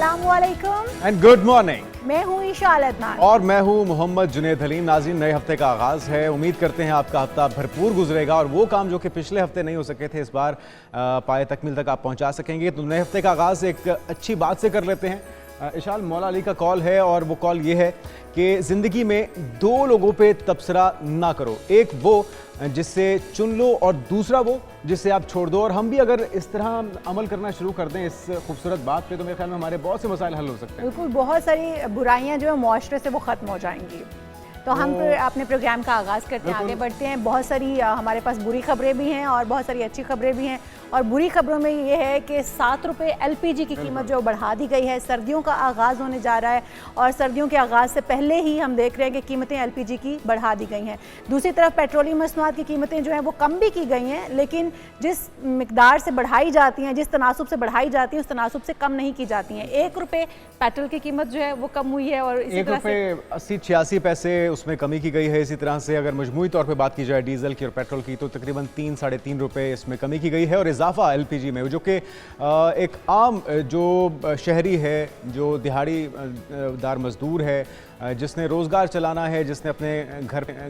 अस्सलामुअलैकुम and good morning. मैं हूँ ईशा अदनान और मैं हूँ मोहम्मद जुनेद हलीम। नाज़रीन, नए हफ्ते का आगाज़ है। उम्मीद करते हैं आपका हफ्ता भरपूर गुजरेगा और वो काम जो कि पिछले हफ्ते नहीं हो सके थे इस बार पाए तकमील तक आप पहुँचा सकेंगे। तो नए हफ्ते का आगाज़ एक अच्छी बात से कर लेते हैं। इशाल मौला अली का कॉल है और वो कॉल ये है कि ज़िंदगी में दो लोगों पे तबसरा ना करो, एक वो जिससे चुन लो और दूसरा वो जिससे आप छोड़ दो। और हम भी अगर इस तरह अमल करना शुरू कर दें इस खूबसूरत बात पे तो मेरे ख्याल में हमारे बहुत से मसाइल हल हो सकते हैं। बिल्कुल, बहुत सारी बुराइयां जो है मुआशरे से वो ख़त्म हो जाएंगी। तो हम अपने प्रोग्राम का आगाज़ करते हैं, आगे बढ़ते हैं। बहुत सारी हमारे पास बुरी खबरें भी हैं और बहुत सारी अच्छी खबरें भी हैं। और बुरी खबरों में ये है कि 7 रुपये LPG की कीमत जो बढ़ा दी गई है। सर्दियों का आगाज़ होने जा रहा है और सर्दियों के आगाज़ से पहले ही हम देख रहे हैं कि कीमतें LPG की बढ़ा दी गई हैं। दूसरी तरफ पेट्रोलियम मसनूआत की कीमतें जो हैं वो कम भी की गई हैं, लेकिन जिस मिकदार से बढ़ाई जाती हैं, जिस तनासुब से बढ़ाई जाती हैं, उस तनासुब से कम नहीं की जाती हैं। 1 रुपये पेट्रोल की कीमत जो है वो कम हुई है और इसी तरह से 1 रुपये 80-86 उसमें कमी की गई है। इसी तरह से अगर मजमूई तौर पे बात की जाए डीजल की और पेट्रोल की तो तकरीबन 3-3.5 रुपये इसमें कमी की गई है। और इजाफा LPG में जो कि एक आम जो शहरी है, जो दिहाड़ी दार मजदूर है, जिसने रोज़गार चलाना है, जिसने अपने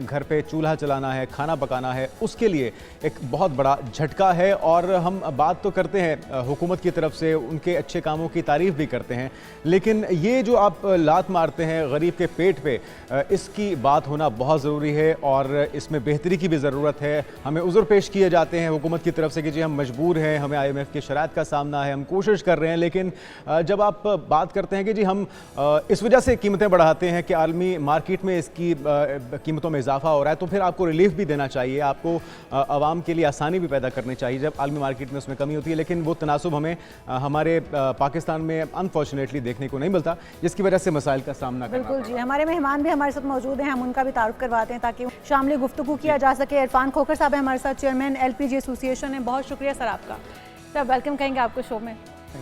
घर पे चूल्हा चलाना है, खाना पकाना है, उसके लिए एक बहुत बड़ा झटका है। और हम बात तो करते हैं हुकूमत की तरफ से, उनके अच्छे कामों की तारीफ़ भी करते हैं, लेकिन ये जो आप लात मारते हैं गरीब के पेट पे, इसकी बात होना बहुत ज़रूरी है और इसमें बेहतरी की भी ज़रूरत है। हमें उज़्र पेश किए जाते हैं हुकूमत की तरफ से कि जी हम मजबूर हैं, हमें IMF की शराइत का सामना है, हम कोशिश कर रहे हैं। लेकिन जब आप बात करते हैं कि जी हम इस वजह से कीमतें बढ़ाते हैं कि आलमी मार्केट में इसकी कीमतों में इजाफा हो रहा है, तो फिर आपको रिलीफ भी देना चाहिए, आपको आवाम के लिए आसानी भी पैदा करनी चाहिए जब आलमी मार्केट में उसमें कमी होती है। लेकिन वो तनासुब हमें हमारे पाकिस्तान में अनफॉर्चुनेटली देखने को नहीं मिलता, जिसकी वजह से मसाइल का सामना करना बिल्कुल जी। हमारे मेहमान भी हमारे साथ मौजूद हैं, हम उनका भी तारुफ करवाते हैं ताकि शामिल गुफ्तगू किया जा सके। इरफान खोखर साहब है हमारे साथ, चेयरमैन LPG एसोसिएशन है। बहुत शुक्रिया सर आपका। सर वेलकम कहेंगे आपको शो में।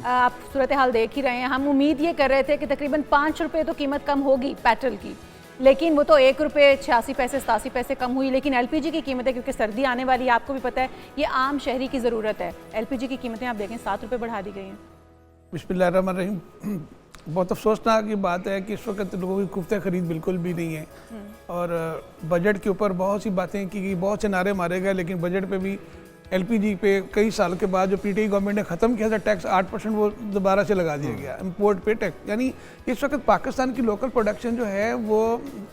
आप सूरत हाल देख ही रहे हैं। हम उम्मीद ये कर रहे थे कि तकरीबन 5 रुपये तो कीमत कम होगी पेट्रोल की, लेकिन वो तो 1 रुपये 86 पैसे 87 पैसे कम हुई। लेकिन LPG की कीमतें, क्योंकि सर्दी आने वाली है, आपको भी पता है ये आम शहरी की ज़रूरत है। LPG की कीमतें आप देखें 7 रुपये बढ़ा दी गई हैं। बिस्मिल्लाहिर्रहमानिर्रहीम। बहुत अफसोसनाक की बात है कि इस वक्त लोगों की कुफ्ते खरीद बिल्कुल भी नहीं है और बजट के ऊपर बहुत सी बातें की गई, बहुत से नारे मारे गए, लेकिन बजट पे भी LPG पे कई साल के बाद जो PTI गवर्नमेंट ने ख़त्म किया था टैक्स 8% वो दोबारा से लगा दिया गया इंपोर्ट पे टैक्स। यानी इस वक्त पाकिस्तान की लोकल प्रोडक्शन जो है वो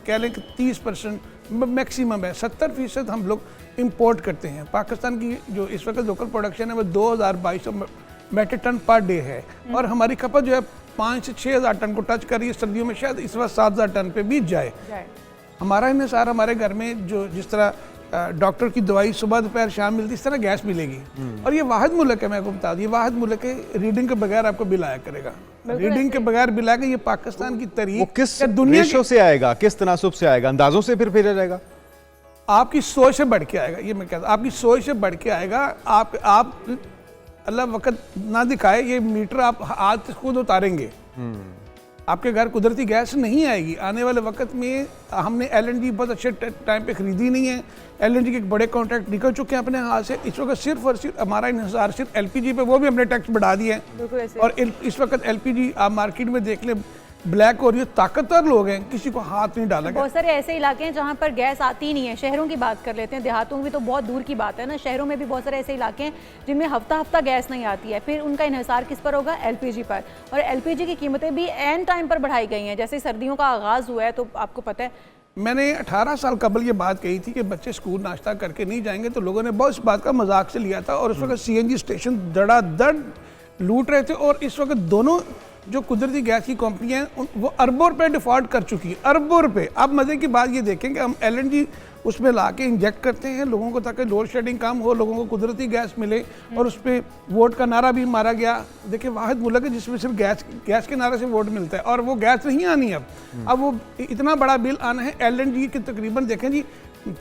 कह लें कि 30% मैक्सिमम है, 70% हम लोग इंपोर्ट करते हैं। पाकिस्तान की जो इस वक्त लोकल प्रोडक्शन है वो 2200 मेट्रिक टन पर डे है और हमारी खपत जो है 5 से 6 हज़ार टन को टच कर रही है। सर्दियों में शायद इस वक्त 7 हज़ार टन पे भी जाए। हमारा इन्हिसार हमारे घर में जो जिस तरह डॉक्टर की दवाई सुबह दोपहर शाम मिलती, इस तरह गैस मिलेगी। और ये वाहिद मुल्क है, मैं आपको बता दूं, ये वाहिद मुल्क है रीडिंग के बगैर आपको बिल आया करेगा। रीडिंग के बगैर बिल आएगा। ये पाकिस्तान की तरीक, वो किस रेशो से आएगा, किस तनासुब से आएगा, अंदाजों से फिर भेजा जाएगा? आपकी सोच से बढ़ के आएगा। ये मैं कहता हूँ आपकी सोच से बढ़ के आएगा। आप अल्लाह वक्त ना दिखाए ये मीटर आप आज से खुद उतारेंगे, आपके घर कुदरती गैस नहीं आएगी। आने वाले वक्त में हमने LNG बहुत अच्छे टाइम पे खरीदी नहीं है। LNG के एक बड़े कॉन्ट्रैक्ट निकल चुके हैं अपने हाथ से। इस वक्त सिर्फ और सिर्फ हमारा इन्हिसार सिर्फ LPG पे, वो भी हमने टैक्स बढ़ा दिए हैं। और इस वक्त LPG आप मार्केट में देख लें ब्लैक हो रही है। ताकतवर लोग हैं, किसी को हाथ नहीं डाला गया। बहुत सारे ऐसे इलाके हैं जहाँ पर गैस आती ही नहीं है। शहरों की बात कर लेते हैं, देहातों में भी तो बहुत दूर की बात है ना। शहरों में भी बहुत सारे ऐसे इलाके हैं जिनमें हफ्ता गैस नहीं आती है। फिर उनका इन्हिसार किस पर होगा? LPG पर। और LPG की कीमतें भी एन टाइम पर बढ़ाई गई हैं। जैसे सर्दियों का आगाज़ हुआ है तो आपको पता है, मैंने 18 साल कबल ये बात कही थी कि बच्चे स्कूल नाश्ता करके नहीं जाएंगे, तो लोगों ने बहुत इस बात का मजाक से लिया था और उस वक्त CNG स्टेशन धड़ाधड़ लूट रहे थे। और इस वक्त दोनों जो कुदरती गैस की कंपनियां हैं वो अरबों रुपए डिफॉल्ट कर चुकी है, अरबों रुपए। अब मज़े की बात ये देखें कि हम LNG उसमें ला के इंजेक्ट करते हैं लोगों को ताकि लोड शेडिंग कम हो, लोगों को कुदरती गैस मिले। और उस पर वोट का नारा भी मारा गया। देखिए वाहिद मुल्क है जिसमें सिर्फ गैस के नारे से वोट मिलता है और वो गैस नहीं आनी अब वो इतना बड़ा बिल आना है। LNG की तकरीबन देखें जी,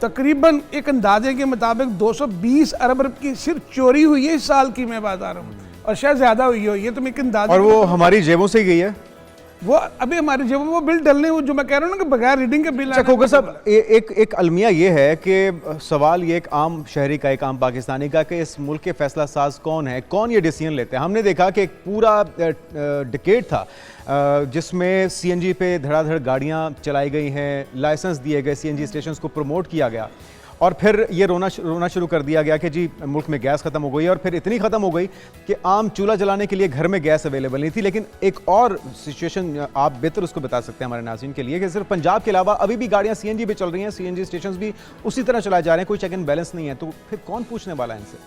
तकरीबन एक अंदाजे के मुताबिक 220 अरब की सिर्फ चोरी हुई है इस साल की, मैं बात आ रहा हूँ, और शायद ज्यादा हुई है। तो मैं एक अंदाजा, और वो हमारी जेबों से ही गई है। वो अभी हमारे जब वो बिल डलने, वो जो मैं कह रहा हूँ ना कि बगैर रीडिंग के बिल। खोखर साहब, एक अलमिया ये है कि सवाल ये एक आम शहरी का, एक आम पाकिस्तानी का, कि इस मुल्क के फैसला साज कौन है, कौन ये डिसीजन लेते हैं। हमने देखा कि एक पूरा डिकेड था जिसमें सीएनजी पे धड़ाधड़ गाड़ियाँ चलाई गई हैं, लाइसेंस दिए गए, सीएनजी स्टेशंस को प्रमोट किया गया, और फिर ये रोना शुरू कर दिया गया कि जी मुल्क में गैस ख़त्म हो गई, और फिर इतनी ख़त्म हो गई कि आम चूल्हा जलाने के लिए घर में गैस अवेलेबल नहीं थी। लेकिन एक और सिचुएशन आप बेहतर उसको बता सकते हैं हमारे नाज़रीन के लिए, कि सिर्फ पंजाब के अलावा अभी भी गाड़ियाँ सीएनजी पे चल रही हैं, सीएनजी स्टेशन भी उसी तरह चलाए जा रहे हैं, कोई चेक एंड बैलेंस नहीं है। तो फिर कौन पूछने वाला है इनसे?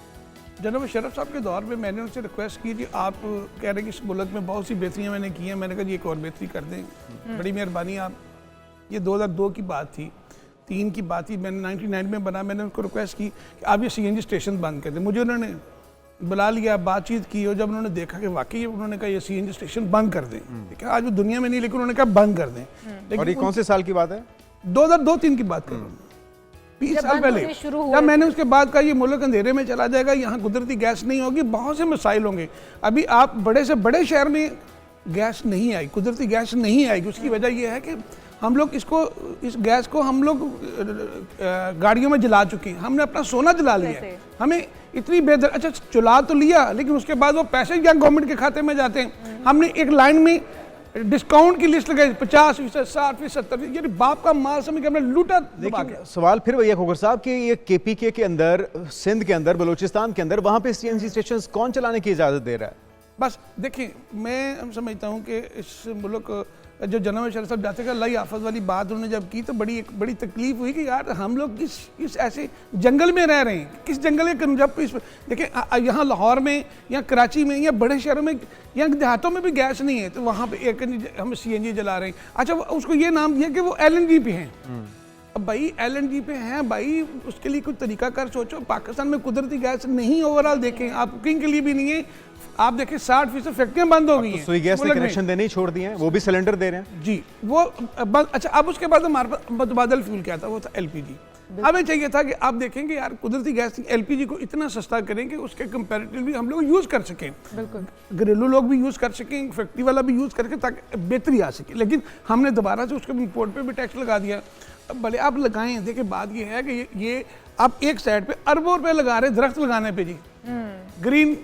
जनाब शरफ साहब के दौर में मैंने उनसे रिक्वेस्ट की थी, आप कह रहे हैं कि इस मुल्क में बहुत सी बेहतरियाँ मैंने की हैं, मैंने कहा जी एक और बेहतरी कर दें, बड़ी मेहरबानी आप। ये 2002 की बात थी, 3 की बात थी, मैंने 99 में बना, मैंने उनको रिक्वेस्ट की कि आप ये सीएनजी स्टेशन बंद कर दें। मुझे उन्होंने बुला लिया, बातचीत की, और जब उन्होंने देखा कि वाकई उन्होंने कहा ये सीएनजी स्टेशन बंद कर दें, ठीक है, आज वो दुनिया में नहीं, लेकिन उन्होंने कहा बंद कर दें। लेकिन और ये कौन से साल की बात है? 2002-3 की बात कर रहा हूँ, 20 साल पहले। जब मैंने उसके बाद कहा ये मुल्क अंधेरे में चला जाएगा, यहाँ कुदरती गैस नहीं होगी, बहुत से मसाइल होंगे। अभी आप बड़े से बड़े शहर में गैस नहीं आई, कुदरती गैस नहीं आएगी। उसकी वजह यह है कि हम लोग इस गैस को हम लोग गाड़ियों में जला चुके हैं, हमने अपना सोना जला लिया है। हमें इतनी बेदर, अच्छा चुला तो लिया, लेकिन उसके बाद वो पैसे या गवर्नमेंट के खाते में जाते हैं। हमने एक लाइन में डिस्काउंट की लिस्ट लगाई, 50%, 60%, 70%, ये बाप का माल समझ के हमने लूटा। लेकिन सवाल फिर वही है खोखर साहब कि ये केपीके के अंदर, सिंध के अंदर, बलूचिस्तान के अंदर, वहाँ पे सीएनजी स्टेशन कौन चलाने की इजाज़त दे रहा है? बस देखिए, मैं समझता हूँ कि इस मुल्क जो जनाब शरफ साहब जाते का अल्लाह आफत वाली बात उन्होंने जब की, तो बड़ी तकलीफ हुई कि यार हम लोग किस ऐसे जंगल में रह रहे हैं, किस जंगल के जब देखिए यहाँ लाहौर में या कराची में या बड़े शहरों में या देहातों में भी गैस नहीं है, तो वहाँ पे एक हम सीएनजी जला रहे हैं। अच्छा, उसको ये नाम दिया कि वो एलएनजी पे हैं। अब भाई एलएनजी पे हैं भाई, उसके लिए कुछ तरीका कर सोचो। पाकिस्तान में कुदरती गैस नहीं ओवरऑल देखें आप, कुकिंग के लिए भी नहीं है। आप देखिए 60% फैक्ट्रियां बंद हो गई हैं, सुई गैस ने कनेक्शन देने ही छोड़ दिए हैं, वो भी सिलेंडर दे रहे हैं जी। वो अच्छा, अब उसके बाद हमारे पास मुतबादल फ्यूल क्या था, वो था एलपीजी। हमें चाहिए था कि आप देखेंगे यार कुदरती गैस एलपीजी को इतना सस्ता करें कि उसके कंपैरेटिवली हम लोग यूज़ कर सकें, घरेलू लोग भी यूज़ कर सकें, फैक्ट्री वाला भी यूज़ करके, ताकि बेहतरी आ सके। लेकिन हमने दोबारा से उसके इम्पोर्ट पे भी टैक्स लगा दिया। अब भले आप लगाएं, देखिए बात ये है कि ये आप एक साइड पे अरबों रुपए लगा रहे हैं दरख्त लगाने पे जी, ग्रीन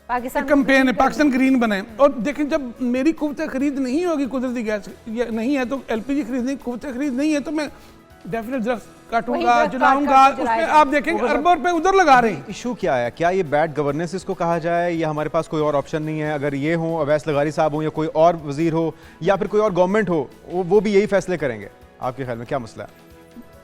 पाकिस्तान कैंपेन है, पाकिस्तान ग्रीन बनाए। और देखें जब मेरी कुव्वत खरीद नहीं होगी, कुदरती गैस नहीं है तो एलपीजी खरीदने की कुव्वत खरीद नहीं है, तो मैं डेफिनेट दरख्त काटूंगा, जलाऊंगा, उसमें आप देखेंगे अरबों रुपए उधर लगा रहे हैं। इशू क्या है? क्या ये बैड गवर्नेंस इसको कहा जाए, या हमारे पास कोई और ऑप्शन नहीं है? अगर ये हो, अवैस लगारी साहब हो, या कोई और वजीर हो, या फिर कोई और गवर्नमेंट हो, वो भी यही फैसले करेंगे? आपके ख्याल में क्या मसला है?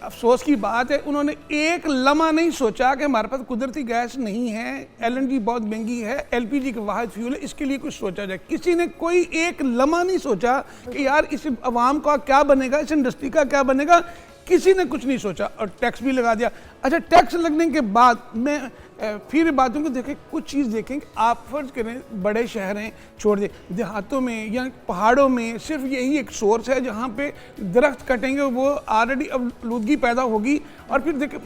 अफसोस की बात है, उन्होंने एक लम्हा नहीं सोचा कि हमारे पास कुदरती गैस नहीं है, एलएनजी बहुत महंगी है, एलपीजी का वाहिद फ्यूल है, इसके लिए कुछ सोचा जाए। किसी ने कोई एक लम्हा नहीं सोचा कि यार इस अवाम का क्या बनेगा, इस इंडस्ट्री का क्या बनेगा, किसी ने कुछ नहीं सोचा, और टैक्स भी लगा दिया। अच्छा, टैक्स लगने के बाद मैं फिर बातों को देखें, कुछ चीज़ देखें कि आप फर्ज करें बड़े शहर हैं, छोड़ दें, देहातों में या पहाड़ों में सिर्फ यही एक सोर्स है जहाँ पे दरख्त कटेंगे वो ऑलरेडी अब आलूदगी पैदा होगी। और फिर देखें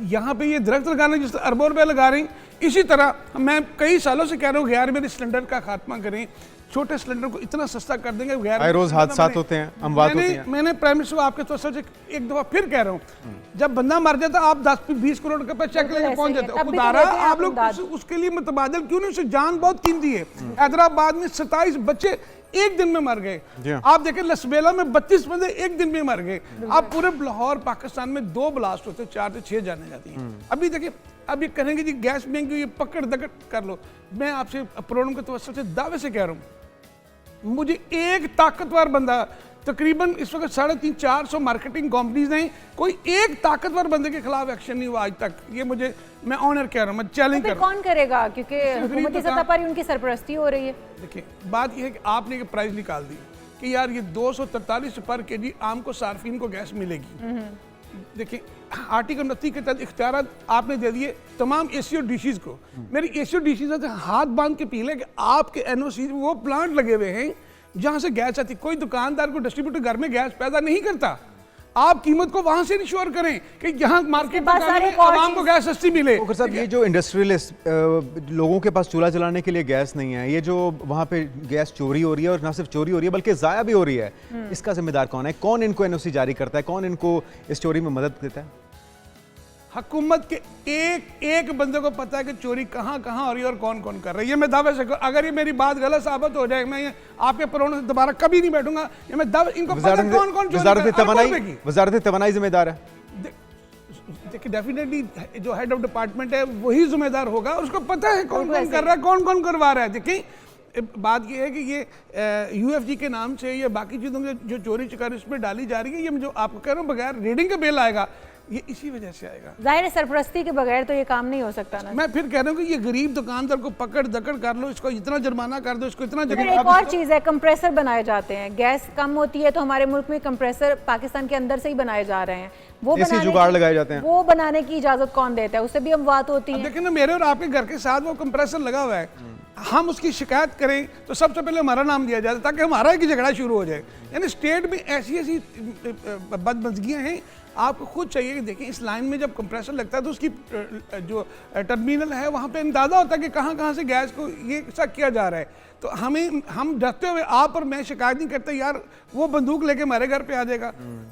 यहाँ पे ये दरख्त लगाने जिस अरबों रुपये लगा रहे हैं, इसी तरह मैं कई सालों से कह रहा हूँ गैर मेरे सिलेंडर का खात्मा करें, छोटे सिलेंडर को इतना सस्ता कर देंगे। रोज हादसा होते हैं, अमवात होती हैं। मैंने प्राइम मिनिस्टर आपके तो सच एक दफा फिर कह रहा हूँ, जब बंदा मर जाता आप 10-20 करोड़ का पैसा चेक लेके पहुंच जाते हो, खुदारा आप लोग उसके लिए मुतबादल क्यों नहीं? उससे जान बहुत कीमती है। हैदराबाद में 27 बच्चे एक दिन में मर गए। आप देखें लसबेला में 32 बंदे एक दिन में मर गए। आप पूरे लाहौर पाकिस्तान में 2 ब्लास्ट होते, 4 से 6 जाने जाती हैं। अभी देखिए, अब ये कहेंगे जी गैस महंगी, ये पकड़ दकड़ कर लो। मैं आपसे प्रोग्राम के तवज्जो से दावे से कह रहा हूँ, मुझे एक ताकतवर बंदा, तकरीबन इस वक्त 350-400 मार्केटिंग कंपनीज हैं, कोई एक ताकतवर बंदे के खिलाफ एक्शन नहीं हुआ आज तक। ये मैं ऑनर कह रहा हूँ, मैं चैलेंज कर रहा हूँ। कौन करेगा, क्योंकि हुकूमती सतह पर ही उनकी सरपरस्ती हो रही है। देखिए बात यह है कि आपने एक प्राइस निकाल दी कि यार ये 243 पर केजी आम को सार्फिन को गैस मिलेगी। देखिए आर्टिकल 29 के तहत इख्तियार आपने दे दिए तमाम एसीओ डीसीज को। मेरी एसीओ डीसीज से हाथ बांध के पीले कि आपके एनओसी वो प्लांट लगे हुए हैं जहां से गैस आती। कोई दुकानदार को डिस्ट्रीब्यूटर घर में गैस पैदा नहीं करता, आप कीमत को वहां से इंश्योर करें कि यहाँ मार्केट बाद सारे एक और आवाम को गैस सस्ती मिले। तो साहब ये जो इंडस्ट्रियलिस्ट लोगों के पास चूल्हा जलाने के लिए गैस नहीं है, ये जो वहाँ पे गैस चोरी हो रही है और ना सिर्फ चोरी हो रही है बल्कि ज़ाया भी हो रही है, इसका जिम्मेदार कौन है? कौन इनको एनओसी जारी करता है? कौन इनको इस चोरी में मदद देता है? हुकूमत के एक एक बंदे को पता है कि चोरी कहाँ कहाँ हो रही है और कौन कौन कर रहा है। ये मैं दावे से अगर ये मेरी बात गलत साबित हो जाए, मैं ये आपके प्रोग्राम से दोबारा कभी नहीं बैठूंगा। ये मैं दावे, इनको पता है कौन कौन वज़ारत तवानाई जिम्मेदार है। देखिए डेफिनेटली जो हेड ऑफ डिपार्टमेंट है वही जिम्मेदार होगा, उसको पता है कौन कौन कर रहा है, कौन कौन करवा रहा है। देखिए बात ये है कि ये यूएफजी के नाम से या बाकी चीज़ों में जो चोरी चकारी उसमें डाली जा रही है, ये जो आपको कह रहा हूँ बगैर रीडिंग के बिल आएगा, ये इसी वजह से आएगा। जाहिर है सरपरस्ती के बगैर तो ये काम नहीं हो सकता ना। मैं फिर कह रहा हूँ कि ये गरीब दुकानदार को पकड़ दकड़ कर लो, इसको इतना जुर्माना कर दो, इसको इतना फिर एक और चीज़ है, कंप्रेसर बनाए जाते हैं। गैस कम होती है तो हमारे मुल्क में कंप्रेसर पाकिस्तान के अंदर से ही बनाए जा रहे हैं। वो जुगाड़ लगाए जाते हैं। वो बनाने की इजाजत कौन देता है? उससे भी हम बात होती है। देखिए ना, मेरे और आपके घर के साथ वो कंप्रेसर लगा हुआ है, हम उसकी शिकायत करें तो सबसे पहले हमारा नाम दिया जाता है ताकि हमारा एक झगड़ा शुरू हो जाए। यानी स्टेट में ऐसी ऐसी बदमजगियाँ हैं। आपको खुद चाहिए कि देखिए इस लाइन में जब कंप्रेसर लगता है तो उसकी जो टर्मिनल है वहाँ पे अंदाज़ा होता है कि कहाँ कहाँ से गैस को ये सब किया जा रहा है। तो हम डरते हुए आप और मैं शिकायत नहीं करते, यार वो बंदूक लेके हमारे घर पे आ जाएगा।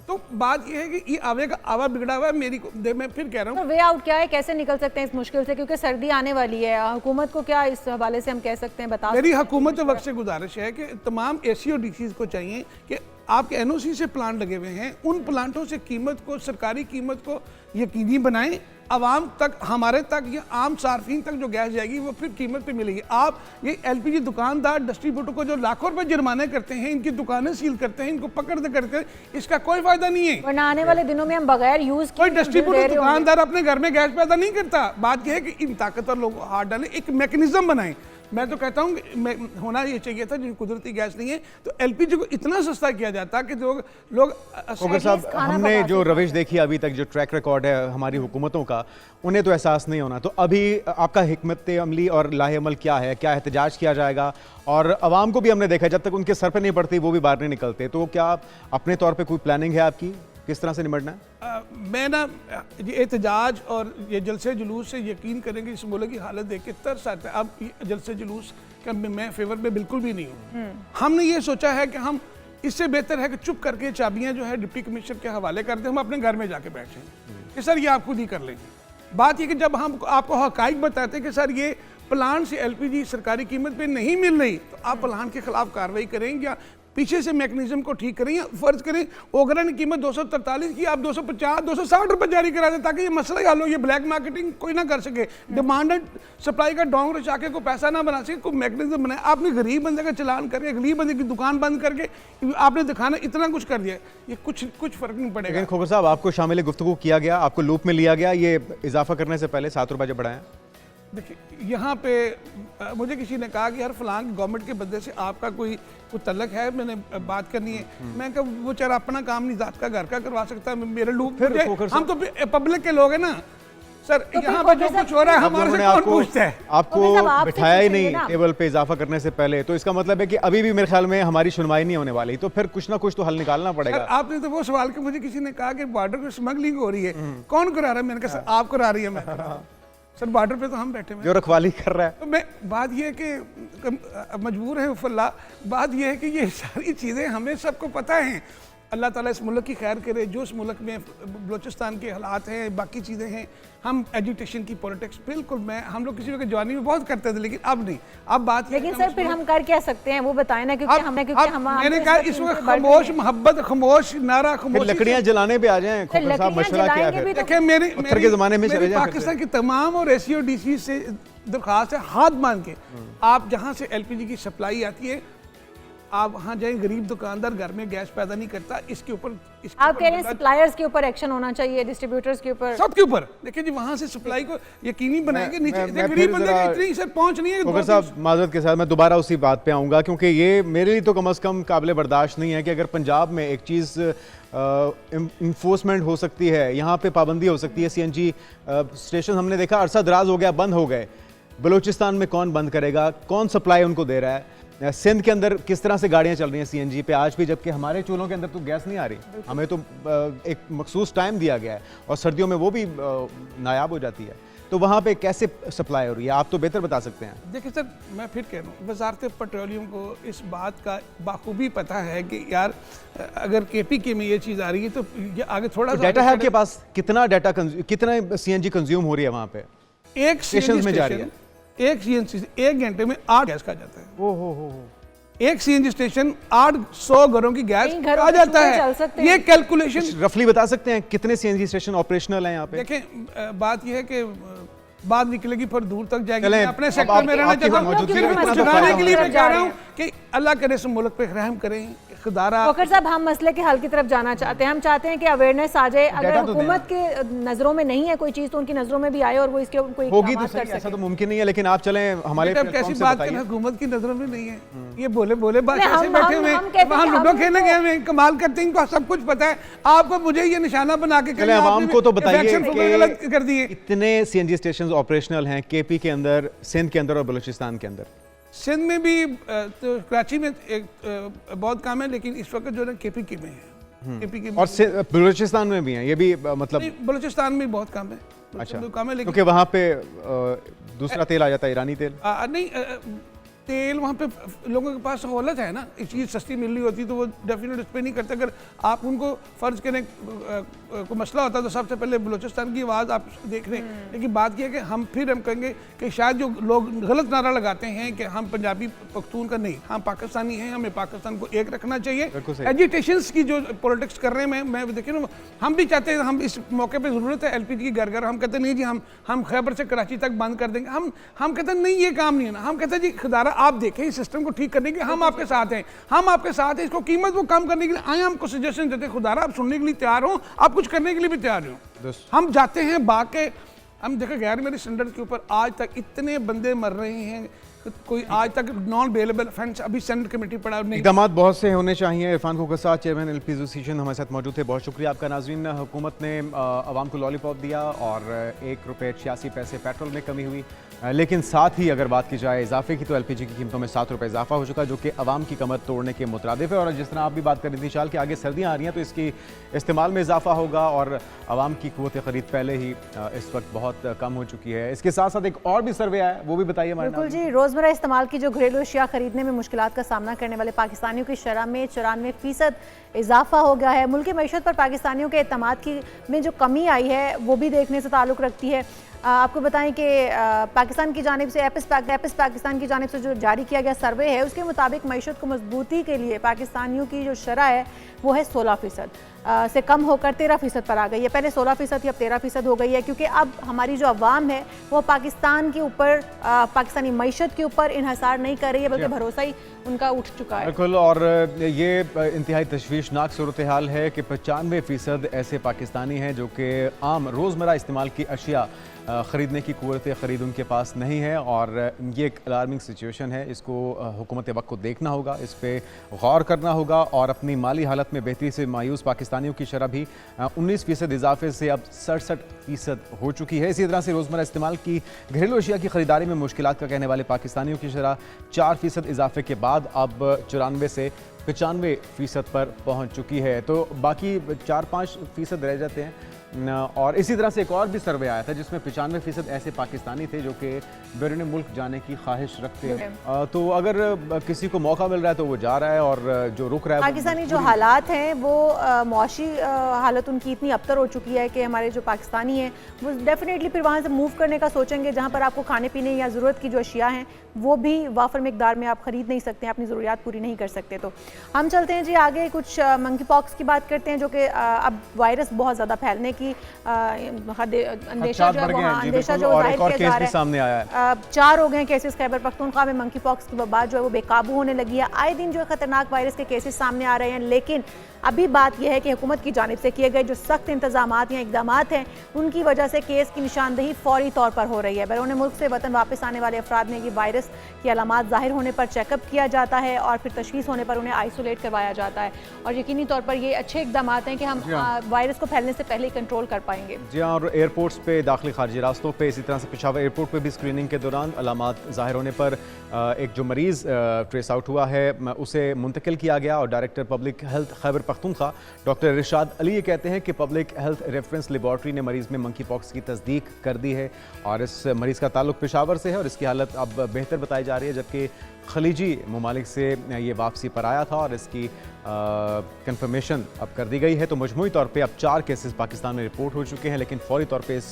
तो बात ये है कि ये आवा बिगड़ा हुआ है। मैं फिर कह रहा हूँ, तो वे आउट क्या है, कैसे निकल सकते हैं इस मुश्किल से? क्योंकि सर्दी आने वाली है, हुकूमत को क्या इस हवाले से हम कह सकते हैं, बता? मेरी हुकूमत के वक्त से गुजारिश है कि तमाम एसी और डीसीज को चाहिए कि आपके एनओसी से प्लांट लगे हुए हैं, उन प्लांटों से कीमत को, सरकारी कीमत को यकीनी बनाएं। आवाम तक, हमारे तक या आम सार्फिन तक जो गैस जाएगी वो फिर कीमत पे मिलेगी। आप ये एलपीजी दुकानदार डिस्ट्रीब्यूटर को जो लाखों रुपए जुर्माने करते हैं, इनकी दुकानें सील करते हैं, इनको पकड़ करके, इसका कोई फायदा नहीं है। वरना आने वाले दिनों में हम बगैर यूज कोई डिस्ट्रीब्यूटर दुकानदार अपने घर में गैस पैदा नहीं करता। बात यह है कि इन ताकतवर लोगों को हाथ डालें, एक मैकेनिज्म बनाएं। मैं तो कहता हूँ होना ये चाहिए था, जो कुदरती गैस नहीं है तो एलपीजी को इतना सस्ता किया जाता कि लोग साहब, हमने जो रविश देखी अभी तक, जो ट्रैक रिकॉर्ड है हमारी हुकूमतों का, उन्हें तो एहसास नहीं होना। तो अभी आपका हिकमत अमली और लाहे अमल क्या है? क्या एहतजाज किया जाएगा? और आवाम को भी हमने देखा जब तक उनके सर पर नहीं पड़ती वो भी बाहर नहीं निकलते। तो क्या अपने तौर पर कोई प्लानिंग है आपकी, किस तरह से निपटना है? मैं ना ये एहतजाज और ये जलसे जुलूस से यकीन करेंगे, इस मुल्क की हालत देख के तरस आता है। अब जलसे जुलूस का मैं फेवर में बिल्कुल भी नहीं हूँ। हमने ये सोचा है कि हम इससे बेहतर है कि चुप करके चाबियां जो है डिप्टी कमिश्नर के हवाले कर दें, हम अपने घर में जाके बैठे कि सर ये आप खुद ही कर लें। बात ये कि जब हम आपको हकाइक बताते हैं कि सर ये प्लांट से एलपीजी सरकारी कीमत पे नहीं मिल रही, तो आप प्लांट के खिलाफ कार्रवाई करें या पीछे से मैकेनिज्म को ठीक करें, या फर्ज करें ओगरा की कीमत 243 की, आप 250 260 रुपए जारी करा दें ताकि ये मसला ही हल हो। ये ब्लैक मार्केटिंग कोई ना कर सके, डिमांड एंड सप्लाई का डोंग रचा के कोई पैसा ना बना सके, कोई मैकेनिज्म बनाए। आपने गरीब बंदे का चलान करके, गरीब बंदे की दुकान बंद करके आपने दिखाना इतना कुछ कर दिया, ये कुछ फर्क नहीं पड़ेगा। लेकिन खोखर साहब, आपको शामिल गुफ्तगू किया गया, आपको लूप में लिया गया ये इजाफा करने से पहले 7 रुपये जब बढ़ाएं? देखिए यहाँ पे मुझे किसी ने कहा कि हर फलां गवर्नमेंट के बंदे से आपका कोई तल्लक है, मैंने बात करनी है। मैं कहा वो चाहे अपना काम नहीं जात का घर का करवा सकता है, मेरे लोग हम तो पब्लिक के लोग हैं ना सर। तो यहाँ पे जो कुछ हो रहा है हमारे से कौन पूछता है? आपको बिठाया ही नहीं टेबल पे इजाफा करने से पहले, तो इसका मतलब है कि अभी भी मेरे ख्याल में हमारी सुनवाई नहीं होने वाली। तो फिर कुछ ना कुछ तो हल निकालना पड़ेगा। आपने तो वो सवाल के, मुझे किसी ने कहा कि बॉर्डर पर स्मगलिंग हो रही है, कौन करा रहा है? मैंने कहा आप करा रही है। मैं सर बॉर्डर पे तो हम बैठे हैं, जो रखवाली कर रहा है। तो मैं बात ये है कि मजबूर है फल्ला, बात ये है कि ये सारी चीज़ें हमें सबको पता हैं। अल्लाह ताला इस मुल्क की खैर करे। जो इस मुल्क में बलूचिस्तान के हालात हैं, बाकी चीज़ें हैं, हम एजुटेशन की पॉलिटिक्स बिल्कुल हम लोग किसी वक्त जवानी में बहुत करते थे, लेकिन अब नहीं। अब बात, लेकिन सर फिर हम कर क्या सकते हैं वो बताएं ना, क्योंकि मैंने कहा इस वक्त खामोश मोहब्बत, खामोश नारा, खामोश लकड़ियां जलाने पे आ जाएं। खोखर साहब, मशवरा क्या है? देखिए मेरे के जमाने में चले जाएं। पाकिस्तान की तमाम और एसी और डीसी से दरख्वास्त है, हाथ मान के आप जहाँ से एलपीजी की सप्लाई आती है आप वहाँ जाएं। गरीब दुकानदार घर में गैस पैदा नहीं करता, इसके ऊपर आप कह रहे हैं सप्लायर्स के ऊपर एक्शन होना चाहिए, डिस्ट्रीब्यूटर्स के ऊपर, सबके ऊपर। देखिए जी वहाँ से सप्लाई को यकीनी बनाएंगे, नीचे गरीब बंदे की इतनी सर पहुँच नहीं है। खोखर साहब, माजरत के साथ मैं दोबारा उसी बात पे आऊँगा, क्योंकि ये मेरे लिए तो कम अज़ कम काबिल बर्दाश्त नहीं है कि अगर पंजाब में एक चीज़ इन्फोर्समेंट हो सकती है, यहाँ पे पाबंदी हो सकती है। सीएनजी स्टेशन हमने देखा अरसा दराज हो गया, बंद हो गए। बलूचिस्तान में कौन बंद करेगा? कौन सप्लाई उनको दे रहा है? सिंध के अंदर किस तरह से गाड़ियां चल रही हैं सीएनजी पे आज भी, जबकि हमारे चूल्हों के अंदर तो गैस नहीं आ रही। हमें तो एक मखसूस टाइम दिया गया है और सर्दियों में वो भी नायाब हो जाती है। तो वहाँ पे कैसे सप्लाई हो रही है, आप तो बेहतर बता सकते हैं। देखिए सर, मैं फिर कह रहा हूँ, वजारत पेट्रोलियम को इस बात का बाखूबी पता है कि यार अगर केपीके में ये चीज़ आ रही है तो ये आगे थोड़ा तो डाटा है आपके पास, कितना डाटा कितना सीएनजी कंज्यूम हो रही है वहाँ पे, एक स्टेशन में जा रही है? एक सीएनजी 1 घंटे में 8 गैस का जाता है। ओ हो। एक सीएनजी स्टेशन 800 घरों की गैस घरों आ में जाता चूल्हे चल सकते है। ये कैलकुलेशन रफली बता सकते हैं कितने सीएनजी स्टेशन ऑपरेशनल हैं यहाँ पे? देखें, बात यह है कि बात निकलेगी पर दूर तक जाएगी। चलें, मैं अपने सेक्टर में रहना चाहता हूँ, फिर चुनाने के लिए मैं कह रहा हूँ कि अल्लाह करे इस मुल्क पे रहम करें। खुदारा वकर साहब, हम मसले के हल की तरफ जाना चाहते हैं। हम चाहते हैं कि अवेयरनेस आ जाए। अगर डाटा तो हुकूमत के नजरों में नहीं है कोई चीज़ तो उनकी नजरों में भी आए और वो इसके कोई होगी तो इक़दामात सही, कर ऐसा तो सकें। मुमकिन नहीं है, लेकिन आप चलें हमारे बेटा, कैसी प्लेटफॉर्म से बात बताइए। करना, हुकूमत की नजरों में नहीं है। ये बोले बादशाह से हम बैठे कहते हुए हैं वहाँ कि लूडो हम खेलने तो- गए हुए हैं, कमाल करते हैं, इनको सब कुछ पता है। आपको मुझे ये निशाना बना के चलें आवाम को तो बताइए गलत कर दिए। कितने सीएनजी स्टेशन ऑपरेशनल हैं केपी के अंदर, सिंध के अंदर और बलूचिस्तान के अंदर? सिंध में भी तो कराची में एक बहुत काम है, लेकिन इस वक्त जो है केपीके में है। केपीके में और बलूचिस्तान में भी हैं ये भी, मतलब नहीं, बलूचिस्तान में बहुत काम है। अच्छा, काम है, लेकिन क्योंकि वहाँ पे दूसरा तेल आ जाता है, ईरानी तेल। नहीं, तेल वहाँ पे लोगों के पास सहूलत है ना, एक चीज़ सस्ती मिल रही होती तो वो डेफिनेट उस पर नहीं करते। अगर आप उनको फ़र्ज करें कोई मसला होता तो सबसे पहले बलूचिस्तान की आवाज़ आप देख रहे हैं। लेकिन बात यह है कि हम कहेंगे कि शायद जो लोग गलत नारा लगाते हैं कि हम पंजाबी पख्तून का नहीं, हम पाकिस्तानी हैं, हमें पाकिस्तान को एक रखना चाहिए। एजिटेशंस की जो पॉलिटिक्स कर रहे हैं, मैं देखिए ना, हम भी चाहते हैं, हम इस मौके पर ज़रूरत है एलपीजी की घर घर। हम कहते नहीं जी हम खैबर से कराची तक बंद कर देंगे। हम कहते हैं नहीं, ये काम नहीं है ना। हम कहते हैं जी खुदारा आप देखें इस सिस्टम को ठीक करने के, हम आपके साथ हैं, हम आपके साथ हैं। इसको कीमत वो कम करने के लिए आए, हमको सजेशन देते हैं। खुदारा आप सुनने के लिए तैयार हो, आप कुछ करने के लिए भी तैयार हो। हम जाते हैं बाके, हम देखें गैर मेरी स्टैंडर्ड के ऊपर आज तक इतने बंदे मर रहे हैं, कोई आज तक नॉन बेलेबल ऑफेंस अभी सेनेट कमेटी पड़ा नहीं। इक़दाम बहुत से होने चाहिए। इरफान खोखर साहब, चेयरमैन एलपीजी एसोसिएशन, हमारे साथ मौजूद थे। बहुत शुक्रिया आपका। नाज़रीन, हुकूमत ने आवाम को लॉलीपॉप दिया और ₹1.86 पेट्रोल में कमी हुई, लेकिन साथ ही अगर बात की जाए इजाफे की तो एलपीजी की कीमतों में ₹7 इजाफा हो चुका, जो कि आवाम की कमर तोड़ने के मुतरादिफ है। और जिस तरह आप भी बात कर रही थी शाल कि आगे सर्दियाँ आ रही हैं तो इसकी इस्तेमाल में इजाफा होगा और आवाम की क़ुव्वत ख़रीद पहले ही इस वक्त बहुत कम हो चुकी है। इसके साथ साथ एक और भी सर्वे आया, वो भी बताइए हमारे। बिल्कुल जी, रोज़मर्रा इस्तेमाल की जो घरेलू अशिया खरीदने में मुश्किलात का सामना करने वाले पाकिस्तानियों की शरह में 94% इजाफा हो गया है। मुल्की मईशत पर पाकिस्तानियों के एतमाद की में जो कमी आई है वो भी देखने से ताल्लुक़ रखती है। आपको बताएं कि पाकिस्तान की जानिब से एपिस पाकिस्तान की जानिब से जो जारी किया गया सर्वे है उसके मुताबिक मईशत को मजबूती के लिए पाकिस्तानियों की जो शरह है वो है 16% से कम होकर 13% पर आ गई है। पहले 16% थी, अब 13% हो गई है, क्योंकि अब हमारी जो अवाम है वो पाकिस्तान के ऊपर, पाकिस्तानी मईशत के ऊपर इन्हसार नहीं कर रही है, बल्कि भरोसा ही उनका उठ चुका है। बिल्कुल, और ये इंतहाई तशवीशनाक सूरत हाल है कि 95% ऐसे पाकिस्तानी हैं जो कि आम रोज़मर्रा इस्तेमाल की अशिया ख़रीदने की क़ुव्वत ख़रीद उनके पास नहीं है। और ये एक अलार्मिंग सिचुएशन है, इसको हुकूमत वक्त को देखना होगा, इस पर गौर करना होगा। और अपनी माली हालत में बेहतरी से मायूस पाकिस्तानियों की शरह भी 19% इजाफे से अब 67% हो चुकी है। इसी तरह से रोज़मर्रा इस्तेमाल की घरेलू अशिया की ख़रीदारी में मुश्किलात का कहने वाले पाकिस्तानियों की शरह 4% इजाफे के बाद अब 94 से 95% पर पहुँच चुकी है। तो बाकी 4-5% रह जाते हैं। और इसी तरह से एक और भी सर्वे आया था जिसमें 95% ऐसे पाकिस्तानी थे जो कि बैरून मुल्क जाने की ख्वाहिश रखते हैं। तो अगर किसी को मौका मिल रहा है तो वो जा रहा है, और जो रुक रहा है, पाकिस्तानी जो हालात हैं वो मुआशी हालत उनकी इतनी अबतर हो चुकी है कि हमारे जो पाकिस्तानी हैं वो डेफिनेटली फिर वहाँ से मूव करने का सोचेंगे, जहाँ पर आपको खाने पीने या ज़रूरत की जो अशिया हैं वो भी वाफर मिकदार में आप ख़रीद नहीं सकते, अपनी ज़रूरियात पूरी नहीं कर सकते। तो हम चलते हैं जी आगे, कुछ मंकी पॉक्स की बात करते हैं, जो कि अब वायरस बहुत ज़्यादा फैलने की अंदेशा जो है वहाँ अंदेशा जो जाहिर किया जा रहा है। सामने आया है 4 हो गए केसेस खैबर पख्तूनख्वा में। मंकी पॉक्स की वबा जो है वो बेकाबू होने लगी है। आए दिन जो खतरनाक वायरस के केसेस सामने आ रहे हैं, लेकिन अभी बात यह है कि हुकूमत की जानिब से किए गए जो सख्त इंतजामात या इकदाम हैं उनकी वजह से केस की निशानदही फौरी तौर पर हो रही है। बैरून मुल्क से वतन वापस आने वाले अफराद में ये वायरस की अलामात ज़ाहिर होने पर चेकअप किया जाता है और फिर तशख़ीस होने पर उन्हें आइसोलेट करवाया जाता है। और यकीनी तौर पर ये अच्छे इकदाम हैं कि हम वायरस को फैलने से पहले कंट्रोल कंट्रोल कर पाएंगे। जी हाँ, और एयरपोर्ट्स पे, दाखिली खारजी रास्तों पे, इसी तरह से पेशावर एयरपोर्ट पे भी स्क्रीनिंग के दौरान अलामात ज़ाहिर होने पर एक जो मरीज़ ट्रेस आउट हुआ है उसे मुंतकिल किया गया। और director public health Khyber Pakhtunkhwa doctor Irshad Ali ये कहते हैं कि पब्लिक हेल्थ रेफरेंस लेबॉर्ट्री ने मरीज़ में मंकी पॉक्स की तस्दीक कर दी है और इस मरीज़ का ताल्लुक पेशावर से है और इसकी हालत अब बेहतर बताई जा रही है, जबकि खलीजी ममालिक से ये वापसी पर आया था और इसकी कंफर्मेशन अब कर दी गई है। तो मजमूई तौर पे अब 4 केसेस पाकिस्तान में रिपोर्ट हो चुके हैं, लेकिन फौरी तौर पे इस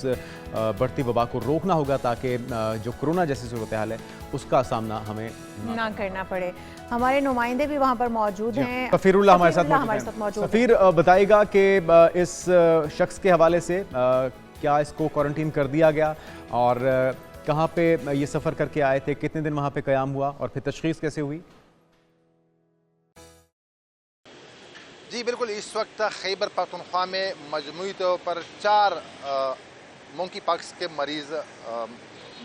बढ़ती वबा को रोकना होगा ताकि जो कोरोना जैसी सूरत हाल है उसका सामना हमें ना करना पड़े। हमारे नुमाइंदे भी वहाँ पर मौजूद हैं। सफीरुल्लाह हमारे साथ मौजूद हैं। सफीर, बताइएगा कि इस शख्स के हवाले से क्या इसको क्वारंटीन कर दिया गया और कहाँ पे ये सफ़र करके आए थे, कितने दिन वहाँ पे क़याम हुआ और फिर तशख़ीस कैसे हुई? जी बिल्कुल, इस वक्त खैबर पख्तूनख्वा में मजमूई तौर पर 4 मंकी पॉक्स के मरीज़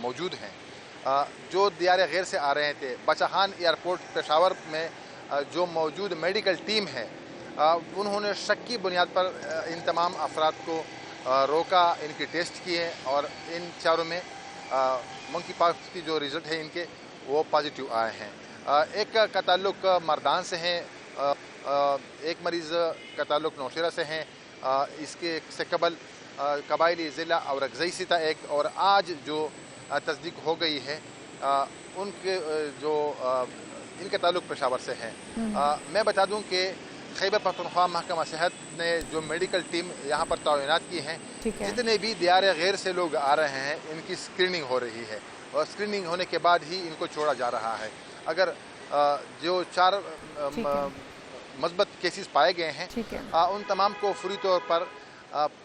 मौजूद हैं जो दियार गैर से आ रहे थे। बचाखान एयरपोर्ट पेशावर में जो मौजूद मेडिकल टीम है उन्होंने शक की बुनियाद पर इन तमाम अफराद को रोका, इनके टेस्ट किए और इन चारों में मंकी पॉक्स की जो रिज़ल्ट है इनके वो पॉजिटिव आए हैं। एक का ताल्लुक मर्दान से हैं, एक मरीज़ का ताल्लुक नौशेरा से हैं, इसके से कबल कबायली ज़िला और अगज़ई से था एक, और आज जो तस्दीक हो गई है उनके जो इनका ताल्लुक पेशावर से है। मैं बता दूं कि खैबर पख्तूनख्वा महकमा सेहत ने जो मेडिकल टीम यहाँ पर तैनात की हैं, जितने भी दियार गैर से लोग आ रहे हैं इनकी स्क्रीनिंग हो रही है और स्क्रीनिंग होने के बाद ही इनको छोड़ा जा रहा है। अगर जो 4 मस्बत केसेस पाए गए हैं उन तमाम को फौरी तौर पर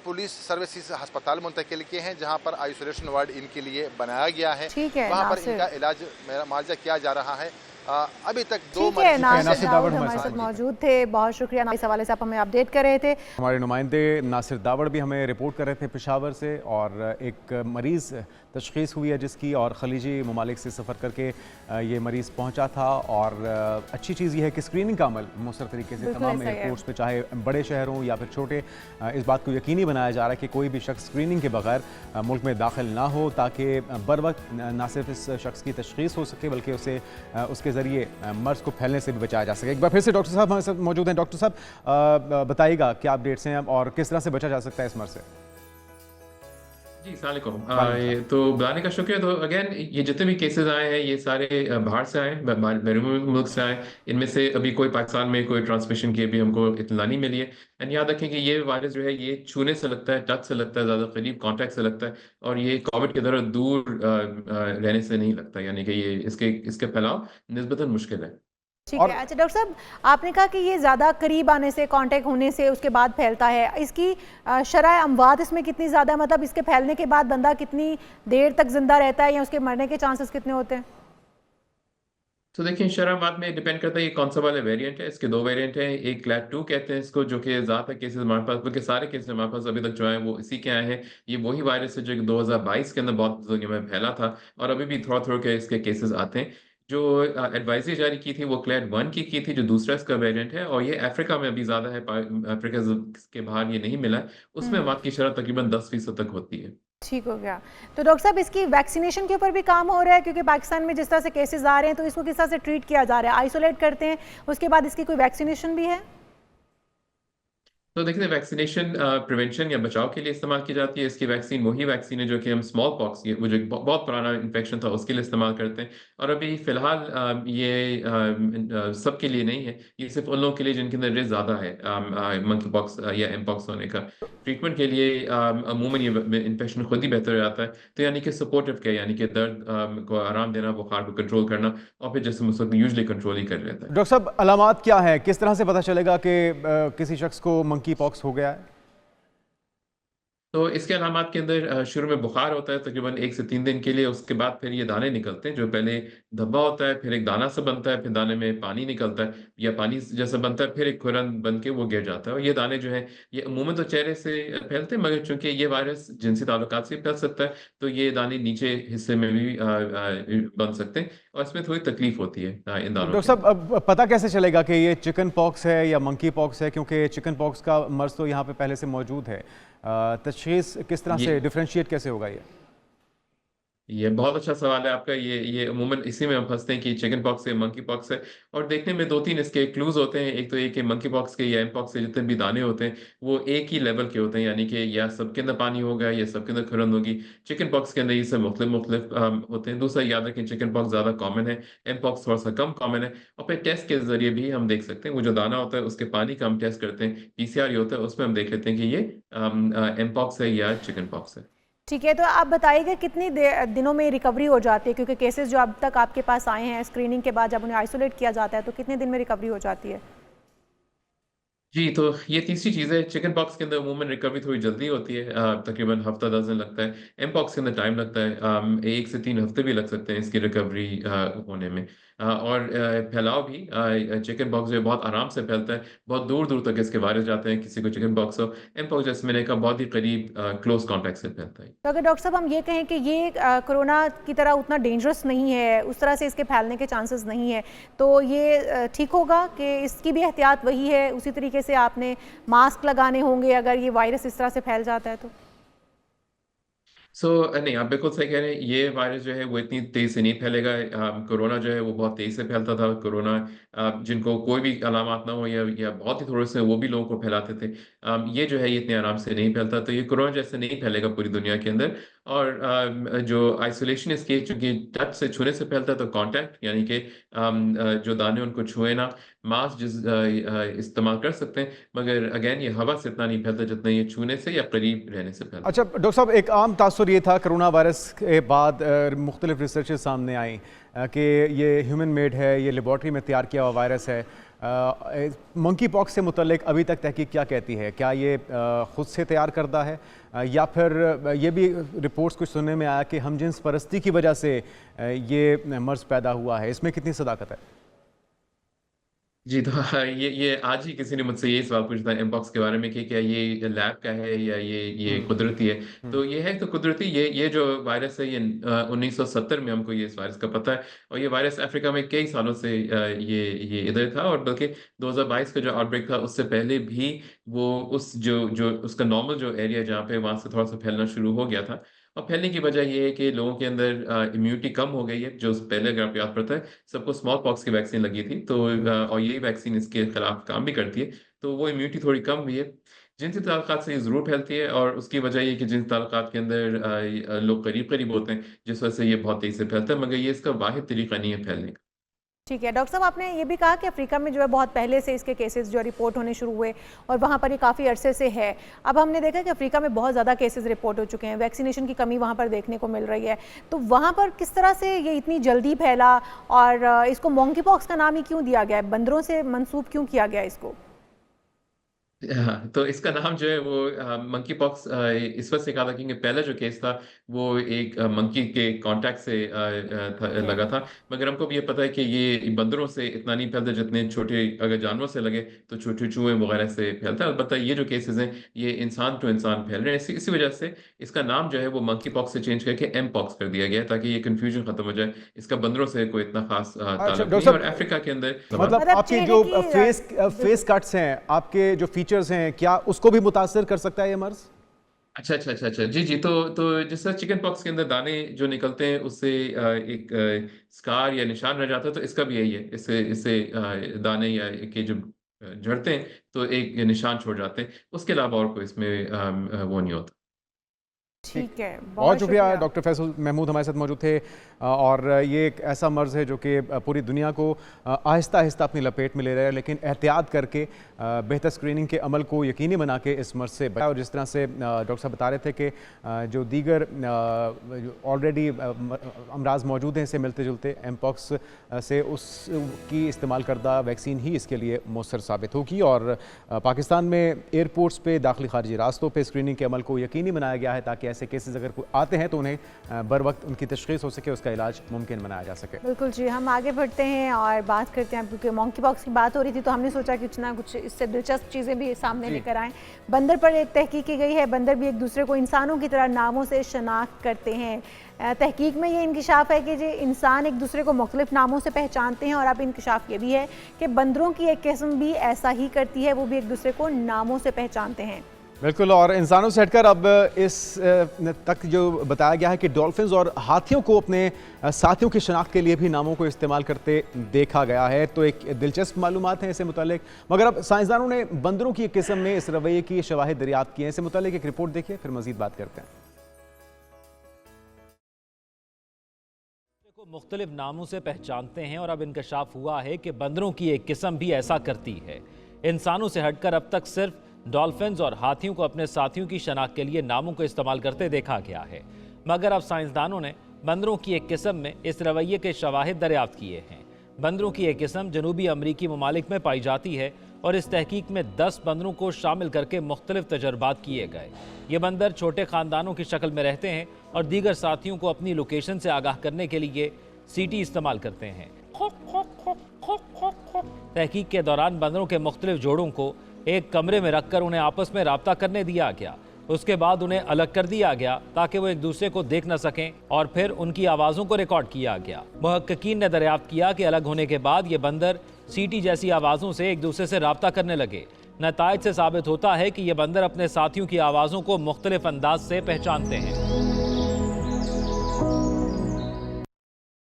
पुलिस सर्विसेज अस्पताल मुंतकिल किए हैं, जहां पर आइसोलेशन वार्ड इनके लिए बनाया गया है। वहां पर इनका इलाज मुआवजा किया जा रहा है। अभी तक 2 नासिर दावड़ हमारे साथ मौजूद थे। बहुत शुक्रिया, इस हवाले से आप हमें अपडेट कर रहे थे। हमारे नुमाइंदे नासिर दावड़ भी हमें रिपोर्ट कर रहे थे पेशावर से, और एक मरीज़ तशख़ीस हुई है जिसकी, और खलीजी ममालिक से सफ़र करके ये मरीज़ पहुंचा था। और अच्छी चीज़ ये है कि स्क्रीनिंग का अमल मौसर तरीके से तमाम एयरपोर्ट्स पे, चाहे बड़े शहर हों या फिर छोटे, इस बात को यकीनी बनाया जा रहा है कि कोई भी शख्स स्क्रीनिंग के बगैर मुल्क में दाखिल ना हो, ताकि बर वक्त ना सिर्फ इस शख्स की तशख़ीस हो सके बल्कि उसे उसके ज़रिए मर्ज़ को फैलने से भी बचाया जा सके। एक बार फिर से डॉक्टर साहब हमारे साथ मौजूद हैं। डॉक्टर साहब, बताइएगा क्या अपडेट्स हैं और किस तरह से बचा जा सकता है इस मर्ज़ से? जी, अस्सलाम। तो बताने का शुक्रिया। तो अगेन ये जितने भी केसेस आए हैं ये सारे बाहर से आए, बैरून मुल्क से आए। इनमें से अभी कोई पाकिस्तान में कोई ट्रांसमिशन की अभी हमको इत्तला नहीं मिली है। एंड याद रखें कि ये वायरस जो है ये छूने से लगता है, टच से लगता है, ज़्यादा करीब कॉन्टैक्ट से लगता है, और ये कोविड की तरह दूर रहने से नहीं लगता, यानी कि ये इसके फैलाव निस्बतन मुश्किल है। ठीक है। अच्छा डॉक्टर साहब, आपने कहा कि ये ज़्यादा करीब आने से, कांटेक्ट होने से उसके बाद फैलता है। इसकी शरह अमवात इसमें कितनी ज़्यादा है, मतलब इसके फैलने के बाद बंदा कितनी देर तक जिंदा रहता है या उसके मरने के चांसेस कितने होते हैं? तो देखिए, शरह बात में डिपेंड करता है ये कौन सा वाला वेरिएंट है। इसके 2 वेरिएंट हैं। एक क्लैड 2 कहते हैं इसको, जो कि ज़्यादा केसेस हमारे पास, बल्कि सारे केसेस हमारे पास अभी तक जो है वो इसी के आए हैं। ये वही वायरस है जो 2022 के अंदर बहुत दुनिया में फैला था, और अभी भी थोड़ा थोड़ा के इसके केसेस आते हैं। जो एडवाइजरी जारी की थी वो क्लैड 1 की थी, जो दूसरा इसका वेरिएंट है, और ये अफ्रीका में अभी ज़्यादा है, अफ्रीका के बाहर ये नहीं मिला है। उसमें मौत की शरह तकरीबन 10% तक होती है। ठीक हो गया। तो डॉक्टर साहब, इसकी वैक्सीनेशन के ऊपर भी काम हो रहा है, क्योंकि पाकिस्तान में जिस तरह से केसेस आ रहे हैं तो इसको किस तरह से ट्रीट किया जा रहा है? आइसोलेट करते हैं, उसके बाद इसकी कोई वैक्सीनेशन भी है? तो देखिए, वैक्सीनेशन प्रिवेंशन या बचाव के लिए इस्तेमाल की जाती है। इसकी वैक्सीन वही वैक्सीन है जो कि हम स्मॉल पॉक्स, ये वो जो बहुत पुराना इन्फेक्शन था उसके लिए इस्तेमाल करते हैं। और अभी फ़िलहाल ये सबके लिए नहीं है, ये सिर्फ उन लोगों के लिए जिनके अंदर रिस्क ज़्यादा है मंकी पॉक्स या एम पॉक्स होने का। ट्रीटमेंट के लिए अमूमन ये इन्फेक्शन खुद ही बेहतर हो जाता है। तो यानी कि सपोर्टिव केयर, यानी कि दर्द को आराम देना, बुखार को कंट्रोल करना, और फिर जिस्म उस वक्त यूजुअली कंट्रोल ही कर लेता है। डॉक्टर साहब, अलामात क्या है, किस तरह से पता चलेगा कि किसी शख्स को मंकी पॉक्स हो गया है? तो इसके अलामात के अंदर शुरू में बुखार होता है तकरीबन 1 से 3 दिन के लिए। उसके बाद फिर ये दाने निकलते हैं, जो पहले धब्बा होता है, फिर एक दाना सा बनता है, फिर दाने में पानी निकलता है या पानी जैसा बनता है, फिर एक खुरन बन के वो गिर जाता है। और ये दाने जो हैं ये अमूमन तो चेहरे से फैलते हैं, मगर चूंकि ये वायरस जिनसी ताल्लुकात से फैल सकता है तो ये दाने नीचे हिस्से में भी बन सकते हैं, और इसमें थोड़ी तकलीफ होती है इन दानों। डॉक्टर साहब, अब पता कैसे चलेगा कि ये चिकन पॉक्स है या मंकी पॉक्स है, क्योंकि चिकन पॉक्स का मर्ज तो यहाँ पे पहले से मौजूद है, तशख़ीस किस तरह से डिफरेंशिएट कैसे होगा ये बहुत अच्छा सवाल है आपका। ये अमूमन इसी में हम फंसते हैं कि चिकन पॉक्स है, मंकी पॉक्स है। और देखने में दो तीन इसके क्लूज होते हैं। एक तो ये कि मंकी पॉक्स के या एम पॉक्स के जितने भी दाने होते हैं वो एक ही लेवल के होते हैं, यानी कि या सबके अंदर पानी होगा या सबके अंदर खुरंद होगी। चिकन पॉक्स के अंदर ये सब मुख्तलिफ होते हैं। दूसरा याद रखें, चिकन पॉक्स ज़्यादा कॉमन है, एम पॉक्स थोड़ा सा कम कॉमन है। और फिर टेस्ट के जरिए भी हम देख सकते हैं, वो जो दाना होता है उसके पानी का हम टेस्ट करते हैं, PCR होता है, उसमें हम देख लेते हैं कि ये एम पॉक्स है या चिकन पॉक्स है। ठीक है, तो आप बताइएगा कितनी दिनों में रिकवरी हो जाती है, क्योंकि केसेस जो अब तक आपके पास आए हैं स्क्रीनिंग के बाद जब उन्हें आइसोलेट किया जाता है तो कितने दिन में रिकवरी हो जाती है? जी, तो ये तीसरी चीज़ है। चिकन पॉक्स के अंदर अमूमन रिकवरी थोड़ी जल्दी होती है, तकरीबन हफ्ता 10 दिन लगता है। एम पॉक्स के अंदर टाइम लगता है, 1 से 3 हफ्ते भी लग सकते हैं इसकी रिकवरी होने में। और फैलाव भी चिकन पॉक्स जो है बहुत आराम से फैलता है, बहुत दूर दूर तक इसके वायरस जाते हैं किसी को चिकन पॉक्स हो। एम पॉक्स जैसे मैंने कहा बहुत ही करीब क्लोज कॉन्टैक्ट से फैलता है। तो अगर डॉक्टर साहब हम ये कहें कि ये कोरोना की तरह उतना डेंजरस नहीं है, उस तरह से इसके फैलने के चांसेस नहीं है, तो ये ठीक होगा कि इसकी भी एहतियात वही है, उसी तरीके से आपने मास्क लगाने होंगे अगर ये वायरस इस तरह से फैल जाता है तो? नहीं, आप बिल्कुल सही कह रहे हैं। ये वायरस जो है वो इतनी तेज़ से नहीं फैलेगा। कोरोना जो है वो बहुत तेज़ से फैलता था। कोरोना जिनको कोई भी अलामत ना हो या बहुत ही थोड़े से, वो भी लोगों को फैलाते थे। ये जो है ये इतने आराम से नहीं फैलता, तो ये कोरोना जैसे नहीं फैलेगा पूरी दुनिया के अंदर। और जो आइसोलेशन इसके, चूँकि टच से, छूने से फैलता है, तो कॉन्टैक्ट यानी कि जो दाने उनको छुए ना। मास्क इस्तेमाल कर सकते हैं, मगर अगेन ये हवा से इतना नहीं फैलता जितना ये छूने से या करीब रहने से फैलता। अच्छा डॉक्टर साहब, एक आम तासुर ये था कोरोना वायरस के बाद मुख्तलिफ रिसर्च सामने आई कि ये ह्यूमन मेड है, ये लेबॉर्ट्री में तैयार किया हुआ वायरस है। मंकी पॉक्स से मुतल्लिक अभी तक तहकीक क्या कहती है? क्या ये ख़ुद से तैयार करदा है या फिर ये भी रिपोर्ट्स कुछ सुनने में आया कि हम जिन्स परस्ती की वजह से ये मर्ज़ पैदा हुआ है? इसमें कितनी सदाकत है? जी, तो ये आज ही किसी ने मुझसे यही सवाल पूछा था एमपॉक्स के बारे में कि क्या ये लैब का है या ये कुदरती है। तो ये है तो कुदरती। ये जो वायरस है ये 1970 में हमको ये इस वायरस का पता है। और ये वायरस अफ्रीका में कई सालों से ये इधर था, और बल्कि 2022 का जो आउटब्रेक था उससे पहले भी वो उस जो उसका नॉर्मल जो एरिया जहाँ पे, वहाँ से थोड़ा-सा फैलना शुरू हो गया था। और फैलने की वजह ये है कि लोगों के अंदर इम्यूनिटी कम हो गई है। जो पहले, अगर आपको याद पड़ता है, सबको स्मॉल पॉक्स की वैक्सीन लगी थी, तो और यही वैक्सीन इसके खिलाफ काम भी करती है। तो वो इम्यूनिटी थोड़ी कम हुई है। जिनसी ताल्लुकात से ये ज़रूर फैलती है, और उसकी वजह ये है कि जिनसी ताल्लुकात के अंदर लोग करीब-करीब होते हैं, जिस वजह से ये बहुत तेज़ी से फैलता है, मगर ये इसका वाहिद तरीका नहीं है फैलने का। ठीक है डॉक्टर साहब, आपने ये भी कहा कि अफ्रीका में जो है बहुत पहले से इसके केसेस जो रिपोर्ट होने शुरू हुए और वहाँ पर ये काफ़ी अरसे से है। अब हमने देखा कि अफ्रीका में बहुत ज़्यादा केसेस रिपोर्ट हो चुके हैं, वैक्सीनेशन की कमी वहाँ पर देखने को मिल रही है। तो वहाँ पर किस तरह से ये इतनी जल्दी फैला और इसको मंकी पॉक्स का नाम ही क्यों दिया गया है? बंदरों से मंसूब क्यों किया गया इसको? हाँ, तो इसका नाम जो है वो मंकी पॉक्स इस वजह से कहा था क्योंकि पहला जो केस था वो एक मंकी के कांटेक्ट से लगा था। मगर हमको भी ये पता है कि ये बंदरों से इतना नहीं फैलता जितने छोटे, अगर जानवरों से लगे तो छोटे चूहे वगैरह से फैलता है। अलबत्ता ये जो केसेस हैं ये इंसान टू इंसान फैल रहे हैं। इसी वजह से इसका नाम जो है वो मंकी पॉक्स से चेंज करके एम पॉक्स कर दिया गया है, ताकि ये कंफ्यूजन खत्म हो जाए। इसका बंदरों से कोई इतना खास ताल्लुक नहीं है। और अफ्रीका के अंदर मतलब आपके जो फेस कट्स हैं, आपके जो फीचर्स हैं, क्या उसको भी मुतासिर कर सकता है ये मर्ज? अच्छा। जी। तो जिस तरह चिकन पॉक्स के अंदर दाने जो निकलते हैं उससे एक स्कार या निशान रह जाता है, तो इसका भी यही है। इससे दाने या के जो झड़ते हैं तो एक निशान छोड़ जाते हैं। उसके अलावा और कोई इसमें वो नहीं होता। ठीक है, बहुत शुक्रिया डॉक्टर फैसल महमूद हमारे साथ मौजूद थे। और ये एक ऐसा मर्ज़ है जो कि पूरी दुनिया को आहिस्ता आहिस्ता अपनी लपेट में ले रहा है, लेकिन एहतियात करके बेहतर स्क्रीनिंग के अमल को यकीनी बना के इस मर्ज़ से बचाव। और जिस तरह से डॉक्टर साहब बता रहे थे कि जो दीगर ऑलरेडी अमराज मौजूद हैं इससे मिलते जुलते, एम पॉक्स से उसकी इस्तेमाल करदा वैक्सीन ही इसके लिए मौसर साबित होगी। और पाकिस्तान में एयरपोर्ट्स पे, दाखिली खारजी रास्तों पे स्क्रीनिंग के अमल को यकीनी बनाया गया है ताकि ऐसे केसेस अगर कोई आते हैं तो उन्हें बर वक्त उनकी तशख़ीस हो सके, उसका इलाज मुमकिन बनाया जा सके। बिल्कुल जी, हम आगे बढ़ते हैं और बात करते हैं, क्योंकि मंकी पॉक्स की बात हो रही थी तो हमने सोचा कि कुछ ना कुछ इससे दिलचस्प चीज़ें भी सामने लेकर आएँ। बंदर पर एक तहकीक की गई है, बंदर भी एक दूसरे को इंसानों की तरह नामों से शनाख्त करते हैं। तहकीक में ये इंकिशाफ है कि जो इंसान एक दूसरे को मुख्तलिफ नामों से पहचानते हैं, और अब इंकिशाफ ये भी है कि बंदरों की एक किस्म भी ऐसा ही करती है, वो भी एक दूसरे को नामों से पहचानते हैं। बिल्कुल, और इंसानों से हटकर अब इस तक जो बताया गया है कि डॉल्फिन्स और हाथियों को अपने साथियों की शनाख्त के लिए भी नामों को इस्तेमाल करते देखा गया है। तो एक दिलचस्प मालूमात हैं इससे मुतालिक, मगर अब साइंसदानों ने बंदरों की एक किस्म में इस रवैये की शवाहिद दरियाफ्त की है। इससे मुतालिक एक रिपोर्ट देखिए, फिर मजीद बात करते हैं। को मुख्तलिफ नामों से पहचानते हैं और अब इंकशाफ हुआ है कि बंदरों की एक किस्म भी ऐसा करती है। इंसानों से हटकर अब तक सिर्फ डॉल्फिन्स और हाथियों को अपने साथियों की शनाख्त के लिए नामों को इस्तेमाल करते देखा गया है, मगर अब साइंसदानों ने बंदरों की एक किस्म में इस रवैये के शवाहिद दरियाफ्त किए हैं। बंदरों की एक किस्म जनूबी अमरीकी ममालिक में पाई जाती है और इस तहकीक में 10 बंदरों को शामिल करके मुख्तलिफ तजर्बात किए गए। ये बंदर छोटे ख़ानदानों की शक्ल में रहते हैं और दीगर साथियों को अपनी लोकेशन से आगाह करने के लिए सीटी इस्तेमाल करते हैं। तहकीक के दौरान बंदरों के मुख्तलिफ जोड़ों को एक कमरे में रखकर उन्हें आपस में राब्ता करने दिया गया। उसके बाद उन्हें अलग कर दिया गया ताकि वो एक दूसरे को देख न सकें और फिर उनकी आवाज़ों को रिकॉर्ड किया गया। मुहक्किकीन ने दरियाफ्त किया कि अलग होने के बाद ये बंदर सीटी जैसी आवाज़ों से एक दूसरे से राब्ता करने लगे। नताइज से साबित होता है कि ये बंदर अपने साथियों की आवाज़ों को मुख्तलिफ अंदाज से पहचानते हैं।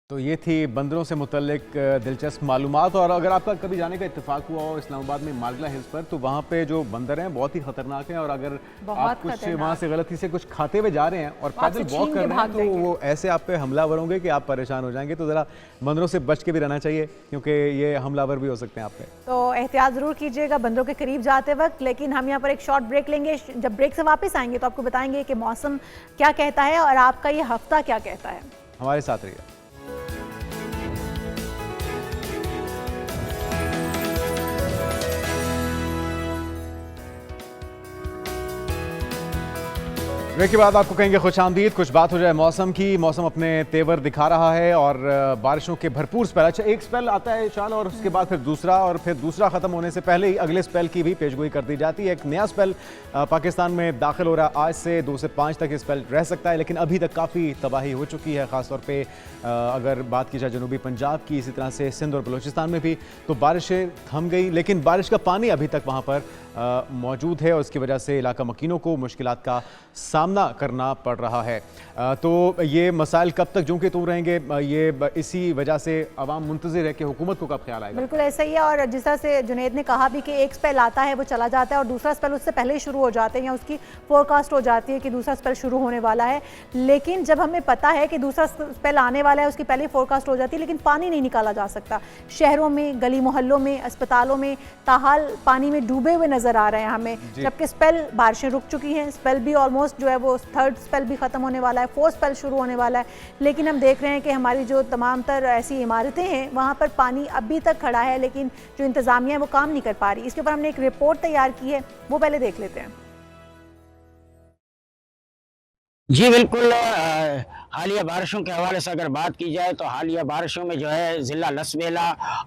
तो ये थी बंदरों से मुतल्लिक दिलचस्प मालूमात। और अगर आपका कभी जाने का इत्तेफाक हुआ हो इस्लामाबाद में मार्गला हिल्स पर, तो वहाँ पे जो बंदर हैं बहुत ही खतरनाक हैं, और अगर आप कुछ वहाँ से गलती से कुछ खाते हुए जा रहे हैं और पैदल वॉक कर रहे हैं तो वो ऐसे आप पे हमलावर होंगे कि आप परेशान हो जाएंगे। तो ज़रा बंदरों से बच के भी रहना चाहिए, क्योंकि ये हमलावर भी हो सकते हैं आप पे। तो एहतियात ज़रूर कीजिएगा बंदरों के करीब जाते वक्त। लेकिन हम यहाँ पर एक शॉर्ट ब्रेक लेंगे। जब ब्रेक से वापस आएंगे तो आपको बताएंगे कि मौसम क्या कहता है और आपका ये हफ्ता क्या कहता है। हमारे साथ रहिए। ब्रेक के बाद आपको कहेंगे खुश आमदीद। कुछ बात हो जाए मौसम की। मौसम अपने तेवर दिखा रहा है और बारिशों के भरपूर स्पेल, अच्छा एक स्पेल आता है शाल और उसके बाद फिर दूसरा, और फिर दूसरा ख़त्म होने से पहले ही अगले स्पेल की भी पेशगोई कर दी जाती है। एक नया स्पेल पाकिस्तान में दाखिल हो रहा है। आज से 2 से 5 तक स्पेल रह सकता है, लेकिन अभी तक काफ़ी तबाही हो चुकी है। ख़ासतौर पर अगर बात की जाए जनूबी पंजाब की, इसी तरह से सिंध और बलूचिस्तान में भी तो बारिशें थम गई, लेकिन बारिश का पानी अभी तक वहाँ पर मौजूद है और उसकी वजह से इलाका मकीनों को मुश्किलात का सामना करना पड़ रहा है। तो ये मसाइल कब तक जो कि तो रहेंगे, ये इसी वजह से अवाम मुंतज़िर है कि हुकूमत को कब ख्याल आएगा। बिल्कुल ऐसा ही है। और जिस तरह से जुनैद ने कहा भी कि एक स्पेल आता है वो चला जाता है और दूसरा स्पेल उससे पहले ही शुरू हो जाते हैं या उसकी फोरकास्ट हो जाती है कि दूसरा स्पेल शुरू होने वाला है। लेकिन जब हमें पता है कि दूसरा स्पेल आने वाला है, उसकी पहले फोरकास्ट हो जाती है, लेकिन पानी नहीं निकाला जा सकता। शहरों में, गली मोहल्लों में, अस्पतालों में ताहाल पानी में डूबे हुए नजर आ रहे हैं हमें, जबकि स्पेल बारिशें रुक चुकी हैं। स्पेल भी ऑलमोस्ट जो है वो थर्ड स्पेल भी ख़त्म होने वाला है, फोर्थ स्पेल शुरू होने वाला है। लेकिन हम देख रहे हैं कि हमारी जो तमाम तर ऐसी इमारतें हैं वहाँ पर पानी अभी तक खड़ा है, लेकिन जो इंतज़ामिया है वो काम नहीं कर पा रही। इसके ऊपर हमने एक रिपोर्ट तैयार की है, वो पहले देख लेते हैं। जी बिल्कुल, हालिया बारिशों के हवाले से अगर बात की जाए तो हालिया बारिशों में जो है ज़िला लसबेला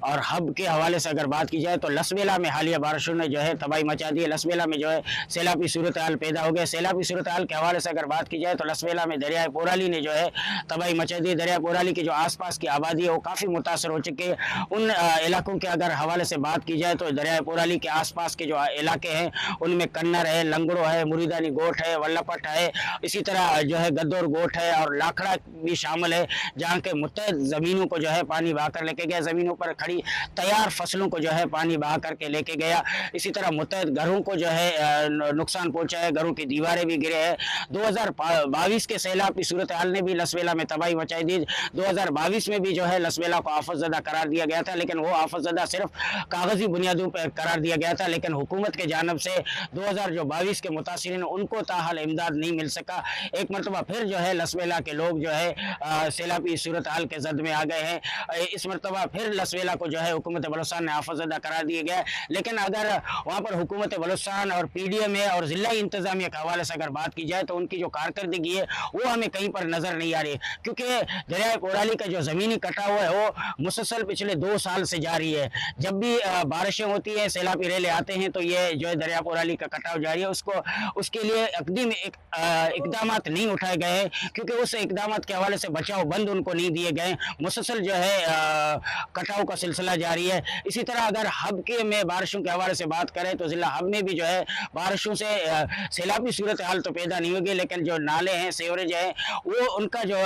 और हब के हवाले से अगर बात की जाए तो लसबेला में हालिया बारिशों ने जो है तबाही मचा दी है। लसबेला में जो है सैलाबी सूरत हाल पैदा हो गए। सैलाबी सूरत हाल के हवाले से अगर बात की जाए तो लसबेला में दरियाए पोराली ने जो है तबाही मचा दी। दरिया पोराली की जो आसपास की आबादी है वो काफ़ी मुतासर हो चुकी है। उन इलाकों के अगर हवाले से बात की जाए तो दरिया पोराली के आसपास के जो इलाके हैं उनमें कन्नर है, लंगड़ो है, मुरीदानी गोट है, वल्लपट है, इसी तरह जो है गद्दौर गोट है और लाखड़ा भी शामिल है, जहाँ के मुतहद ज़मीनों को जो है पानी बहा कर लेके गया। ज़मीनों पर खड़ी तैयार फसलों को जो है पानी बहा करके लेके गया। इसी तरह मुतहद घरों को जो है नुकसान पहुँचा है, घरों की दीवारें भी गिरे हैं। 2022 के सैलाब की सूरत हाल ने भी लसबेला में तबाही मचाई दी। 2022 में भी जो है लसबेला को आफतज़दा करार दिया गया था, लेकिन वो आफतज़दा सिर्फ कागजी बुनियादों पर करार दिया गया था, लेकिन हुकूमत के जानब से 2022 के मुतासिरीन उनको ताहाल इमदाद नहीं मिल सका। एक मरतबा फिर जो है लसबेला के लोग जो है सैलाबी सूरत हाल के जद में आ गए हैं। इस मरतबा फिर लसबेला को जो है हुकूमत बलूचिस्तान ने आफतज़दा करार दिया गया। लेकिन अगर वहाँ पर हुकूमत बलूचिस्तान और PDM और ज़िला इंतज़ामिया के हवाले से अगर बात की जाए तो उनकी जो कारकर्दगी है वो हमें कहीं पर नज़र नहीं आ रही, क्योंकि दरिया पोराली का जो ज़मीनी कटाव है वो मुसलसल पिछले 2 साल से जारी है। जब भी बारिशें होती है, सैलाबी रेले आते हैं तो ये जो है दरिया पोराली का कटाव जारी है। उसके लिए इकदाम नहीं उठाए गए हैं, क्योंकि उस इकदाम के हवाले से बचाव बंद उनको नहीं दिए गए, मुसलसल जो है कटाव का सिलसिला जारी है। इसी तरह अगर हब के में बारिशों के हवाले से बात करें तो ज़िला हब में भी जो है बारिशों से सैलाबी सूरत हाल तो पैदा नहीं होगी, लेकिन जो नाले हैं, सीवरेज है, वो उनका जो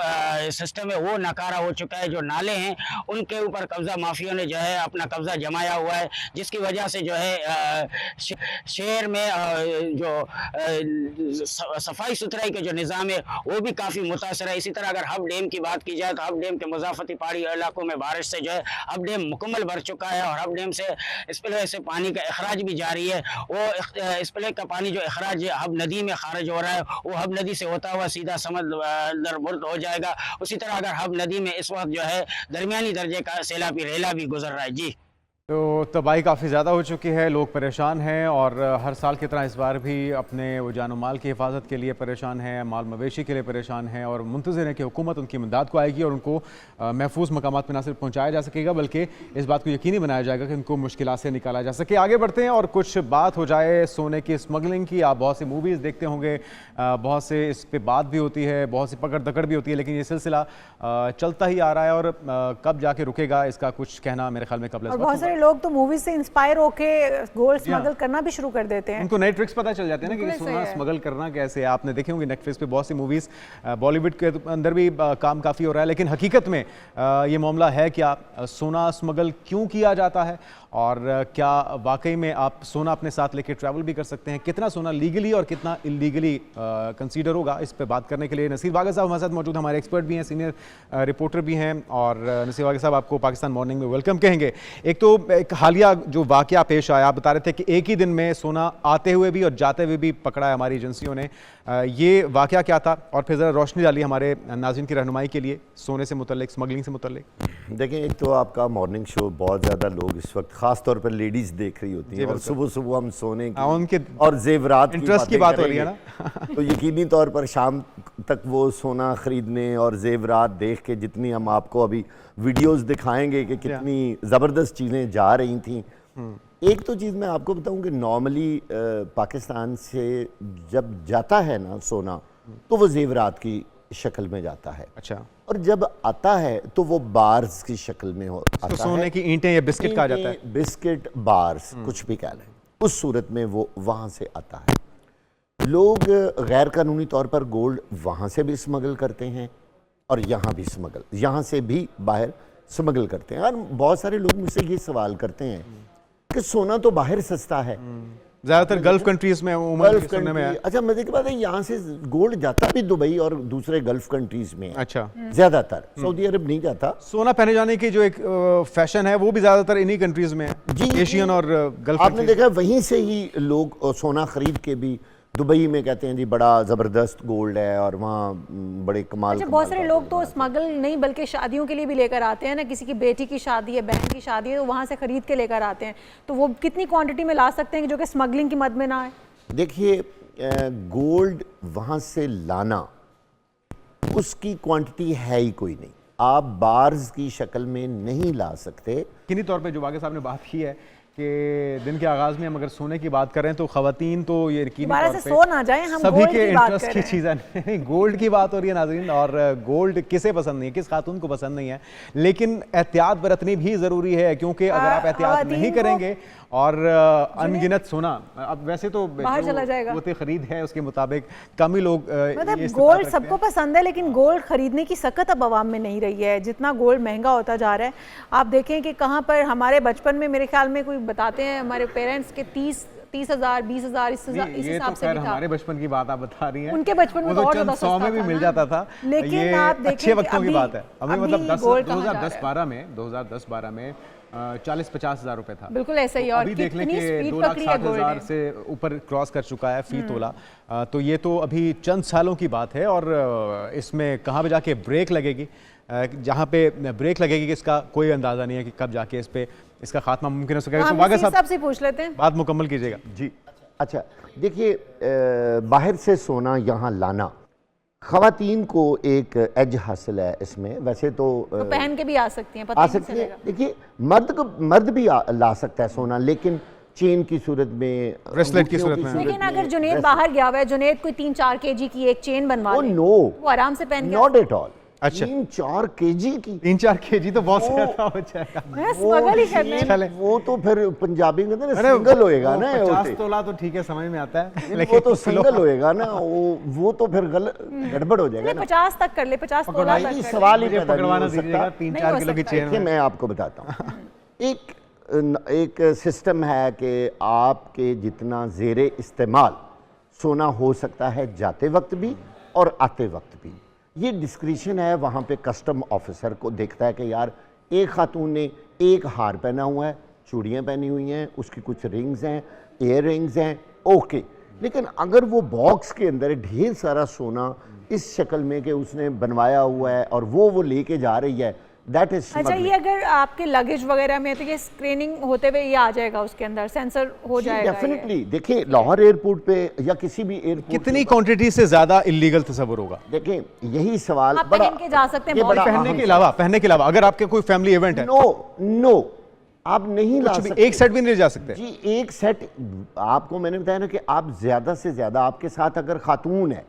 सिस्टम है वो नाकारा हो चुका है। जो नाले हैं उनके ऊपर कब्जा माफियों ने जो है अपना कब्जा जमाया हुआ है, जिसकी वजह से जो है शहर में जो सफाई सुथराई के जो निज़ाम है वो भी काफ़ी मुतासर है। इसी तरह अगर हब डैम की बात की जाए तो हब डैम के मुजाफती पहाड़ी इलाकों में बारिश से जो है हब डैम मुकम्मल भर चुका है और हब डैम से स्पिलवे से पानी का अखराज भी जारी है। वो स्पिलवे का पानी जो अखराज हब नदी में खारिज हो रहा है वो हब नदी से होता हुआ सीधा समंदर बुर्द हो जाएगा। उसी तरह अगर हब नदी में इस वक्त जो है दरमियानी दर्जे का सैलाबी रेला भी गुजर रहा है। जी, तो तबाही काफ़ी ज़्यादा हो चुकी है, लोग परेशान हैं और हर साल की तरह इस बार भी अपने वो जान माल की हिफाजत के लिए परेशान हैं, माल मवेशी के लिए परेशान हैं और मुंतज़िर है कि हुकूमत उनकी इमदाद को आएगी और उनको महफूज मकामात पर न सिर्फ पहुँचाया जा सकेगा बल्कि इस बात को यकीनी बनाया जाएगा कि उनको मुश्किलात से निकाला जा सके। आगे बढ़ते हैं और कुछ बात हो जाए सोने की स्मगलिंग की। आप बहुत सी मूवीज़ देखते होंगे, बहुत से इस पर बात भी होती है, बहुत सी पकड़ दकड़ भी होती है, लेकिन ये सिलसिला चलता ही आ रहा है और कब जाके रुकेगा इसका कुछ कहना मेरे ख्याल में कबल। लोग तो मूवीज से इंस्पायर होके गोल्ड स्मगल करना भी शुरू कर देते हैं। उनको नए ट्रिक्स पता चल जाते हैं ना कि सोना स्मगल करना कैसे है। आपने देखे होंगे नेटफ्लिक्स पे बहुत सी मूवीज, बॉलीवुड के अंदर भी काम काफ़ी हो रहा है, लेकिन हकीकत में ये मामला है क्या? सोना स्मगल क्यों किया जाता है और क्या वाकई में आप सोना अपने साथ लेके ट्रैवल भी कर सकते हैं? कितना सोना लीगली और कितना इलीगली कंसीडर होगा? इस पे बात करने के लिए नसीर वाग़ा साहब हमारे साथ मौजूद, हमारे एक्सपर्ट भी हैं, सीनियर रिपोर्टर भी हैं। और नसीर वाग़ा साहब, आपको पाकिस्तान मॉर्निंग में वेलकम कहेंगे। एक तो एक हालिया जो वाक़या पेश आया, आप बता रहे थे कि एक ही दिन में सोना आते हुए भी और जाते हुए भी पकड़ा है हमारी एजेंसियों ने, ये वाक़या क्या था? और फिर ज़रा रोशनी डाली हमारे नाज़रीन की रहनुमाई के लिए सोने से मुतल्लिक, स्मगलिंग से मुतल्लिक। देखें, एक तो आपका मॉर्निंग शो बहुत ज़्यादा लोग इस वक्त ख़ास तौर पर लेडीज़ देख रही होती हैं और सुबह सुबह हम सोने की उनके और जेवरात इंटरेस्ट की बात हो रही है ना तो यकीनी तौर पर शाम तक वो सोना ख़रीदने और जेवरात देख के, जितनी हम आपको अभी वीडियोस दिखाएंगे कि कितनी ज़बरदस्त चीज़ें जा रही थी। एक तो चीज़ मैं आपको बताऊं कि नॉर्मली पाकिस्तान से जब जाता है ना सोना तो वो जेवरात की शक्ल में जाता है। अच्छा। और जब आता है तो वो बार्स की शक्ल में आता है। सोने की ईंटें या बिस्किट कहा जाता है, बिस्किट बार्स कुछ भी कह लें, उस सूरत में वो वहाँ से आता है। लोग गैर कानूनी तौर पर गोल्ड वहाँ से भी स्मगल करते हैं और यहाँ भी स्मगल, यहाँ से भी बाहर स्मगल करते हैं। और बहुत सारे लोग मुझसे ये सवाल करते हैं कि सोना तो बाहर सस्ता है, ज़्यादातर गल्फ कंट्रीज में, गल्फ कंट्री। अच्छा, मजे की बात है यहाँ से गोल्ड जाता भी दुबई और दूसरे गल्फ कंट्रीज में। अच्छा। ज्यादातर सऊदी अरब नहीं जाता। सोना पहने जाने की जो एक फैशन है वो भी ज्यादातर इन्हीं कंट्रीज में है, जी, एशियन और गल्फ। आपने देखा वहीं से ही लोग सोना खरीद के भी दुबई में कहते हैं जी बड़ा ज़बरदस्त गोल्ड है और वहाँ बड़े कमाल। अच्छा, बहुत सारे लोग तो स्मगल नहीं बल्कि शादियों के लिए भी लेकर आते हैं ना, किसी की बेटी की शादी है, बहन की शादी है, तो वहाँ से खरीद के लेकर आते हैं। तो वो कितनी क्वांटिटी में ला सकते हैं कि जो कि स्मगलिंग की मद में ना आए? देखिए, गोल्ड वहाँ से लाना उसकी क्वांटिटी है ही कोई नहीं, आप बार्स की शक्ल में नहीं ला सकते। किन्हीं तौर पे जो वाक़ई साहब ने बात की है कि दिन के आगाज़ में हम अगर सोने की बात करें तो ख़वातीन तो ये यकीनी तौर पे सो ना जाए, हम सभी गोल्ड के की बात इंटरेस्ट कर की रहे हैं। चीज़ है। गोल्ड की बात हो रही है नाज़रीन, और गोल्ड किसे पसंद नहीं है, किस खातून को पसंद नहीं है, लेकिन एहतियात बरतनी भी ज़रूरी है, क्योंकि अगर आप एहतियात नहीं करेंगे और अनगिनत सोना, अब वैसे तो बाहर चला जाएगा, वो खरीद है उसके मुताबिक कम ही लोग मतलब गोल्ड सबको पसंद है, लेकिन गोल्ड खरीदने की सकत अब आवाम में नहीं रही है। जितना गोल्ड महंगा होता जा रहा है, आप देखें कि कहाँ पर हमारे बचपन में मेरे ख्याल में कोई बताते हैं हमारे पेरेंट्स के 30,000 20,000 इस हिसाब से भी था। हमारे बचपन की बात आप बता रही हैं, उनके बचपन में तो और ज़्यादा 100 में भी मिल जाता था, लेकिन आप देखें अच्छे वक्तों की बात है। अभी मतलब 2010-12 में 40-50 हज़ार रुपए था, बिल्कुल ऐसा ही। और अभी देख लें कि 2,60,000 से ऊपर क्रॉस कर चुका है फी तोला। तो ये तो अभी चंद सालों की बात है और इसमें कहाँ पे जाके ब्रेक लगेगी, जहाँ पे ब्रेक लगेगी कि इसका कोई अंदाज़ा नहीं है कि कब जाके इस पे इसका खात्मा मुमकिन हो सकेगा। तो वाक़ई साहब से पूछ लेते हैं, बात मुकम्मल कीजिएगा जी। अच्छा, देखिए, बाहर से सोना यहाँ लाना ख़वातीन को एक एज हासिल है इसमें। वैसे तो पहन के भी आ सकती हैं, आ सकती है। देखिए, मर्द भी ला सकता है सोना, लेकिन चेन की सूरत में, ब्रेसलेट की अंगूठियों सूरत में। लेकिन अगर जुनेद बाहर गया हुआ है, जुनेद कोई 3-4 केजी की एक चेन बनवा ओ ले, नो, वो आराम से पहन के नॉट एट ऑल। अच्छा। 3-4 केजी की 3-4 केजी तो बहुत ज्यादा हो जाएगा। स्मगल ही करना है। चले। वो तो फिर पंजाबी में अरे सिंगल होएगा ना, 50 तोला तो ठीक है, समझ में आता है, लेकिन वो तो सिंगल होएगा ना, वो तो फिर गड़बड़ हो जाएगा ना। 50 तक कर ले, 50 तोला तक ये कर ले। सवाल ही मुझे पैदा नहीं पकड़वाना हो सकता। दीजिएगा, नहीं 3-4 हो किलो की सकता। चेन देखिए में। मैं आपको बताता हूँ, एक सिस्टम है कि आपके जितना ज़ेरे इस्तेमाल सोना हो सकता है जाते वक्त भी और आते वक्त भी, ये डिस्क्रिशन है वहाँ पे कस्टम ऑफिसर को देखता है कि यार एक खातून ने एक हार पहना हुआ है, चूड़ियाँ पहनी हुई हैं, उसकी कुछ रिंग्स हैं, ईयर रिंग्स हैं, ओके। लेकिन अगर वो बॉक्स के अंदर ढेर सारा सोना इस शक्ल में कि उसने बनवाया हुआ है और वो लेके जा रही है, दैट इज अच्छा, ये अगर आपके लगेज वगैरह में है तो ये स्क्रीनिंग होते हुए ये आ जाएगा, उसके अंदर सेंसर हो जाएगा ये। डेफिनेटली। देखिए लाहौर एयरपोर्ट पे या किसी भी एयरपोर्ट, कितनी क्वांटिटी से ज्यादा इलीगल तस्वुर होगा? देखें यही सवाल आप पहन के जा सकते हैं, ये बहुत बड़ा पहनने अहम के अलावा अगर आपके कोई फैमिली इवेंट है, नो आप नहीं ला कुछ भी सकते। एक सेट भी नहीं ले जा सकते। जी एक सेट, आपको मैंने बताया ना कि आप ज्यादा से ज्यादा, आपके साथ अगर खातून है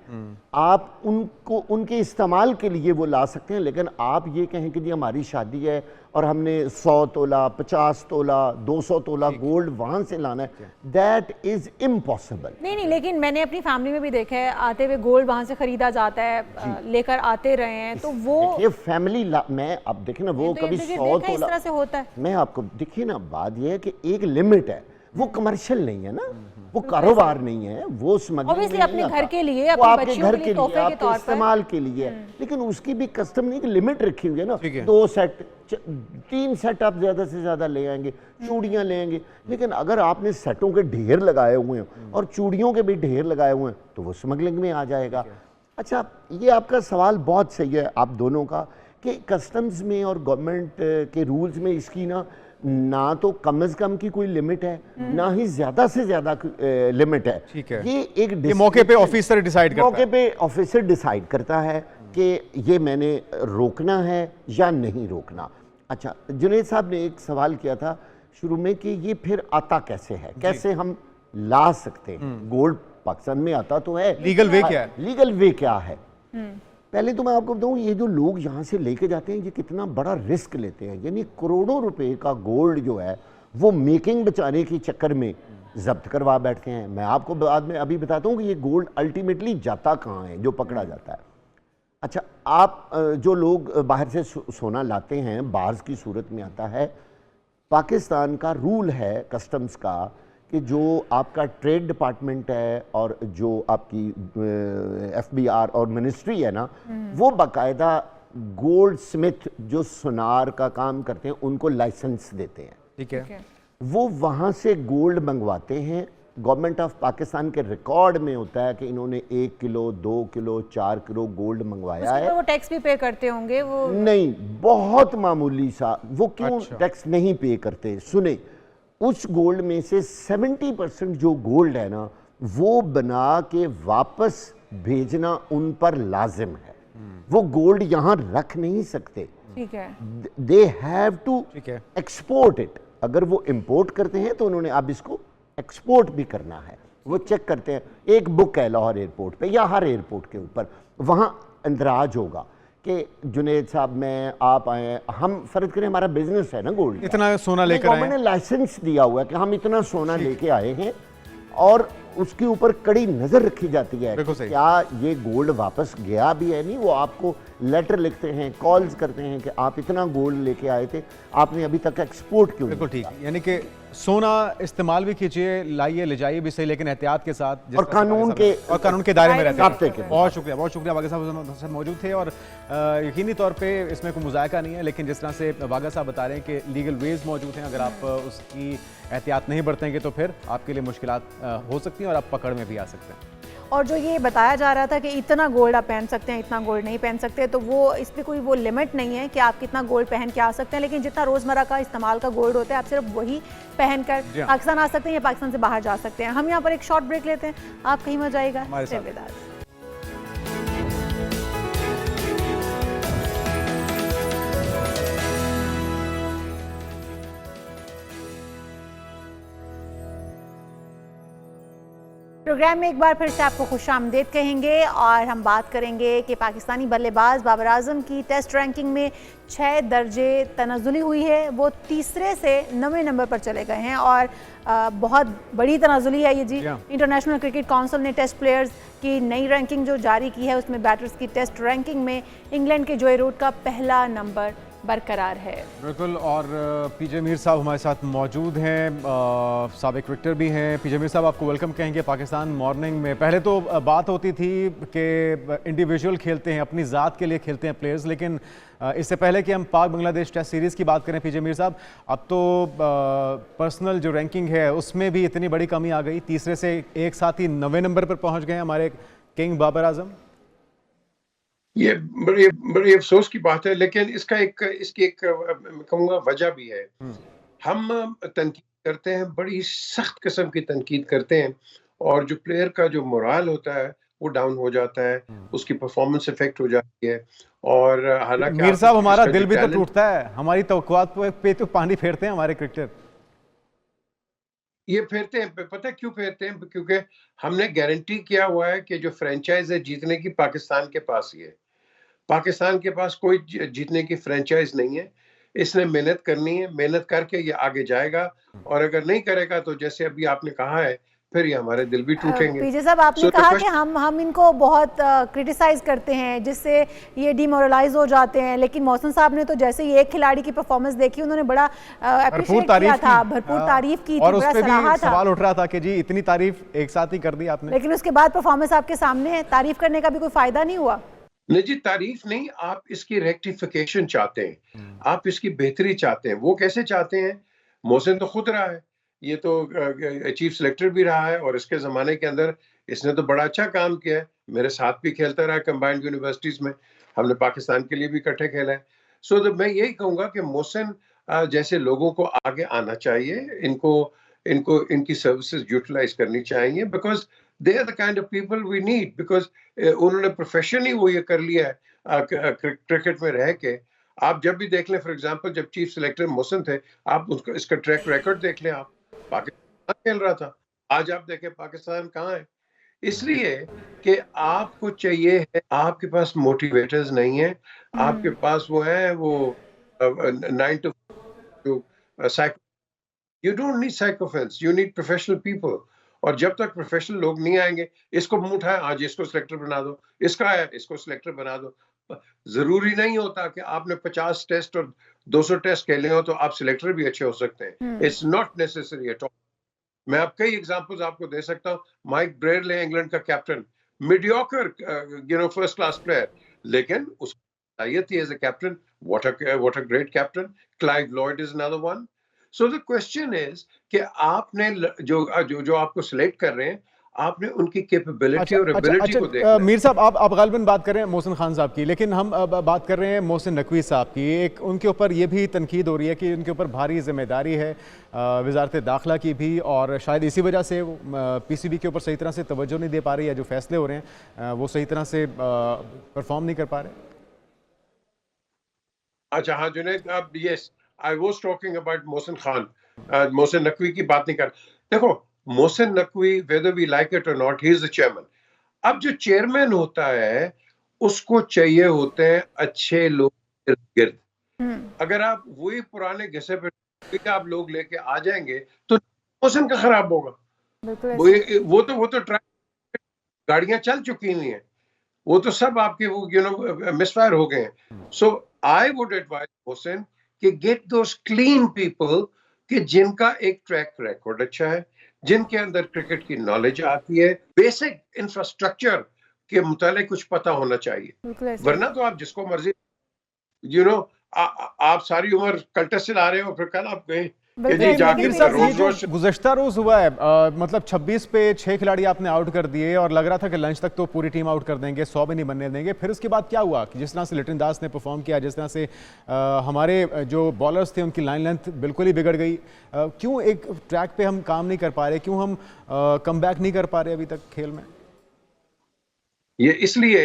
आप उनको उनके इस्तेमाल के लिए वो ला सकते हैं, लेकिन आप ये कहें कि जी हमारी शादी है और हमने 100 तोला 50 तोला 200 तोला गोल्ड वहां से लाना है, दैट इज इम्पॉसिबल। नहीं, लेकिन मैंने अपनी फैमिली में भी देखा है, आते हुए गोल्ड वहां से खरीदा जाता है, लेकर आते रहे हैं, तो वो देखिए फैमिली मैं अब देखिए ना, वो तो कभी इर्द-गिर्द 100 देखा इस तोला, तरह से होता है। मैं आपको देखिए ना, बात ये है कि एक लिमिट है, वो कमर्शियल नहीं है ना, वो कारोबार नहीं है, वो स्मगलिंग Obviously नहीं अपने आता। घर के लिए, वो अपनी आपके बच्चियों घर के के लिए, तोहफे के आपके तौर पर। इस्तेमाल के लिए है, लेकिन उसकी भी कस्टम नहीं, लिमिट रखी हुई है ना, ठीक है। 2 सेट 3 सेट आप ज्यादा से ज्यादा ले आएंगे, चूड़ियां ले आएंगे। लेकिन अगर आपने सेटों के ढेर लगाए हुए हैं और चूड़ियों के भी ढेर लगाए हुए हैं तो वो स्मगलिंग में आ जाएगा। अच्छा, ये आपका सवाल बहुत सही है आप दोनों का, कि कस्टम्स में और गवर्नमेंट के रूल्स में इसकी ना तो कम से कम की कोई लिमिट है, ना ही ज्यादा से ज्यादा लिमिट है। ठीक है। ये एक ये मौके पे ऑफिसर डिसाइड करता मौके पे ऑफिसर डिसाइड करता है कि ये मैंने रोकना है या नहीं रोकना। अच्छा, जुनैद साहब ने एक सवाल किया था शुरू में कि ये फिर आता कैसे है, कैसे हम ला सकते हैं गोल्ड? पाकिस्तान में आता तो है, लीगल वे क्या है? लीगल वे क्या है? पहले तो मैं आपको बताऊं, ये जो लोग यहाँ से लेके जाते हैं ये कितना बड़ा रिस्क लेते हैं, यानी करोड़ों रुपए का गोल्ड जो है वो मेकिंग बचाने के चक्कर में जब्त करवा बैठते हैं। मैं आपको बाद में अभी बताता हूँ कि ये गोल्ड अल्टीमेटली जाता कहाँ है जो पकड़ा जाता है। अच्छा, आप जो लोग बाहर से सोना लाते हैं, बार्स की सूरत में आता है, पाकिस्तान का रूल है कस्टम्स का कि जो आपका ट्रेड डिपार्टमेंट है और जो आपकी FBI और मिनिस्ट्री है ना, वो बाकायदा गोल्ड स्मिथ जो सुनार का काम करते हैं उनको लाइसेंस देते हैं। ठीक है। वो वहाँ से गोल्ड मंगवाते हैं, गवर्नमेंट ऑफ पाकिस्तान के रिकॉर्ड में होता है कि इन्होंने 1 किलो 2 किलो 4 किलो गोल्ड मंगवाया उसके है। ऊपर वो टैक्स भी पे करते होंगे वो? नहीं, बहुत मामूली सा। वो क्यों अच्छा। टैक्स नहीं पे करते? सुने, उस गोल्ड में से 70% जो गोल्ड है ना, वो बना के वापस भेजना उन पर लाजिम है। वो गोल्ड यहाँ रख नहीं सकते, ठीक है। दे हैव टू ठीक है। Export it. अगर वो इंपोर्ट करते हैं तो उन्होंने अब इसको एक्सपोर्ट भी करना है। वो चेक करते हैं, एक बुक है लाहौर एयरपोर्ट पे या हर एयरपोर्ट के ऊपर, वहाँ अंदराज होगा कि जुनैद साहब मैं आप आए, हम फर्ज करें हमारा बिजनेस है ना गोल्ड, इतना सोना लेकर आए गवर्नमेंट ने लाइसेंस दिया हुआ है कि हम इतना सोना लेके आए हैं और उसके ऊपर कड़ी नजर रखी जाती है बिल्कुल सही। क्या ये गोल्ड वापस गया भी है नहीं। वो आपको लेटर लिखते हैं, कॉल्स करते हैं कि आप इतना गोल्ड लेके आए थे, आपने अभी तक एक्सपोर्ट क्यों नहीं बिल्कुल ठीक। किया? यानी कि सोना इस्तेमाल भी कीजिए, लाइए ले जाइए भी सही, लेकिन एहतियात के साथ, जिस और तरह से कानून भाई साहब- के- और कानून के दायरे में रहते काबते हैं। के- बहुत शुक्रिया वागा साहब हमारे साथ मौजूद थे। और यकीनी तौर पे इसमें कोई मुज़ायका नहीं है, लेकिन जिस तरह से वागा साहब बता रहे हैं कि लीगल वेज मौजूद हैं, अगर आप उसकी एहतियात नहीं बरतेंगे तो फिर आपके लिए मुश्किलात हो सकती हैं और आप पकड़ में भी आ सकते हैं। और जो ये बताया जा रहा था कि इतना गोल्ड आप पहन सकते हैं, इतना गोल्ड नहीं पहन सकते, तो वो इस पर कोई वो लिमिट नहीं है कि आप कितना गोल्ड पहन के आ सकते हैं, लेकिन जितना रोज़मर्रा का इस्तेमाल का गोल्ड होता है आप सिर्फ वही पहन कर जी हाँ। पाकिस्तान आ सकते हैं या पाकिस्तान से बाहर जा सकते हैं। हम यहाँ पर एक शॉर्ट ब्रेक लेते हैं, आप कहीं मत जाइएगा, हमारे साथ। stay with us। प्रोग्राम में एक बार फिर से आपको खुशामदीद कहेंगे और हम बात करेंगे कि पाकिस्तानी बल्लेबाज बाबर आजम की टेस्ट रैंकिंग में 6 दर्जे तनज़्ज़ुली हुई है। वो तीसरे से 9वें नंबर पर चले गए हैं और बहुत बड़ी तनज़्ज़ुली है ये जी। इंटरनेशनल क्रिकेट काउंसिल ने टेस्ट प्लेयर्स की नई रैंकिंग जो जारी की है उसमें बैटर्स की टेस्ट रैंकिंग में इंग्लैंड के जोए रूट का पहला नंबर बरकरार है। बिल्कुल। और पीजे मीर साहब हमारे साथ मौजूद हैं, साबिक क्रिकेटर भी हैं। पीजे मीर साहब, आपको वेलकम कहेंगे पाकिस्तान मॉर्निंग में। पहले तो बात होती थी कि इंडिविजुअल खेलते हैं, अपनी ज़ात के लिए खेलते हैं प्लेयर्स, लेकिन इससे पहले कि हम पाक बांग्लादेश टेस्ट सीरीज़ की बात करें पीजे मीर साहब, अब तो पर्सनल जो रैंकिंग है उसमें भी इतनी बड़ी कमी आ गई, तीसरे से एक साथ ही 9वें नंबर पर पहुँच गए हमारे किंग बाबर आजम। ये बड़ी अफसोस की बात है, लेकिन इसकी एक मैं कहूँगा वजह भी है। हम तनकीद करते हैं, बड़ी सख्त किस्म की तनकीद करते हैं, और जो प्लेयर का जो मोराल होता है वो डाउन हो जाता है, उसकी परफॉर्मेंस इफेक्ट हो जाती है। और हालांकि मीर साहब, हमारा दिल भी तो टूटता है, हमारी तवक्कुआत पे तो पानी फेरते हैं हमारे क्रिकेटर। ये फेरते हैं, पता है क्यों फेरते हैं? क्योंकि हमने गारंटी किया हुआ है कि जो फ्रेंचाइज है जीतने की पाकिस्तान के पास ही है। पाकिस्तान के पास कोई जीतने की फ्रेंचाइज नहीं है। इसने मेहनत करनी है, मेहनत करके ये आगे जाएगा, और अगर नहीं करेगा तो जैसे अभी आपने कहा है, फिर ये हमारे दिल भी टूटेंगे। पीजे साहब, आपने कहा कि हम इनको बहुत क्रिटिसाइज करते हैं जिससे ये डिमोरलाइज हो जाते हैं, लेकिन मौसम साहब ने तो जैसे ही एक खिलाड़ी की परफॉर्मेंस देखी उन्होंने बड़ा अप्रिशिएट किया था, भरपूर तारीफ की थी, और उस पे भी सवाल था। उठ रहा था कि जी इतनी तारीफ एक साथ ही कर दी आपने, लेकिन उसके बाद परफॉर्मेंस आपके सामने है, तारीफ करने का भी कोई फायदा नहीं हुआ। नहीं जी, तारीफ नहीं, आप इसकी रेक्टिफिकेशन चाहते हैं, आप इसकी बेहतरी चाहते हैं। वो कैसे चाहते हैं? मोहसिन तो खुद रहा है, ये तो चीफ सिलेक्टर भी रहा है, और इसके ज़माने के अंदर इसने तो बड़ा अच्छा काम किया है। मेरे साथ भी खेलता रहा है कंबाइंड यूनिवर्सिटीज़ में, हमने पाकिस्तान के लिए भी इकट्ठे खेला है। तो मैं यही कहूँगा कि मोहसिन जैसे लोगों को आगे आना चाहिए, इनकी सर्विसेज यूटिलाइज करनी चाहिए, because they are the kind of people we need, because उन्होंने प्रोफेशन ही वो ये कर लिया है क्रिकेट में रह के। आप जब भी देख लें, फॉर एग्जांपल जब चीफ सिलेक्टर मोहसिन थे, आप उसका इसका ट्रैक रिकॉर्ड देख लें, आप पाकिस्तान खेल रहा था, आज आप देखें पाकिस्तान कहाँ है। इसलिए कि आपको चाहिए है, आपके पास मोटिवेटर्स नहीं है, आपके पास वो है वो 9 to you don't need sycophants, you need professional people. और जब तक प्रोफेशनल लोग नहीं आएंगे, इसको मुंह उठाए, आज इसको सिलेक्टर बना दो, इसका है इसको सिलेक्टर बना दो। जरूरी नहीं होता कि आपने 50 टेस्ट और 200 टेस्ट खेले हो तो आप सिलेक्टर भी अच्छे हो सकते हैं। It's not necessary at all. मैं आप कई एग्जांपल्स आपको दे सकता हूँ। माइक ब्रेडले इंग्लैंड का captain, mediocre first class player, लेकिन उसकी सलाहियत as a captain, what a great captain. Clive Lloyd is another one. So the question is कि आपने जो आपको सिलेक्ट कर रहे हैं, आपने उनकी कैपेबिलिटी और एबिलिटी को देखना। मीर साहब, आप गालिबन बात कर रहे हैं मोहसिन खान साहब की, लेकिन हम बात कर रहे हैं मोहसिन नकवी साहब की। एक उनके ऊपर ये भी तनकीद हो रही है कि उनके ऊपर भारी जिम्मेदारी है वजारत दाखिला की भी, और शायद इसी वजह से वो पीसीबी के ऊपर सही तरह से तवज्जो नहीं दे पा रही है, जो फैसले हो रहे हैं वो सही तरह से परफॉर्म नहीं कर पा रहे। अच्छा हाँ जुनैद, अब yes, I was talking about Mohsin Khan, Mohsin Naqvi की बात नहीं कर। देखो, Mohsin Naqvi, whether we like it और not, he is the chairman. अब जो चेयरमैन होता है उसको चाहिए होते हैं अच्छे लोग गिर्द। अगर आप वही पुराने घिसे पे आप लोग लेके आ जाएंगे तो मोहसिन का खराब होगा। वो तो ट्रैक गाड़ियां चल चुकी हुई हैं, वो तो सब आपके वो मिसफायर हो गए हैं। सो आई वुड एडवाइज मोहसिन कि गेट दोस क्लीन पीपल कि जिनका एक ट्रैक रिकॉर्ड अच्छा है, जिनके अंदर क्रिकेट की नॉलेज आती है, बेसिक इंफ्रास्ट्रक्चर के मुतालिक कुछ पता होना चाहिए। वरना तो आप जिसको मर्जी आप सारी उम्र कल्टस चला रहे हो, फिर कल आप गए गुज़श्ता रोज हुआ है, मतलब 26 पे 6 खिलाड़ी आपने आउट कर दिए और लग रहा था कि लंच तक तो पूरी टीम आउट कर देंगे, 100 भी नहीं बनने देंगे। फिर उसके बाद क्या हुआ कि जिस तरह से लिटन दास ने परफॉर्म किया, जिस तरह से हमारे जो बॉलर्स थे उनकी लाइन लेंथ बिल्कुल ही बिगड़ गई। क्यों एक ट्रैक पे हम काम नहीं कर पा रहे, क्यों हम कम बैक नहीं कर पा रहे अभी तक खेल में? ये इसलिए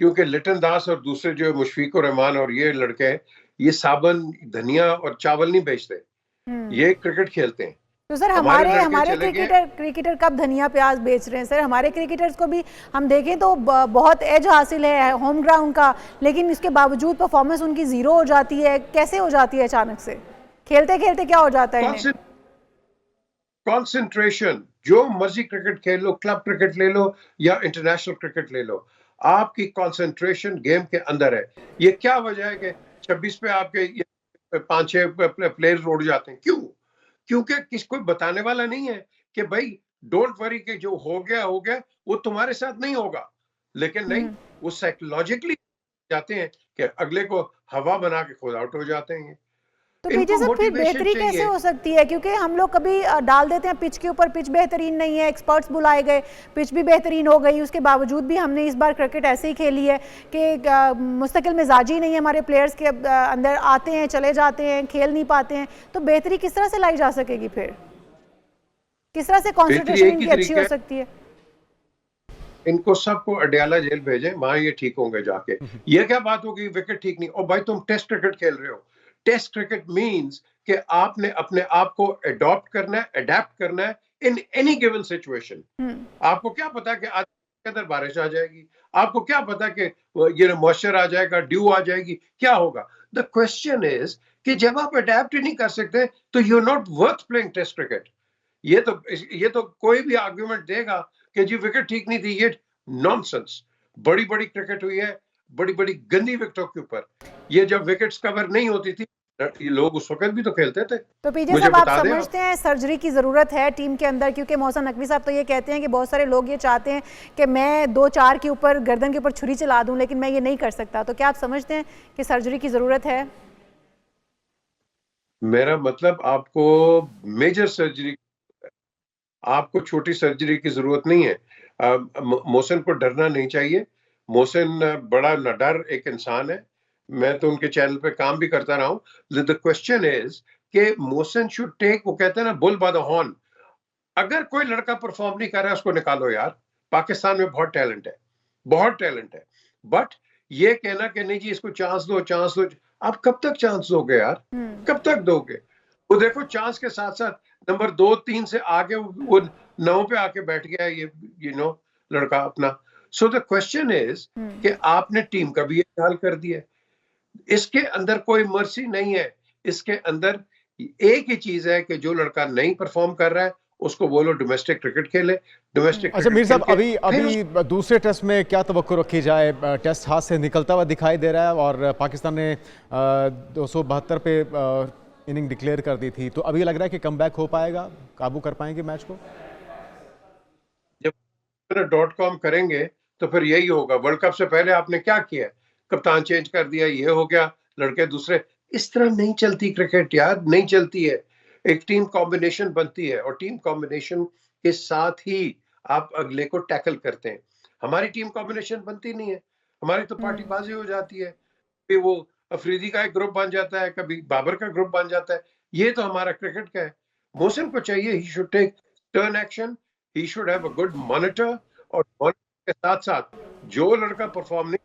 क्योंकि लिटन दास और दूसरे जो मुशफीक और रहमान और ये लड़के, ये साबन, धनिया और चावल नहीं बेचते, ये क्रिकेट खेलते हैं। तो सर हमारे हमारे लड़के हमारे चले गए। क्रिकेटर कब धनिया प्याज बेच रहे हैं सर? हमारे क्रिकेटर्स को भी हम देखें तो बहुत एज हासिल है होम ग्राउंड का, लेकिन इसके बावजूद परफॉर्मेंस उनकी जीरो हो जाती है। कैसे हो जाती है अचानक से? खेलते खेलते क्या हो जाता है इन्हें? कंसंट्रेशन, जो मर्जी क्रिकेट खेल लो, क्लब क्रिकेट ले लो या इंटरनेशनल क्रिकेट ले लो, आपकी कंसंट्रेशन गेम के अंदर है। ये क्या वजह है कि 26 पे आपके 5-6 प्लेयर्स उड़ जाते हैं? क्यों? क्योंकि किसी कोई बताने वाला नहीं है कि भाई डोंट वरी कि जो हो गया वो तुम्हारे साथ नहीं होगा। लेकिन नहीं, वो साइकोलॉजिकली जाते हैं कि अगले को हवा बना के खुद आउट हो जाते हैं। तो इनको पीछे से फिर मोटिवेशन बेहतरी कैसे चाहिए। हो सकती है? क्योंकि हम लोग कभी डाल देते हैं पिच के ऊपर, पिच बेहतरीन नहीं है, एक्सपर्ट्स बुलाए गए, पिच भी बेहतरीन हो गई, उसके बावजूद भी हमने इस बार क्रिकेट ऐसे ही खेली है कि मुस्तकिल मिजाजी नहीं है हमारे प्लेयर्स के अंदर, आते हैं चले जाते हैं, खेल नहीं पाते हैं। तो बेहतरी किस तरह से लाई जा सकेगी फिर? किस तरह से कॉन्सेंट्रेशन एक ही इनकी अच्छी हो तरीका है, सकती है? इनको सबको अडयाला जेल भेजें, वहां ये ठीक होंगे जाके। ये क्या बात होगी विकेट ठीक नहीं? और भाई तुम टेस्ट क्रिकेट खेल रहे हो। टेस्ट क्रिकेट मींस कि आपने अपने आप को अडॉप्ट करना है, अडेप्ट करना है इन एनी गिवन सिचुएशन। आपको क्या पता कि आज के अंदर बारिश आ जाएगी? आपको क्या पता कि ये मॉइस्चर आ जाएगा, ड्यू आ जाएगी, क्या होगा? द क्वेश्चन इज कि जब आप अडेप्ट ही नहीं कर सकते तो you are not worth playing test cricket. ये तो कोई भी आर्गुमेंट देगा कि जी विकेट ठीक नहीं थी, ये नॉनसेंस। बड़ी बड़ी क्रिकेट हुई है, बड़ी बड़ी गंदी विकेटों के ऊपर। ये जब विकेट्स कवर नहीं होती थी, ये लोग उस वक्त भी तो खेलते थे। तो पीजे मुझे साहब, आप बता दें समझते हैं सर्जरी की ज़रूरत है टीम के अंदर? क्योंकि मोहसिन नकवी साहब तो ये कहते हैं कि बहुत सारे लोग ये चाहते हैं कि मैं 2-4 के ऊपर गर्दन के ऊपर छुरी चला दूं, लेकिन मैं ये नहीं कर सकता। तो क्या आप समझते हैं कि सर्जरी की ज़रूरत है? मेरा मतलब आपको मेजर सर्जरी, आपको छोटी सर्जरी की जरूरत नहीं है। मोहसिन को डरना नहीं चाहिए। मोहसिन बड़ा नडर एक इंसान है। मैं तो उनके चैनल पे काम भी करता रहा हूं। द क्वेश्चन इज कि मोहसिन शुड टेक, वो कहते हैं ना, बुल बाय द हॉर्न। अगर कोई लड़का परफॉर्म नहीं कर रहा है, उसको निकालो यार। पाकिस्तान में बहुत टैलेंट है, बहुत टैलेंट है। बट ये कहना कि नहीं जी इसको चांस दो, चांस दो, आप कब तक चांस दोगे यार? कब तक दोगे? वो देखो चांस के साथ साथ नंबर 2-3 से आगे वो 9 पे आके बैठ गया है ये लड़का अपना। सो द क्वेश्चन इज कि आपने टीम का भी ये हाल कर दिया। इसके अंदर कोई मर्सी नहीं है। इसके अंदर एक ही चीज है कि जो लड़का नहीं परफॉर्म कर रहा है उसको बोलो डोमेस्टिक क्रिकेट खेले। डोमेस्टिक अच्छा मीर साहब, अभी दूसरे टेस्ट में क्या तवक्को रखी जाए? टेस्ट हाथ से निकलता हुआ दिखाई दे रहा है और पाकिस्तान ने 272 पे इनिंग डिक्लेयर कर दी थी, तो अभी लग रहा है कि कमबैक हो पाएगा, काबू कर पाएंगे मैच को? जब .com करेंगे तो फिर यही होगा। वर्ल्ड कप से पहले आपने क्या किया? कप्तान चेंज कर दिया, ये हो गया, लड़के दूसरे। इस तरह नहीं चलती क्रिकेट यार, नहीं चलती है। एक टीम कॉम्बिनेशन बनती है और टीम कॉम्बिनेशन के साथ ही आप अगले को टैकल करते हैं। हमारी टीम कॉम्बिनेशन बनती नहीं है, हमारी तो पार्टीबाजी हो जाती है। फिर वो अफरीदी का एक ग्रुप बन जाता है, कभी बाबर का ग्रुप बन जाता है। ये तो हमारा क्रिकेट का है। मोहसिन को चाहिए, he should take stern action, he should have a good monitor. और मॉनिटर के साथ साथ जो लड़का परफॉर्म नहीं,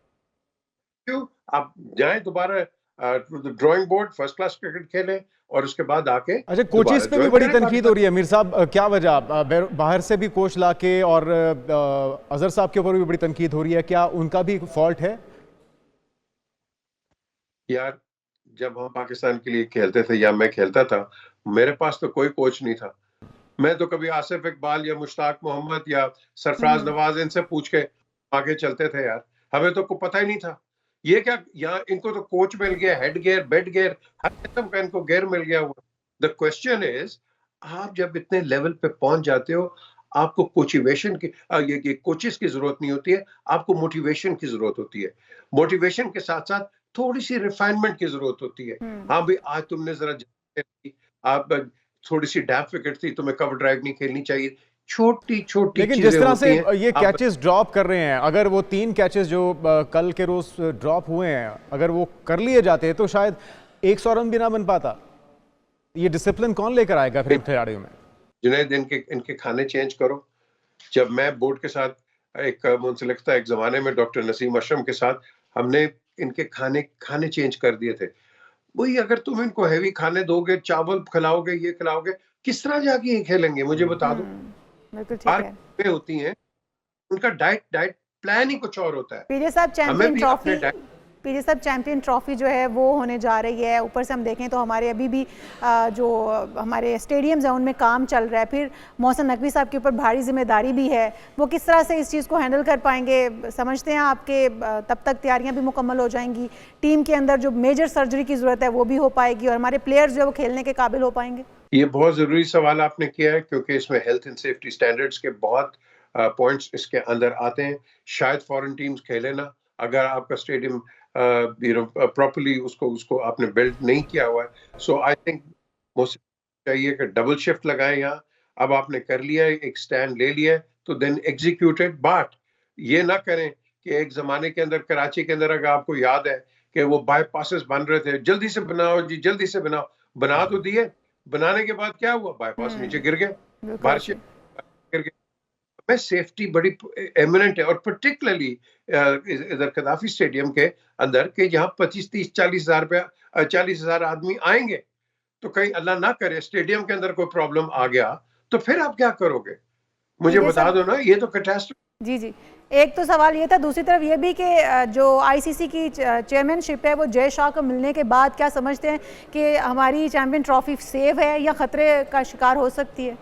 आप जाएं दोबारा drawing board, first class cricket खेलें और उसके बाद आके। अच्छा, कोचेस पे भी बड़ी तनकीद हो रही है मीर साहब, क्या वजह? बाहर से भी कोच लाके और अजहर साहब के ऊपर भी बड़ी तनकीद हो रही है, क्या उनका भी फॉल्ट है? यार जब हम पाकिस्तान के लिए खेलते थे या मैं खेलता था, मेरे पास तो कोई कोच नहीं था। मैं तो कभी आसिफ इकबाल या मुश्ताक मोहम्मद या सरफराज नवाज इनसे पूछ के आगे चलते थे यार। हमें तो कुछ पता ही नहीं था। ये क्या, यहाँ इनको तो कोच मिल गया, हेड गियर, बेड गियर, हर किस्म का इनको गियर मिल गया हुआ। द क्वेश्चन इज, आप जब इतने लेवल पे पहुंच जाते हो, आपको मोटिवेशन की, ये कोचेस की जरूरत नहीं होती है, आपको मोटिवेशन की जरूरत होती है। मोटिवेशन के साथ साथ थोड़ी सी रिफाइनमेंट की जरूरत होती है। हाँ भाई, आज तुमने जरा आप थोड़ी सी डैप विकेट थी, तुम्हें कवर ड्राइव नहीं खेलनी चाहिए। छोटी छोटी, लेकिन जिस तरह से ये कैचेस ड्रॉप कर रहे हैं, अगर वो 3 कैचेस जो कल के रोज ड्रॉप हुए हैं, अगर वो कर लिए जाते तो शायद 100 रन भी ना बन पाता। ये डिसिप्लिन कौन लेकर आएगा फिर खिलाड़ियों में? जुनैद, इनके खाने चेंज करो। जब मैं बोर्ड के साथ एक मुंसलिक था, एक जमाने में डॉक्टर नसीम अशरम के साथ, हमने इनके खाने चेंज कर दिए थे। वही, अगर तुम इनको हैवी खाने दोगे, चावल खिलाओगे, ये खिलाओगे, किस तरह जाके ये खेलेंगे, मुझे बता दो। बिल्कुल ठीक है। पे होती हैं, उनका डाइट प्लान ही कुछ और होता है। पीजे साहब चैंपियन ट्रॉफी जो है वो होने जा रही है। ऊपर से हम देखें तो हमारे अभी भी जो हमारे स्टेडियम्स हैं उनमें काम चल रहा है। फिर मोहसिन नकवी साहब के ऊपर भारी जिम्मेदारी भी है, वो किस तरह से इस चीज़ को हैंडल कर पाएंगे समझते हैं आपके तब तक तैयारियां भी मुकम्मल हो जाएंगी, टीम के अंदर जो मेजर सर्जरी की ज़रूरत है वो भी हो पाएगी और हमारे प्लेयर्स जो है वो खेलने के काबिल हो पाएंगे? ये बहुत ज़रूरी सवाल आपने किया है, क्योंकि इसमें हेल्थ एंड सेफ्टी स्टैंडर्ड्स के बहुत पॉइंट्स इसके अंदर आते हैं। शायद फॉरेन टीम्स खेले ना, अगर आपका स्टेडियम प्रॉपर्ली उसको आपने बिल्ड नहीं किया हुआ है। सो आई थिंक चाहिए कि डबल शिफ्ट लगाएं यहाँ। अब आपने कर लिया है, एक स्टैंड ले लिया है, तो देन एग्जीक्यूटेड। बट ये ना करें कि एक जमाने के अंदर कराची के अंदर, अगर आपको याद है कि वो बाईपासेस बन रहे थे, जल्दी से बनाओ जी, जल्दी से बनाओ, बना तो दिए, बनाने के बाद क्या हुआ, बाईपास नीचे गिर गए, बारिश गिर गए। में सेफ्टी बड़ी एमिनेंट है, और पर्टिकुलरली इधर कदाफी स्टेडियम के अंदर के जहाँ 25-30-40,000 आदमी आएंगे, तो कहीं अल्लाह ना करे स्टेडियम के अंदर कोई प्रॉब्लम आ गया तो फिर आप क्या करोगे, मुझे बता दो ना। ये तो कैटास्ट्रोफी। जी जी, एक तो सवाल ये था, दूसरी तरफ ये भी कि जो आईसीसी की चेयरमैनशिप है वो जय शाह को मिलने के बाद क्या समझते हैं कि हमारी चैंपियन ट्रॉफी सेफ है या खतरे का शिकार हो सकती है?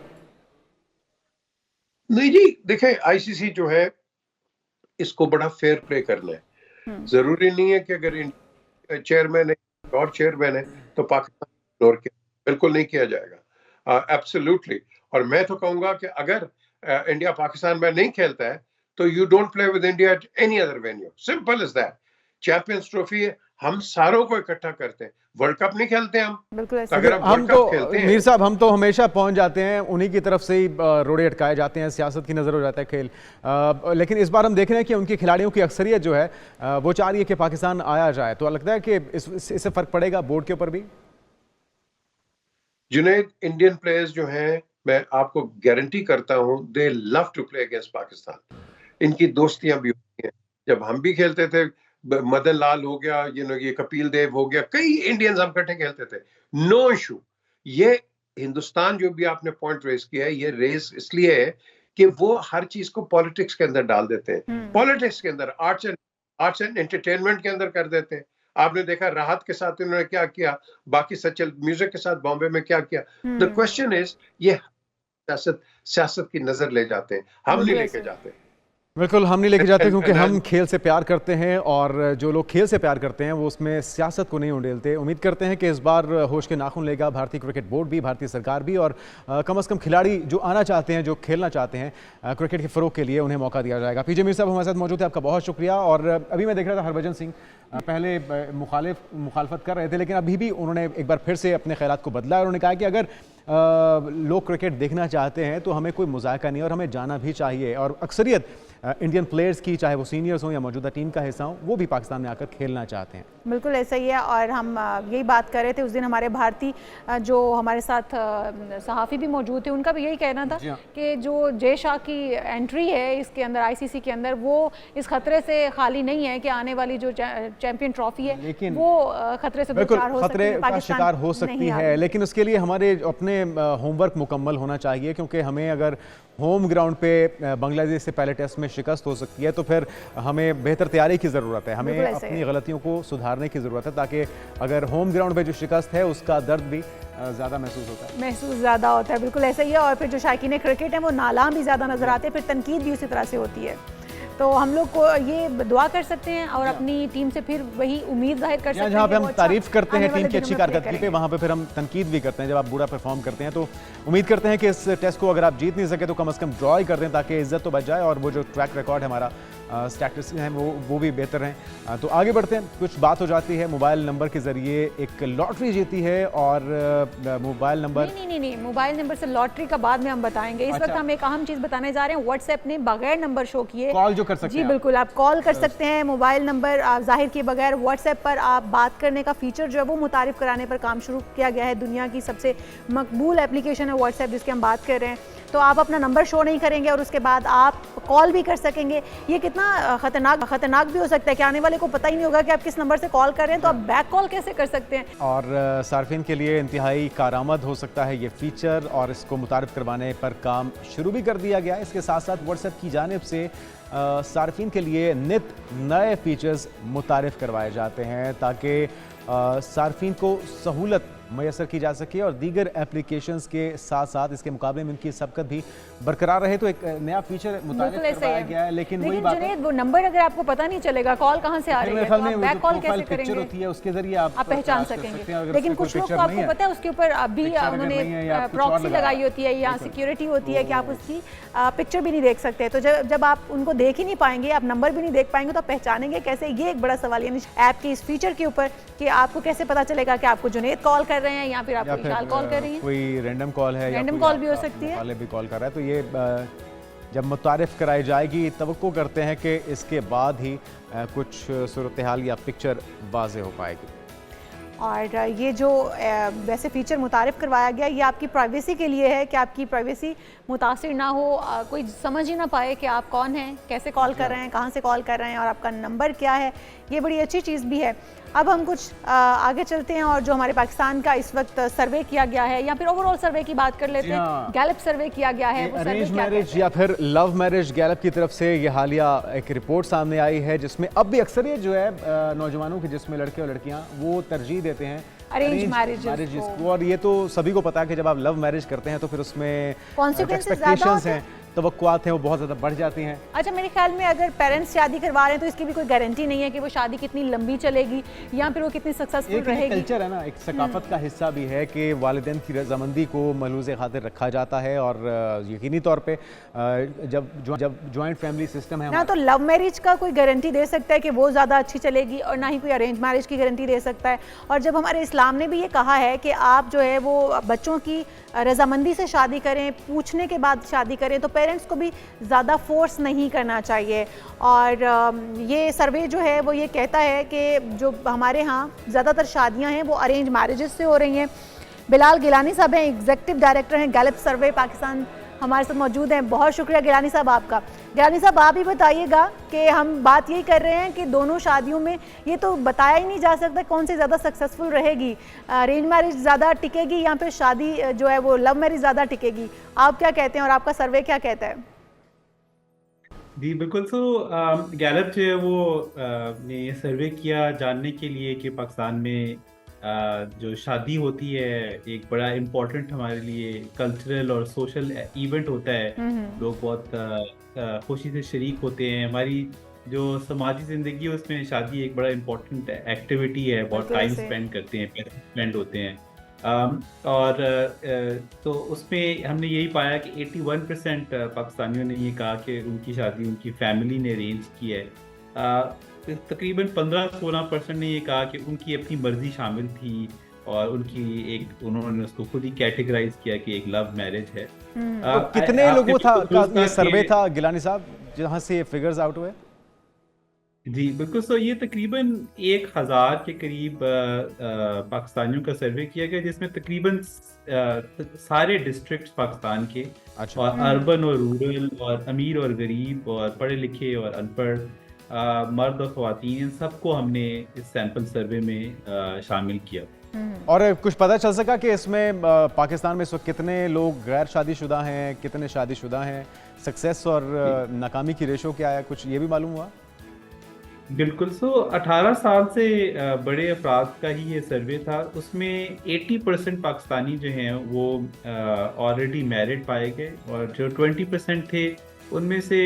नहीं जी, देखें आईसीसी जो है इसको बड़ा फेयर प्ले करना है। जरूरी नहीं है कि अगर चेयरमैन है और चेयरमैन है तो पाकिस्तान इग्नोर किया, बिल्कुल नहीं किया जाएगा, एब्सोल्युटली। और मैं तो कहूंगा कि अगर इंडिया पाकिस्तान में नहीं खेलता है तो you don't play with India at any other venue, simple as that. Champions Trophy है, हम सारों को इकट्ठा करते हैं, वर्ल्ड कप नहीं खेलते हम। बिल्कुल ऐसे। अगर हम तो मीर साहब हम तो हमेशा पहुंच जाते हैं, उन्हीं की तरफ से ही रोड़े अटकाए जाते हैं, सियासत की नज़र हो जाता है खेल। लेकिन इस बार हम देख रहे हैं कि उनकी खिलाड़ियों की अक्सरियत जो है वो चाह रही है कि पाकिस्तान आया जाए, तो लगता है कि इससे फ़र्क पड़ेगा बोर्ड के ऊपर भी? जुनैद, इंडियन प्लेयर्स जो हैं, मैं आपको गारंटी करता हूं, they love to play against Pakistan. इनकी दोस्तियां भी होती हैं। जब हम भी खेलते थे, मदन लाल हो गया, ये कपिल देव हो गया, कई इंडियंस हम इकट्ठे खेलते थे, नो इशू। ये हिंदुस्तान जो भी आपने पॉइंट रेस किया है, ये रेस इसलिए है कि वो हर चीज को पॉलिटिक्स के अंदर डाल देते हैं, पॉलिटिक्स के अंदर, आर्ट्स एंड एंटरटेनमेंट के अंदर कर देते हैं। आपने देखा राहत के साथ इन्होंने क्या किया, बाकी सचल म्यूजिक के साथ बॉम्बे में क्या किया। द क्वेश्चन इज, ये सियासत की नजर ले जाते हैं, हम नहीं लेके जाते। बिल्कुल हम नहीं लेके जाते, क्योंकि हम खेल से प्यार करते हैं, और जो लोग खेल से प्यार करते हैं वो उसमें सियासत को नहीं उंडेलते। उम्मीद करते हैं कि इस बार होश के नाखून लेगा भारतीय क्रिकेट बोर्ड भी, भारतीय सरकार भी, और कम से कम खिलाड़ी जो आना चाहते हैं, जो खेलना चाहते हैं क्रिकेट के फ़रोग के लिए, उन्हें मौका दिया जाएगा। पीजे मीर साहब हमारे साथ मौजूद थे, आपका बहुत शुक्रिया। और अभी मैं देख रहा था हरभजन सिंह पहले मुखालफत कर रहे थे, लेकिन अभी भी उन्होंने एक बार फिर से अपने ख्यालात को बदला, और उन्होंने कहा कि अगर लोग क्रिकेट देखना चाहते हैं तो हमें कोई मुज़ायका नहीं और हमें जाना भी चाहिए। और अक्सरियत इंडियन प्लेयर्स की, चाहे वो सीनियर्स हों या मौजूदा टीम का हिस्सा हों, वो भी पाकिस्तान में आकर खेलना चाहते हैं। बिल्कुल ऐसा ही है, और हम यही बात कर रहे थे उस दिन, हमारे भारतीय जो हमारे साथ सहाफ़ी भी मौजूद थे, उनका भी यही कहना था कि जो जय शाह की एंट्री है इसके अंदर, आईसीसी के अंदर, वो इस खतरे से खाली नहीं है कि आने वाली जो चैंपियन ट्रॉफी है वो खतरे से खतरे का शिकार हो सकती है। लेकिन उसके लिए हमारे अपने होमवर्क मुकम्मल होना चाहिए, क्योंकि हमें अगर होम ग्राउंड पे बांग्लादेश से पहले टेस्ट में शिकस्त हो सकती है तो फिर हमें बेहतर तैयारी की ज़रूरत है, हमें अपनी गलतियों को सुधारने की ज़रूरत है, ताकि अगर होम ग्राउंड पे जो शिकस्त है उसका दर्द भी ज़्यादा महसूस ज़्यादा होता है। बिल्कुल ऐसा ही है, और फिर जो शायकीन क्रिकेट है वो नालाम भी ज़्यादा नज़र आते हैं, फिर तनकीद भी उसी तरह से होती है। तो हम लोग को ये दुआ कर सकते हैं और अपनी टीम से फिर वही उम्मीद जाहिर कर सकते हैं। जहाँ पे हम तारीफ करते हैं टीम की अच्छी कारकर्दगी पे, वहाँ पे फिर हम तनकीद भी करते हैं जब आप बुरा परफॉर्म करते हैं। तो उम्मीद करते हैं कि इस टेस्ट को अगर आप जीत नहीं सके तो कम से कम ड्रॉ ही कर दें, ताकि इज्जत तो बच जाए और वो जो ट्रैक रिकॉर्ड है हमारा, स्टैटिस हैं वो भी बेहतर हैं। तो आगे बढ़ते हैं। कुछ बात हो जाती है मोबाइल नंबर के ज़रिए, एक लॉटरी जीती है, और मोबाइल नंबर नहीं, मोबाइल नंबर से लॉटरी का बाद में हम बताएंगे। इस वक्त हम एक अहम चीज़ बताने जा रहे हैं। व्हाट्सएप ने बगैर नंबर शो किए कॉल जो कर सकते हैं, जी बिल्कुल, आप कॉल कर सकते हैं, मोबाइल नंबर जाहिर किए बगैर व्हाट्सएप पर आप बात करने का फीचर जो है वो मुतारिफ कराने पर काम शुरू किया गया है। दुनिया की सबसे मकबूल एप्लीकेशन है व्हाट्सएप, जिसकी हम बात कर रहे हैं। तो आप अपना नंबर शो नहीं करेंगे और उसके बाद आप कॉल भी कर सकेंगे। ये कितना खतरनाक भी हो सकता है कि आने वाले को पता ही नहीं होगा कि आप किस नंबर से कॉल कर रहे हैं, तो आप बैक कॉल कैसे कर सकते हैं। और सार्फिन के लिए इंतहाई कारआमद हो सकता है ये फीचर, और इसको मुतारिफ करवाने पर काम शुरू भी कर दिया गया। इसके साथ साथ व्हाट्सएप की जानिब से सार्फिन के लिए नित नए फीचर्स मुतारिफ करवाए जाते हैं ताकि सार्फिन को सहूलत मैसर की जा सके और दीगर एप्लीकेशंस के साथ साथ इसके मुकाबले में उनकी सबकत भी बरकरार रहे। तो एक नया फीचर मुतारिफ करवाया गया है, लेकिन वही बात है, वो नंबर अगर आपको पता नहीं चलेगा कॉल कहां से आ रही है, तो आप बैक कॉल कैसे करेंगे? होती है उसके जरिए आप पहचान सकेंगे। लेकिन कुछ लोग को आपको पता है उसके ऊपर अभी उन्होंने प्रॉक्सी लगाई होती है या सिक्योरिटी होती है कि आप उसकी पिक्चर भी नहीं देख सकते। तो जब आप उनको देख ही नहीं पाएंगे, आप नंबर भी नहीं देख पाएंगे, तो आप पहचानेंगे कैसे? ये एक बड़ा सवाल है ऐप के इस फीचर के ऊपर कि आपको कैसे पता चलेगा कि आपको जुनैद कॉल कर रहे हैं या फिर आपको इशाल कॉल कर रही है। कोई रैंडम कॉल है, रैंडम कॉल भी हो सकती है, वाले भी कॉल कर रहा है। तो ये जब मुतारिफ कराई जाएगी तवक्को करते हैं कि इसके बाद ही कुछ सूरत हाल या पिक्चर वाज़ेह हो पाएगी। और ये जो वैसे फ़ीचर मुतारिफ़ करवाया गया, ये आपकी प्राइवेसी के लिए है कि आपकी प्राइवेसी मुतासिर ना हो, कोई समझ ही ना पाए कि आप कौन हैं, कैसे कॉल कर रहे हैं, कहाँ से कॉल कर रहे हैं और आपका नंबर क्या है। ये बड़ी अच्छी चीज़ भी है। अब हम कुछ आगे चलते हैं और जो हमारे पाकिस्तान का इस वक्त सर्वे किया गया है या फिर ओवरऑल सर्वे की बात कर लेते हैं। गैलप सर्वे किया गया है, वो सर्वे अरेंज क्या मैरिज या फिर लव मैरिज गैलप की तरफ से ये हालिया एक रिपोर्ट सामने आई है जिसमें अब भी अक्सरियत जो है नौजवानों की, जिसमें लड़के और लड़कियां वो तरजीह देते हैं अरेंज मैरिज को। और ये तो सभी को पता है कि जब आप लव मैरिज करते हैं तो फिर उसमें एक्सपेक्टेशंस हैं, तवक्कुआत हैं, वो बहुत ज़्यादा बढ़ जाती हैं। अच्छा, मेरे ख्याल में अगर पेरेंट्स शादी करवा रहे हैं तो इसकी भी कोई गारंटी नहीं है कि वो शादी कितनी लंबी चलेगी या फिर वो कितनी सक्सेसफुल रहेगी। कल्चर है ना, एक सकाफत का हिस्सा भी है कि वालिदैन की रजामंदी को मलूज़े खातिर रखा जाता है। और यकीनी तौर पे जब जॉइंट फैमिली सिस्टम है ना, तो लव मैरिज का कोई गारंटी दे सकता है कि वो ज़्यादा अच्छी चलेगी और ना ही कोई अरेंज मैरिज की गारंटी दे सकता है। और जब हमारे इस्लाम ने भी ये कहा है कि आप जो है वो बच्चों की रजामंदी से शादी करें, पूछने के बाद शादी करें, तो पेरेंट्स को भी ज़्यादा फोर्स नहीं करना चाहिए। और ये सर्वे जो है वो ये कहता है कि जो हमारे यहाँ ज़्यादातर शादियाँ हैं वो अरेंज मैरिजेस से हो रही हैं। बिलाल गिलानी साहब हैं, एग्जीक्यूटिव डायरेक्टर हैं गैलप सर्वे पाकिस्तान, हमारे साथ मौजूद हैं। बहुत शुक्रिया गिलानी साहब आपका। गिलानी साहब, आप ही बताइएगा कि हम बात यही कर रहे हैं कि दोनों शादियों में ये तो बताया ही नहीं जा सकता कौन सी ज़्यादा सक्सेसफुल रहेगी, अरेंज मैरिज ज़्यादा टिकेगी या फिर शादी जो है वो लव मैरिज ज़्यादा टिकेगी। आप क्या कहते हैं और आपका सर्वे क्या कहता है? जी बिल्कुल। सो गैलप जो है वो ने ये सर्वे किया जानने के लिए कि पाकिस्तान में जो शादी होती है एक बड़ा इम्पोर्टेंट हमारे लिए कल्चरल और सोशल इवेंट होता है। लोग बहुत खुशी से शरीक होते हैं। हमारी जो समाजी ज़िंदगी है उसमें शादी एक बड़ा इम्पोर्टेंट एक्टिविटी है, बहुत टाइम स्पेंड करते हैं, पैसे स्पेंड होते हैं। और तो उसमें हमने यही पाया कि 81% पाकिस्तानियों ने ये कहा कि उनकी शादी उनकी फैमिली ने अरेंज की है। तकरीबन 15-16% ने ये कहा कि उनकी अपनी मर्जी शामिल थी और उन्होंने उसको खुद ही कैटेगराइज किया कि एक लव मैरिज है। तो कितने लोगों का ये सर्वे था गिलानी साहब जहाँ से ये फिगर्स आउट हुए? जी बिल्कुल। सो ये तकरीबन 1000 के करीब पाकिस्तानियों का सर्वे किया गया जिसमें तकरीबन सारे डिस्ट्रिक्ट्स पाकिस्तान के, और अर्बन और रूरल और अमीर और गरीब और पढ़े लिखे और अनपढ़, मर्द और ख्वातीन, इन सबको हमने इस सैंपल सर्वे में शामिल किया। और कुछ पता चल सका कि इसमें पाकिस्तान में इस वक्त कितने लोग गैर शादीशुदा हैं, कितने शादीशुदा हैं, सक्सेस और नाकामी की रेशो क्या है, कुछ ये भी मालूम हुआ? बिल्कुल। सो 18 साल से बड़े अफराद का ही ये सर्वे था। उसमें 80% पाकिस्तानी जो हैं वो ऑलरेडी मैरिड पाए गए और जो 20% थे उनमें से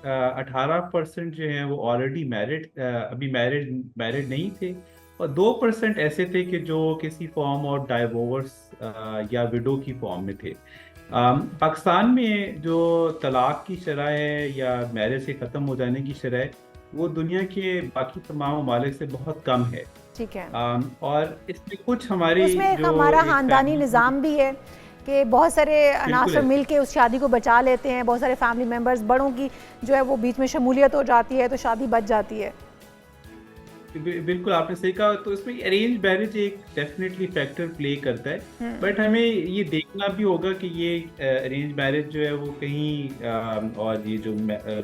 18% जो हैं वो ऑलरेडी मैरिड, अभी मैरिड नहीं थे, और 2% ऐसे थे कि जो किसी फॉर्म और डाइवोर्स या विडो की फॉर्म में थे। पाकिस्तान में जो तलाक की शरह है या मैरिज के ख़त्म हो जाने की शरह है वो दुनिया के बाकी तमाम ममालिक से बहुत कम है। ठीक है। और इसमें कुछ हमारी उसमें हमारा खानदानी निज़ाम भी है कि बहुत सारे अनासर मिल के उस शादी को बचा लेते हैं, बहुत सारे फैमिली मेम्बर्स बड़ों की जो है वो बीच में शमूलियत हो जाती है तो शादी बच जाती है। बिल्कुल आपने सही कहा। तो इसमें अरेंज मैरिज एक डेफिनेटली फैक्टर प्ले करता है, बट हमें ये देखना भी होगा कि ये अरेंज मैरिज जो है वो कहीं और ये जो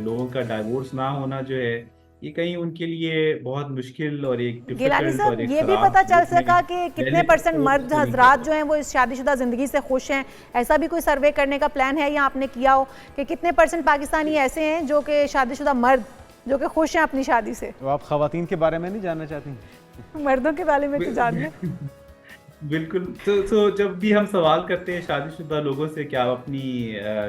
लोगों का डाइवोर्स ना होना जो है, ये कहीं उनके लिए बहुत मुश्किल और एक गिलानी डिफिकल्ट साहब, और एक ये भी खराब पता चल रूप में सका कि कितने पहले परसेंट तो मर्द नहीं हजरात जो हैं वो इस शादीशुदा ज़िंदगी से खुश हैं? ऐसा भी कोई सर्वे करने का प्लान है या आपने किया हो कि कितने परसेंट पाकिस्तानी ऐसे हैं जो कि शादीशुदा मर्द जो कि खुश हैं अपनी शादी से? तो आप खवातीन के बारे में नहीं जानना चाहती? मर्दों के बारे में तो जानना। बिल्कुल। तो जब भी हम सवाल करते हैं शादीशुदा लोगों से कि आप अपनी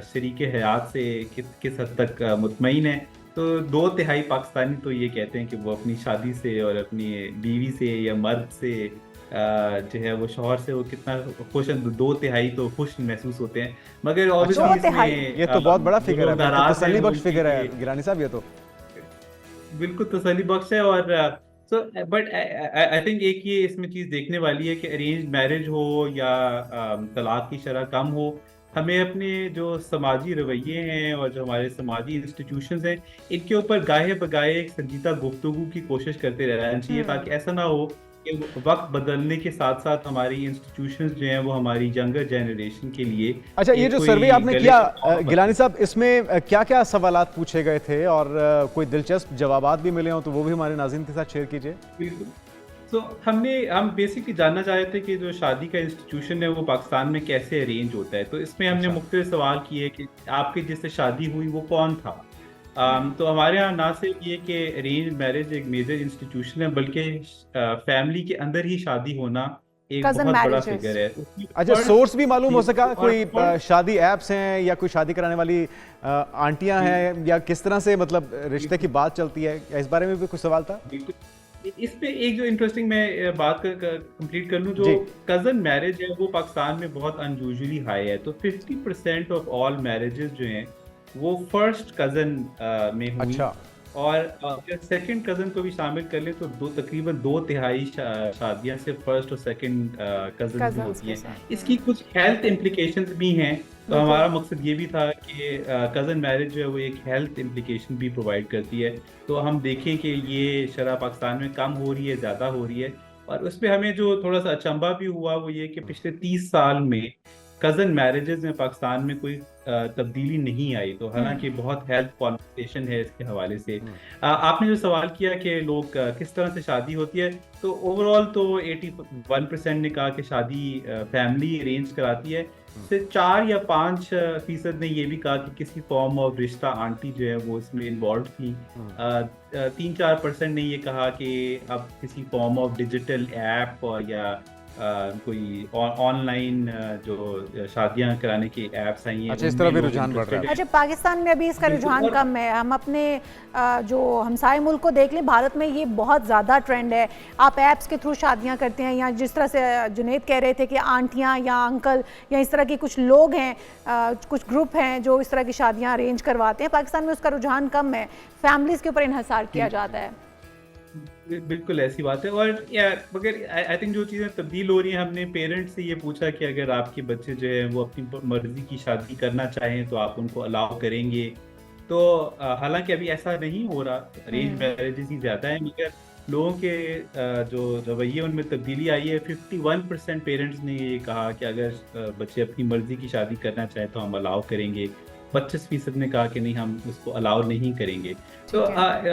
शरीके हयात से किस हद तक मुतमईन है, तो 2/3 पाकिस्तानी तो ये कहते हैं कि वो अपनी शादी से और अपनी बीवी से या मर्द से जो है वो शौहर से वो कितना खुश है। 2/3 तो खुश महसूस होते हैं, मगर ऑब्वियसली इसमें ये तो बहुत बड़ा जो फिगर लोग है, नाराज हैं तसल्ली वो बख्श फिगर है उनकी गिलानी साहब ये तो। बिल्कुल तसल्ली बख्श है। और सो बट आई थिंक एक ये इसमें चीज़ देखने वाली है कि अरेंज मैरिज हो या तलाक की शरह कम हो, हमें अपने जो समाजी रवैये हैं और जो हमारे समाजी इंस्टीट्यूशंस हैं, इनके ऊपर गाहे बगाए एक संजीदा गुफ्तगू की कोशिश करते रहना चाहिए, ताकि ऐसा ना हो कि वक्त बदलने के साथ साथ हमारी इंस्टीट्यूशंस जो हैं वो हमारी यंगर जनरेशन के लिए अच्छा, ये जो कोई सर्वे आपने गलत किया प्लेटफॉर्म बन गिलानी साहब, इसमें क्या क्या सवालात पूछे गए थे और कोई दिलचस्प जवाबात भी मिले हो तो वो भी हमारे नाज़रीन के साथ शेयर कीजिए। बिल्कुल। तो हम बेसिकली जानना चाह रहे थे कि जो शादी का इंस्टीट्यूशन है वो पाकिस्तान में कैसे अरेंज होता है। तो इसमें हमने मुख्तलिफ सवाल किए कि आपके जिससे शादी हुई वो कौन था। तो हमारे यहाँ ना सिर्फ ये कि अरेंज मैरिज एक मेजर इंस्टीट्यूशन है, बल्कि फैमिली के अंदर ही शादी होना एक Cousin बहुत बड़ा marriages। फिगर है। अच्छा, सोर्स भी मालूम हो सका? और- कोई और- शादी ऐप्स हैं या कोई शादी कराने वाली आंटियां हैं, या किस तरह से मतलब रिश्ते की बात चलती है, या इस बारे में भी कुछ सवाल था? बिल्कुल। इस पे एक जो इंटरेस्टिंग मैं बात कंप्लीट कर लूं, जो जी। कजन मैरिज है वो पाकिस्तान में बहुत अनयूजुअली हाई है। तो 50% ऑफ ऑल मैरिजेस जो हैं वो फर्स्ट कजन में हुई। अच्छा। और अगर सेकंड कजन को भी शामिल कर ले तो तकरीबन 2/3 शादियां सिर्फ फर्स्ट और सेकंड कजन में Cousins होती के हैं। साथ। इसकी कुछ हेल्थ इम्प्लीकेशंस भी हैं। तो हमारा मकसद ये भी था कि कजन मैरिज जो है वो एक हेल्थ इम्प्लीकेशन भी प्रोवाइड करती है। तो हम देखें कि ये शरह पाकिस्तान में कम हो रही है, ज़्यादा हो रही है। और उसमें हमें जो थोड़ा सा अचंभा भी हुआ वो ये कि पिछले 30 साल में कजन मैरिजेस में पाकिस्तान में कोई तब्दीली नहीं आई। तो हालांकि बहुत हेल्थ कॉन्वर्सेशन है इसके हवाले से। आपने जो सवाल किया कि लोग किस तरह से शादी होती है, तो ओवरऑल तो 81% ने कहा कि शादी फैमिली अरेंज कराती है। सिर्फ 4 या 5% ने ये भी कहा कि किसी फॉर्म ऑफ रिश्ता आंटी जो है वो इसमें इन्वॉल्व थी। 3-4% ने ये कहा कि अब किसी फॉर्म ऑफ डिजिटल ऐप और या कोई ऑनलाइन जो शादियां कराने की ऐप्स आई हैं। अच्छा, इस तरह भी रुझान बढ़ रहा है। अच्छा, पाकिस्तान में अभी इसका बिल्कुल। रुझान और- कम है। हम अपने जो हमसाए मुल्क को देख लें, भारत में ये बहुत ज़्यादा ट्रेंड है। आप ऐप्स के थ्रू शादियां करते हैं, या जिस तरह से जुनैद कह रहे थे कि आंटियां या अंकल या इस तरह के कुछ लोग हैं, कुछ ग्रुप हैं जो इस तरह की शादियां अरेंज करवाते हैं। पाकिस्तान में उसका रुझान कम है, फैमिलीज़ के ऊपर इन्हसार किया जाता है। बिल्कुल ऐसी बात है। और मगर आई थिंक जो चीज़ें तब्दील हो रही हैं, हमने पेरेंट्स से ये पूछा कि अगर आपके बच्चे जो है वो अपनी मर्जी की शादी करना चाहें तो आप उनको अलाउ करेंगे। तो हालांकि अभी ऐसा नहीं हो रहा, अरेंज मैरिजेस ही ज़्यादा है, मगर लोगों के जो रवैये उनमें तब्दीली आई है। 51% पेरेंट्स ने ये कहा कि अगर बच्चे अपनी मर्जी की शादी करना चाहें तो हम अलाउ करेंगे। 25% ने कहा कि नहीं, हम उसको अलाउ नहीं करेंगे। तो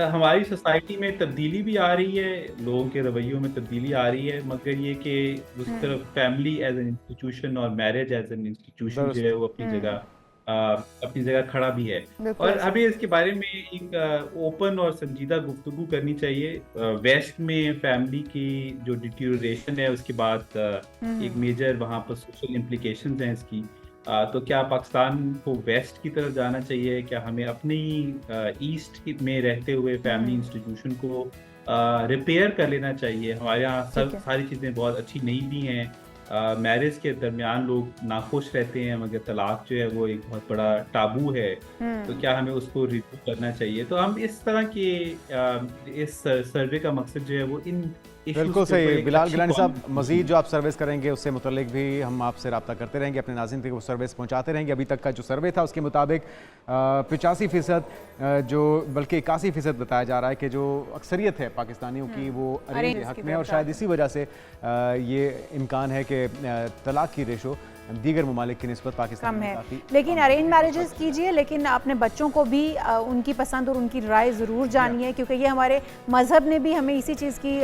हमारी सोसाइटी में तब्दीली भी आ रही है, लोगों के रवैयों में तब्दीली आ रही है, मगर ये कि उस तरफ फैमिली एज एन इंस्टीट्यूशन और मैरिज एज एन इंस्टीट्यूशन जो है वो अपनी जगह खड़ा भी है। और हमें इसके बारे में एक ओपन और संजीदा गुफ्तगू करनी चाहिए। वेस्ट में फैमिली की जो डिटीरियोरेशन है उसके बाद एक मेजर वहाँ पर सोशल इम्प्लीकेशंस हैं इसकी। तो क्या पाकिस्तान को वेस्ट की तरफ जाना चाहिए? क्या हमें अपनी ईस्ट में रहते हुए फैमिली इंस्टीट्यूशन को रिपेयर कर लेना चाहिए? हमारे यहाँ सारी चीज़ें बहुत अच्छी नहीं भी हैं। मैरिज के दरमियान लोग नाखुश रहते हैं, मगर तलाक जो है वो एक बहुत बड़ा टाबू है। तो क्या हमें उसको रिव्यू करना चाहिए? तो हम इस तरह के इस सर्वे का मकसद जो है वो इन issues बिल्कुल के ऊपर सही एक बिलाल अच्छी गिलानी साहब, conversation मजीद जो आप सर्विस करेंगे उससे मुतल्लिक भी हम आपसे रब्ता करते रहेंगे, अपने नाज़रीन तक वो सर्विस पहुंचाते रहेंगे। अभी तक का जो सर्वे था उसके मुताबिक 85% जो बल्कि 81% बताया जा रहा है कि जो अक्सरियत है पाकिस्तानियों की वो अरेंज के हक में, और शायद इसी वजह से ये इम्कान है कि तलाक की रेशो दीगर ममालिक की निस्बत पाकिस्तान कम में है। काफ़ी लेकिन अरेंज मैरिजेस कीजिए, लेकिन अपने बच्चों को भी उनकी पसंद और उनकी राय ज़रूर जानिए, क्योंकि ये हमारे मज़हब ने भी हमें इसी चीज़ की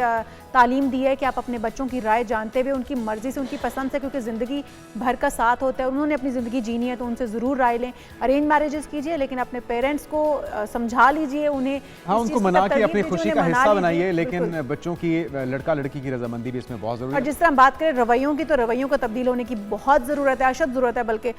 तालीम दी है कि आप अपने बच्चों की राय जानते हुए उनकी मर्ज़ी से, उनकी पसंद से, क्योंकि ज़िंदगी भर का साथ होता है, उन्होंने अपनी ज़िंदगी जीनी है तो उनसे ज़रूर राय लें। अरेंज मैरिजेस कीजिए लेकिन अपने पेरेंट्स को समझा लीजिए, उन्हें हाँ उनको मना के अपनी खुशी का हिस्सा बनाइए, लेकिन बिल्कुल। बच्चों की लड़का लड़की की रजामंदी भी इसमें बहुत ज़रूरी और है। जिस तरह हम बात करें रवैयों की, तो रवैयों को तब्दील होने की बहुत ज़रूरत है, अशद ज़रूरत है, बल्कि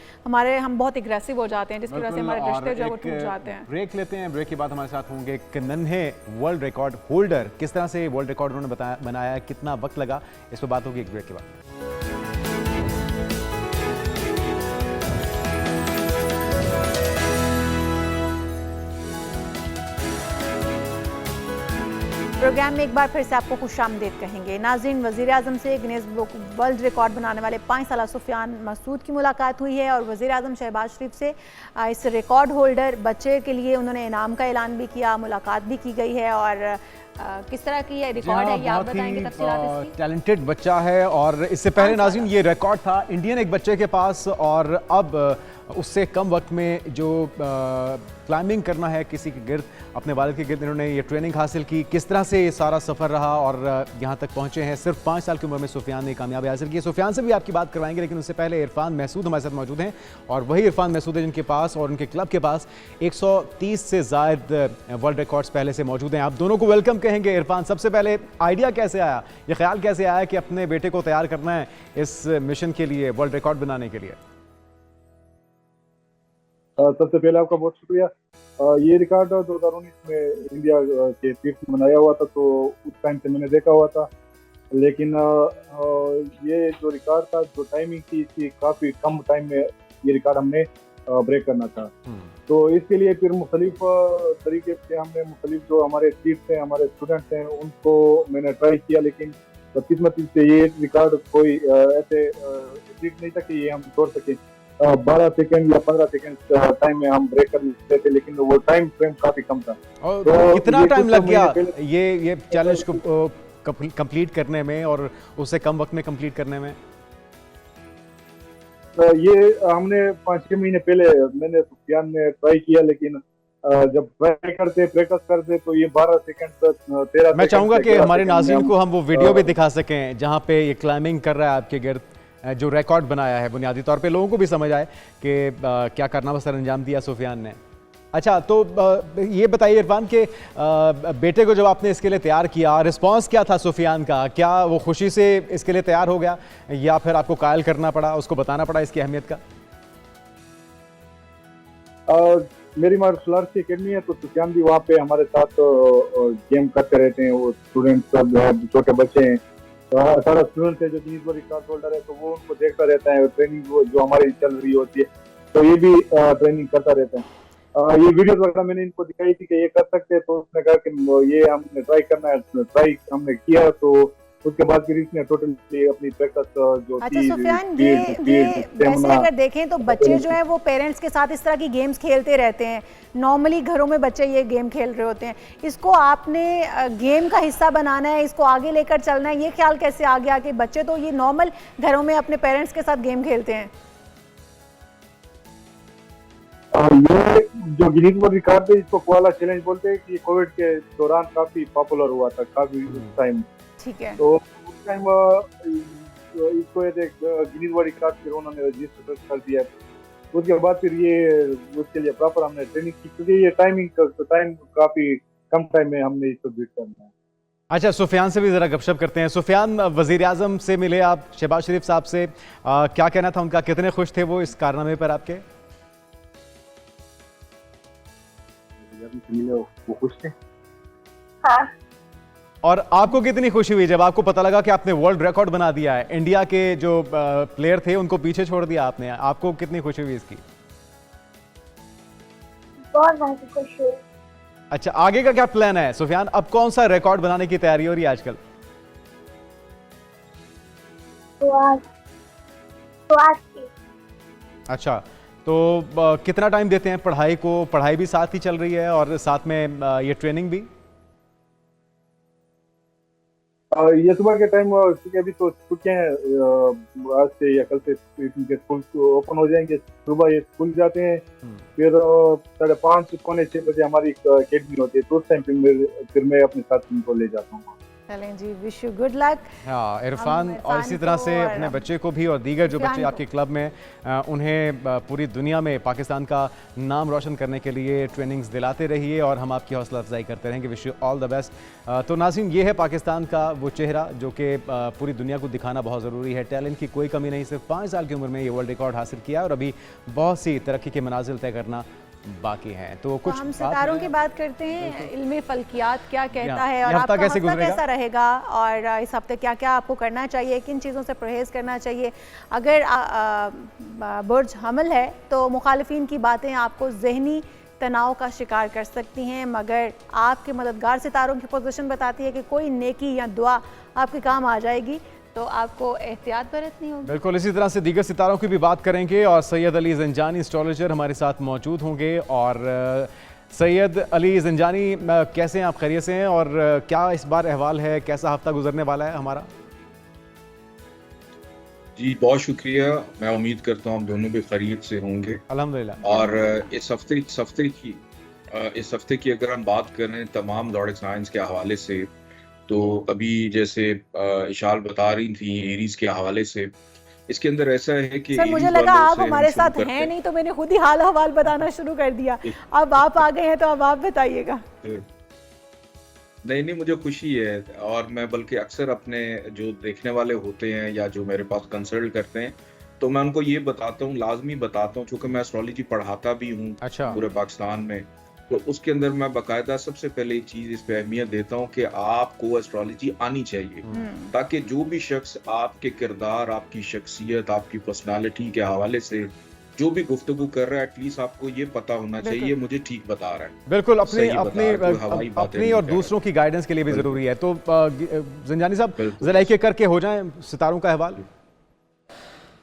हम बहुत एग्रेसिव हो जाते हैं, जिसकी वजह से हमारे रिश्ते जो है वो टूट जाते हैं। ब्रेक लेते हैं, ब्रेक के बाद हमारे साथ होंगे एक नन्हे वर्ल्ड रिकॉर्ड होल्डर, किस तरह से वर्ल्ड रिकॉर्ड उन्होंने बनाया, कितना वक्त लगा, इस पर बात होगी एक ब्रेक के बाद। प्रोग्राम में एक बार फिर से आपको खुशामदीद कहेंगे। नाज़रीन, वज़ीर आज़म से गिनीज बुक वर्ल्ड रिकॉर्ड बनाने वाले 5 साला सुफियान मसूद की मुलाकात हुई है, और वज़ीर आज़म शहबाज शरीफ से इस रिकॉर्ड होल्डर बच्चे के लिए उन्होंने इनाम का ऐलान भी किया, मुलाकात भी की गई है। और किस तरह की ये रिकॉर्ड है, ये आप बताएंगे तफसीलात इसकी? टैलेंटेड बच्चा है, और इससे पहले नाज़रीन ये रिकॉर्ड था इंडियन एक बच्चे के पास, और अब उससे कम वक्त में जो क्लाइंबिंग करना है किसी के गिर्द, अपने वालिद के गिर्द इन्होंने ये ट्रेनिंग हासिल की, किस तरह से ये सारा सफ़र रहा और यहाँ तक पहुँचे हैं। सिर्फ 5 साल की उम्र में सुफियान ने कामयाबी हासिल की। सुफियान से भी आपकी बात करवाएंगे, लेकिन उससे पहले इरफान महसूद हमारे साथ मौजूद हैं, और वही इरफान महसूद है जिनके पास और उनके क्लब के पास 130 से ज़ायद वर्ल्ड रिकॉर्ड्स पहले से मौजूद हैं। आप दोनों को वेलकम कहेंगे। इरफान, सबसे पहले आइडिया कैसे आया, ये ख्याल कैसे आया कि अपने बेटे को तैयार करना है इस मिशन के लिए, वर्ल्ड रिकॉर्ड बनाने के लिए? सबसे पहले आपका बहुत शुक्रिया। ये रिकॉर्ड 2019 में इंडिया के तीर्थ में बनाया हुआ था, तो उस टाइम से मैंने देखा हुआ था, लेकिन ये जो रिकॉर्ड था, जो टाइमिंग थी इसकी काफ़ी कम टाइम में ये रिकॉर्ड हमने ब्रेक करना था। तो इसके लिए फिर मुख्तलिफ तरीके से हमने मुख्तलिफ जो हमारे तीर्थ हैं, हमारे स्टूडेंट्स हैं, उनको मैंने ट्राई किया, लेकिन बदकिस्मती से ये रिकॉर्ड कोई ऐसे ठीक नहीं था कि ये हम छोड़ सकें। 12 सेकंड या 15 सेकंड टाइम में हम ब्रेक कर लेते थे, लेकिन वो टाइम फ्रेम काफी कम था। और तो कितना टाइम लग गया ये चैलेंज को कंप्लीट करने में और उससे कम वक्त में कंप्लीट करने में? ये हमने 5-6 महीने पहले मैंने सुफियान में ट्राई किया, लेकिन जब ट्राई करते प्रैक्टिस करते तो ये 12 सेकंड 13 मैं चाहूंगा कि हमारे नाज़रीन को हम वो वीडियो भी दिखा सकें जहां पे ये क्लाइंबिंग कर रहा है आपके गिर्द, जो रिकॉर्ड बनाया है, बुनियादी तौर पे लोगों को भी समझ आए कि क्या कारनामा सर अंजाम दिया सुफियान ने। अच्छा, तो ये बताइए इरफान के बेटे को जब आपने इसके लिए तैयार किया, रिस्पांस क्या था सुफियान का? क्या वो खुशी से इसके लिए तैयार हो गया, या फिर आपको कायल करना पड़ा, उसको बताना पड़ा इसकी अहमियत का? मेरी मार्शल आर्ट्स की अकेडमी है, तो सुफियान भी वहाँ पे हमारे साथ गेम करते रहते हैं। वो स्टूडेंट्स सब छोटे बच्चे हैं, सारा स्टूडेंट है जो गिनीज वर्ल्ड रिकॉर्ड होल्डर है, तो वो उनको देखता रहता है। ट्रेनिंग जो हमारी चल रही होती है, तो ये भी ट्रेनिंग करता रहता है। ये वीडियो वगैरह मैंने इनको दिखाई थी कि ये कर सकते हैं, तो उसने कहा कि ये हमने ट्राई करना है। ट्राई हमने किया, तो उसके बाद फिर इसने टोटली अपनी प्रैक्टिस जो अच्छा सुफियान, ये वैसे अगर देखें तो बच्चे जो हैं वो पेरेंट्स के साथ इस तरह की गेम्स खेलते रहते हैं। नॉर्मली घरों में बच्चे ये गेम खेल रहे होते हैं, इसको आपने गेम का हिस्सा बनाना है, इसको आगे लेकर चलना है, ये ख्याल कैसे आ गया कि बच्चे तो ये नॉर्मल घरों में अपने पेरेंट्स के साथ गेम खेलते हैं? ये जो गिनीज वर्ल्ड रिकॉर्ड है, इसको कोआला चैलेंज बोलते हैं, कि कोविड के दौरान काफी पॉपुलर हुआ था काफी टाइम। ठीक है, तो उस टाइम इसको गिनीज वर्ल्ड रिकॉर्ड फिर उन्होंने रजिस्टर कर दिया। उसके बाद फिर ये उसके लिए प्रॉपर हमने ट्रेनिंग की, क्योंकि ये टाइम काफी कम टाइम में हमने इसको बीट करना है। अच्छा, सुफियान से भी ज़रा गपशप करते हैं। सुफियान, वज़ीर आज़म से मिले आप, शहबाज शरीफ साहब से, क्या कहना था उनका? कितने खुश थे वो इस कारनामे पर आपके? वो खुश थे। हाँ। और आपको कितनी खुशी हुई जब आपको पता लगा कि आपने वर्ल्ड रिकॉर्ड बना दिया है? इंडिया के जो प्लेयर थे उनको पीछे छोड़ दिया आपने, आपको कितनी खुशी हुई इसकी? बहुत खुशी हुई। अच्छा, आगे का क्या प्लान है सुफियान? अब कौन सा रिकॉर्ड बनाने की तैयारी हो रही है आजकल? स्वाद की। अच्छा, तो कितना टाइम देते हैं पढ़ाई को? पढ़ाई भी साथ ही चल रही है और साथ में ये ट्रेनिंग भी? ये सुबह के टाइम, क्योंकि अभी तो छुट्टियां हैं, आज से या कल से इनके स्कूल ओपन हो जाएंगे। सुबह ये स्कूल जाते हैं, फिर 5:30 पौने 6 बजे हमारी अकेडमी होती है, तो उस टाइम फिर मैं अपने साथ इनको ले जाता हूँ। चलें जी, विश यू गुड लक। हाँ, इरफान और इसी तरह से अपने बच्चे को भी और दीगर जो बच्चे आपके क्लब में उन्हें पूरी दुनिया में पाकिस्तान का नाम रोशन करने के लिए ट्रेनिंग्स दिलाते रहिए और हम आपकी हौसला अफजाई करते रहेंगे। Wish you all the best. तो नाज़रीन, ये है पाकिस्तान का वो चेहरा जो कि पूरी दुनिया को दिखाना बहुत ज़रूरी है। टैलेंट की कोई कमी नहीं, सिर्फ 5 साल की उम्र में ये वर्ल्ड रिकॉर्ड हासिल किया और अभी बहुत सी तरक्की के मनाजिल तय करना बाकी हैं। तो कुछ हम सितारों की बात करते हैं, इल्मे फल्कियात क्या कहता है और हफ्ता आपका कैसे हफ्ता गुजरेगा? कैसा रहेगा और इस हफ्ते क्या क्या आपको करना चाहिए, किन चीज़ों से परहेज़ करना चाहिए। अगर बुर्ज हमल है तो मुखालिफिन की बातें आपको ज़हनी तनाव का शिकार कर सकती हैं, मगर आपके मददगार सितारों की पोजीशन बताती है कि कोई नेकी या दुआ आपके काम आ जाएगी, तो आपको एहतियात बरतनी होगी। बिल्कुल, इसी तरह से दीगर सितारों की भी बात करेंगे और सैयद अली ज़ंजानी एस्ट्रोलॉजर हमारे साथ मौजूद होंगे। और सैयद अली ज़ंजानी, कैसे हैं आप? खैरियत से हैं? और क्या इस बार अहवाल है, कैसा हफ्ता गुजरने वाला है हमारा? जी बहुत शुक्रिया, मैं उम्मीद करता हूँ हम दोनों भी खैरियत से होंगे अल्हम्दुलिल्लाह। और इस हफ्ते की अगर हम बात करें तमाम ज़ोडिक साइंस के हवाले से, तो अभी जैसे इशाल बता रही थी एरीज के हवाले से, इसके अंदर ऐसा है कि सर मुझे लगा आप हमारे साथ हैं नहीं, तो मैंने खुद ही हाल हवाल बताना शुरू कर दिया। अब आप आ गए हैं तो अब आप बताइएगा। नहीं, मुझे खुशी है और मैं बल्कि अक्सर अपने जो देखने वाले होते हैं या जो मेरे पास कंसल्ट करते हैं, तो मैं उनको ये बताता हूँ, लाजमी बताता हूँ, चूँकि मैं एस्ट्रोलॉजी पढ़ाता भी हूँ पूरे पाकिस्तान में, तो उसके अंदर मैं बाकायदा सबसे पहले एक चीज़ इस पे अहमियत देता हूँ कि आपको एस्ट्रोलॉजी आनी चाहिए, ताकि जो भी शख्स आपके किरदार, आपकी शख्सियत, आपकी पर्सनालिटी के हवाले से जो भी गुफ्तगू कर रहा है, एटलीस्ट आपको ये पता होना चाहिए मुझे ठीक बता रहा है। बिल्कुल, अपनी और दूसरों की गाइडेंस के लिए भी ज़रूरी है। तो ज़ंजानी साहब, ज़रा एक करके हो जाए सितारों का अहवाल।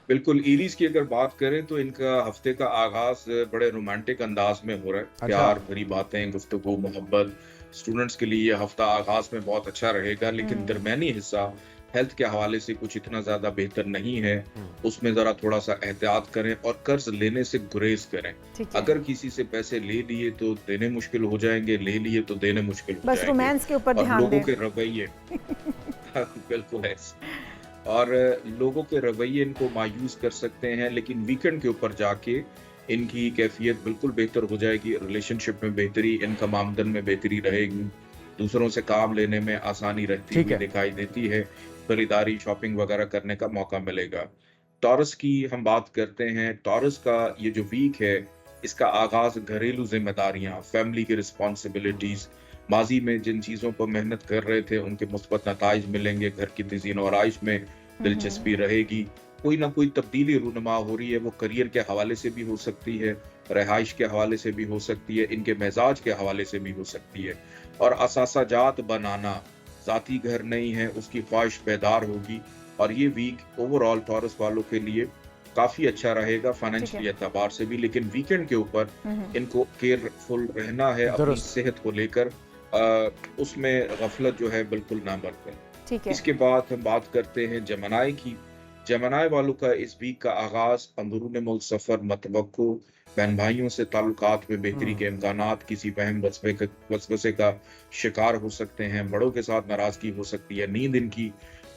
बिल्कुल, एरीज की अगर बात करें तो इनका हफ्ते का आगाज बड़े रोमांटिक अंदाज में हो रहा है। प्यार भरी बातें, गुफ्तगू, मोहब्बत। स्टूडेंट्स के लिए ये हफ्ता आगाज में बहुत अच्छा रहेगा, लेकिन दरमियानी हिस्सा हेल्थ के हवाले से कुछ इतना ज्यादा बेहतर नहीं है। उसमें जरा थोड़ा सा एहतियात करें और कर्ज लेने से गुरेज करें। अगर किसी से पैसे ले लिए तो देने मुश्किल हो जाएंगे, ले लिए तो देने मुश्किल हो बस रोमांस के ऊपर ध्यान लोगों के रवैये बिल्कुल है, और लोगों के रवैये इनको मायूस कर सकते हैं, लेकिन वीकेंड के ऊपर जाके इनकी कैफियत बिल्कुल बेहतर हो जाएगी। रिलेशनशिप में बेहतरी, इनकम आमदन में बेहतरी रहेगी, दूसरों से काम लेने में आसानी रहती हुई दिखाई देती है, खरीदारी, शॉपिंग वगैरह करने का मौका मिलेगा। टॉरस की हम बात करते हैं, टॉरस का ये जो वीक है, इसका आगाज घरेलू जिम्मेदारियां, फैमिली की रिस्पॉन्सिबिलिटीज, माजी में जिन चीज़ों पर मेहनत कर रहे थे उनके मुस्बत नताइज मिलेंगे, घर की तज़ीन और आइश में दिलचस्पी रहेगी, कोई ना कोई तब्दीली रूनुमा हो रही है, वो करियर के हवाले से भी हो सकती है, रहाइश के हवाले से भी हो सकती है, इनके मिजाज के हवाले से भी हो सकती है। और असासाजात बनाना, ज़ाती घर नहीं है, उसकी ख्वाहिश बेदार होगी। और ये वीक ओवरऑल टॉरस वालों के लिए काफ़ी अच्छा रहेगा फाइनेंशियल एतबार से भी, लेकिन वीकेंड के ऊपर इनको केयरफुल रहना है अपनी सेहत को लेकर, उसमें गफलत जो है बिल्कुल ना बरतें। इसके बाद हम बात करते हैं जमनाई की। जमनाई वालों का इस वीक का आगाज अंदरून मुल्क सफर मतवक्को, बहन भाइयों से ताल्लुकात में बेहतरी के इम्कानात, किसी वहम वसवसे का शिकार हो सकते हैं, बड़ों के साथ नाराजगी हो सकती है, नींद इनकी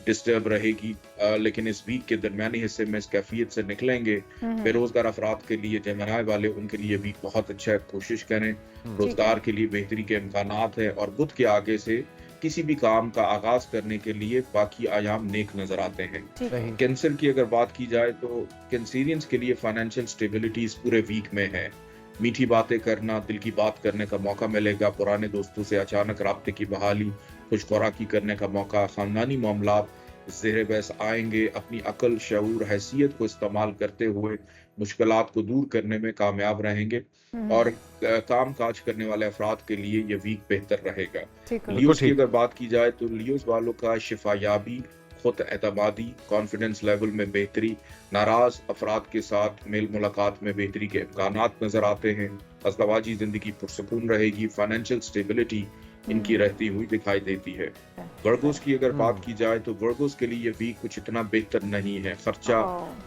डिस्टर्ब रहेगी, लेकिन इस वीक के दरमियानी हिस्से में इस कैफियत से निकलेंगे। बेरोजगार अफराद के लिए, जमनाई वाले, उनके लिए वीक बहुत अच्छा है, कोशिश करें, रोजगार के लिए बेहतरी के इम्कानात है। और बुध के आगे से किसी भी काम का आगाज करने के लिए बाकी आयाम नेक नजर आते हैं। कैंसर की अगर बात की जाए तो कैंसरियंस के लिए फाइनेंशियल स्टेबिलिटी इस पूरे वीक में है। मीठी बातें करना, दिल की बात करने का मौका मिलेगा, पुराने दोस्तों से अचानक राब्ते की बहाली, खुशखुराकी करने का मौका, खानदानी मामलात ज़ेर बहस आएंगे। अपनी अकल, शऊर, हैसियत को इस्तेमाल करते हुए मुश्किलात को दूर करने में कामयाब रहेंगे और काम काज करने वाले अफराद के लिए ये वीक बेहतर रहेगा। लियोस की अगर बात की जाए तो लियोस वालों का शिफायाबी, खुद एतमादी, कॉन्फिडेंस लेवल में बेहतरी, नाराज अफराद के साथ मेल मुलाकात में बेहतरी के इम्कानात नजर आते हैं। अज़दवाजी जिंदगी पुरसकून रहेगी, फाइनेंशियल स्टेबिलिटी इनकी रहती हुई दिखाई देती है। वर्गोस की अगर बात की जाए तो वर्गोस के लिए ये वीक कुछ इतना बेहतर नहीं है। खर्चा,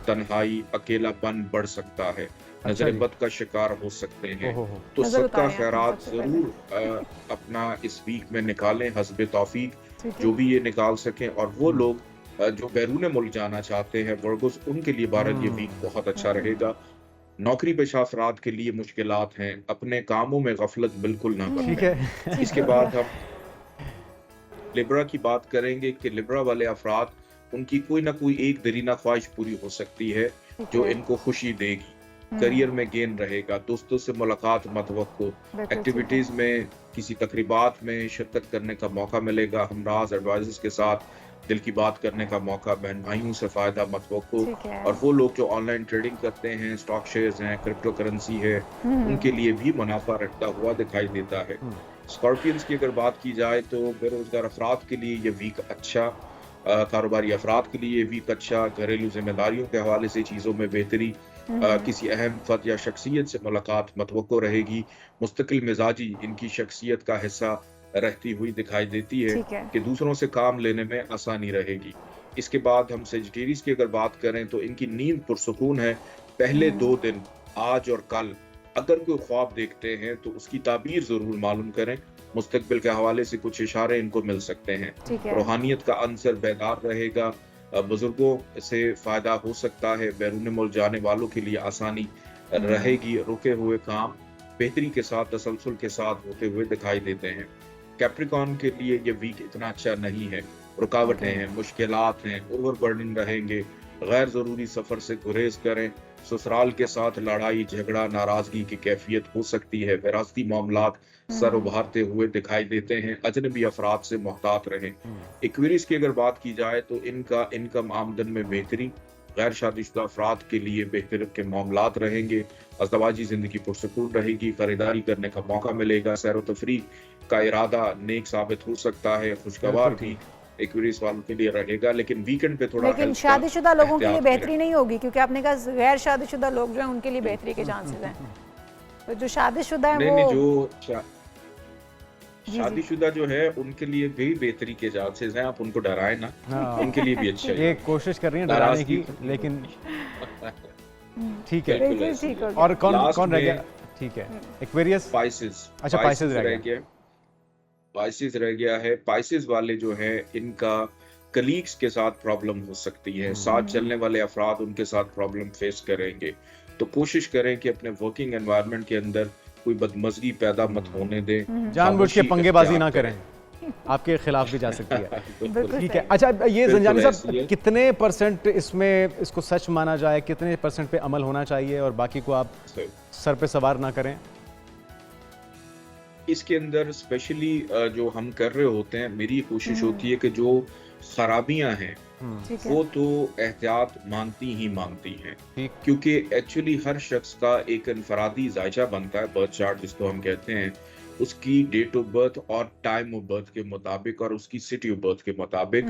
तन्हाई, अकेलापन बढ़ सकता है, नजर बद का शिकार हो सकते हैं। तो सबका खैरात जरूर अपना इस वीक में निकालें हस्ब तौफीक, जो भी ये निकाल सकें। और वो लोग जो बैरून मुल्क जाना चाहते हैं वर्गोस, उनके लिए भारत ये वीक बहुत अच्छा रहेगा। नौकरी पेशा अफराद के लिए मुश्किलात हैं, अपने कामों में गफलत बिल्कुल ना करें। इसके बाद हम लिब्रा की बात करेंगे कि लिब्रा वाले अफराद, उनकी कोई ना कोई एक दरीना ख्वाहिश पूरी हो सकती है जो इनको खुशी देगी। करियर में गेन रहेगा, दोस्तों से मुलाकात मतवक्को, एक्टिविटीज में किसी तकरीबात में शिरकत करने का मौका मिलेगा, हमराज एडवाइजर्स के साथ दिल की बात करने का मौका, बहन भाइयों से फायदा मतवक्को। और वो लोग जो ऑनलाइन ट्रेडिंग करते हैं, स्टॉक शेयर्स हैं, क्रिप्टो करेंसी है, उनके लिए भी मुनाफा रखता हुआ दिखाई देता है। स्कॉर्पियंस की अगर बात की जाए तो बेरोजगार अफराद के लिए ये वीक अच्छा, कारोबारी अफराद के लिए ये वीक अच्छा, घरेलू जिम्मेदारियों के हवाले से चीज़ों में बेहतरी, किसी अहम फर्द या शख्सियत से मुलाकात मतवक्को रहेगी। मुस्तकिल मिजाजी इनकी शख्सियत का हिस्सा रहती हुई दिखाई देती है कि दूसरों से काम लेने में आसानी रहेगी। इसके बाद हम सेजिटेरियस की अगर बात करें तो इनकी नींद पुरसुकून है। पहले 2 दिन आज और कल अगर कोई ख्वाब देखते हैं तो उसकी ताबीर जरूर मालूम करें, मुस्तकबिल के हवाले से कुछ इशारे इनको मिल सकते हैं। रूहानियत का अंसर बेदार रहेगा, बुजुर्गों से फायदा हो सकता है, बैरून मुल्क जाने वालों के लिए आसानी रहेगी, रुके हुए काम बेहतरी के साथ तसलसल के साथ होते हुए दिखाई देते हैं। कैप्रिकॉर्न के लिए ये वीक इतना अच्छा नहीं है, रुकावटें हैं, मुश्किलात हैं, ओवरबर्डन रहेंगे, गैर जरूरी सफर से गुरेज करें, ससुराल के साथ लड़ाई झगड़ा नाराजगी की कैफियत हो सकती है, विरासती मामलात सर उभारते हुए दिखाई देते हैं, अजनबी अफराद से मोहतात रहें। इक्विटीज की अगर बात की जाए तो इनका इनकम आमदन में बेहतरी, गैर शादीशुदा अफराद के लिए बेहतर के मामलात रहेंगे, अज़दवाजी जिंदगी पुरसकून रहेगी, खरीदारी करने का मौका मिलेगा, सैर व तफरीह का इरादा नेक साबित हो सकता है, खुशगवार भी इक्विटीज वालों के लिए रहेगा। लेकिन वीकेंड पे थोड़ा, लेकिन शादीशुदा लोगों के लिए बेहतरी नहीं होगी, क्योंकि आपने कहा गैर शादीशुदा लोग जो हैं उनके लिए बेहतरी के चांसेस हैं। तो जो शादीशुदा है वो जो शादीशुदा जो है उनके लिए भी बेहतरी के चांसेस हैं, आप उनको डराएं ना, उनके लिए भी अच्छा है। ये कोशिश कर रही है डराने की, लेकिन ठीक है। और कौन रह गया? ठीक है, एक्वेरियस, पाइसेस। अच्छा, पाइसेस रह गया। पाइसेस रह गया है। पाइसेस वाले जो है इनका कलीग्स के साथ प्रॉब्लम हो सकती है, साथ चलने वाले अफराद उनके साथ प्रॉब्लम फेस करेंगे। तो कोशिश करें कि अपने वर्किंग एनवायरनमेंट के अंदर कोई बदमज़गी पैदा मत होने दें, जानबूझ के पंगेबाजी ना करें, आपके खिलाफ भी जा सकती है। ठीक है। अच्छा, ये ज़ंजानी साहब, कितने % इसमें इसको सच माना जाए, कितने % पे अमल होना चाहिए और बाकी को आप सर पे सवार ना करें? इसके अंदर स्पेशली जो हम कर रहे होते हैं, मेरी कोशिश होती है कि जो खराबियां हैं वो तो एहतियात मांगती ही मांगती हैं, क्योंकि एक्चुअली हर शख्स का एक इनफरादी जायचा बनता है, बर्थ चार्ट जिसको हम कहते हैं, उसकी डेट ऑफ बर्थ और टाइम ऑफ बर्थ के मुताबिक और उसकी सिटी ऑफ बर्थ के मुताबिक,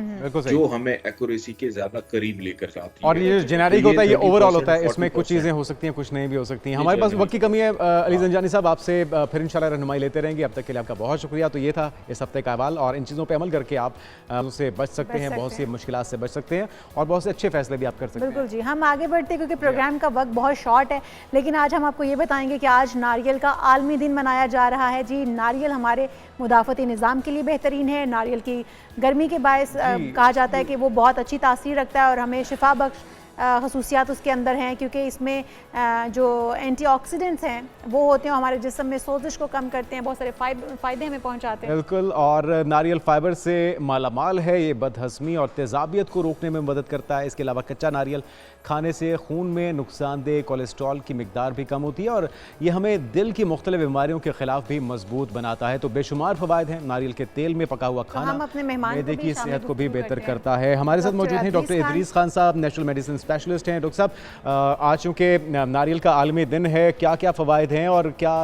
जो हमें एक्यूरेसी के ज्यादा करीब लेकर जाती है। और ये जेनेरिक होता है, ये ओवरऑल होता है, इसमें कुछ चीजें हो सकती हैं, कुछ नहीं भी हो सकती हैं। हमारे पास वक्त की कमी है। अली ज़ंजानी साहब, आपसे फिर इंशाल्लाह रहनुमाई लेते रहेंगे। अब तक के लिए आपका बहुत शुक्रिया। तो ये था इस हफ्ते का अहवाल, और इन चीज़ों पर अमल करके आप उससे बच सकते हैं, बहुत सी मुश्किलात से बच सकते हैं और बहुत से अच्छे फैसले भी आप कर सकते हैं। बिल्कुल जी। हम आगे बढ़ते हैं क्योंकि प्रोग्राम का वक्त बहुत शॉर्ट है, लेकिन आज हम आपको ये बताएंगे कि आज नारियल का आलमी दिन मनाया जा रहा है। जी, नारियल हमारे मुदाफ़ती निज़ाम के लिए बेहतरीन है। नारियल की गर्मी के बायस कहा जाता है कि वो बहुत अच्छी तासीर रखता है और हमें शिफा बख्श खसूसियात उसके अंदर हैं, क्योंकि इसमें जो एंटीऑक्सीडेंट्स हैं वो होते हैं, हमारे जिस्म में सोजिश को कम करते हैं, बहुत सारे फ़ायदे हमें पहुंचाते हैं। बिल्कुल, और नारियल फाइबर से मालामाल है। ये बदहज़मी और तेज़ाबियत को रोकने में मदद करता है। इसके अलावा कच्चा नारियल खाने से खून में नुकसानदेह कोलेस्ट्रॉल की मिकदार भी कम होती है और ये हमें दिल की मुख्तलिफ बीमारियों के खिलाफ भी मजबूत बनाता है। तो बेशुमार फ़वाइद हैं। नारियल के तेल में पका हुआ खाना मैदे की सेहत को भी बेहतर करता है। हमारे साथ मौजूद हैं डॉक्टर इदरीस खान साहब, नेशनल मेडिसिन स्पेशलिस्ट हैं। डॉक्टर साहब, आज चूँकि नारियल का आलमी दिन है, क्या क्या फ़वाइद हैं और क्या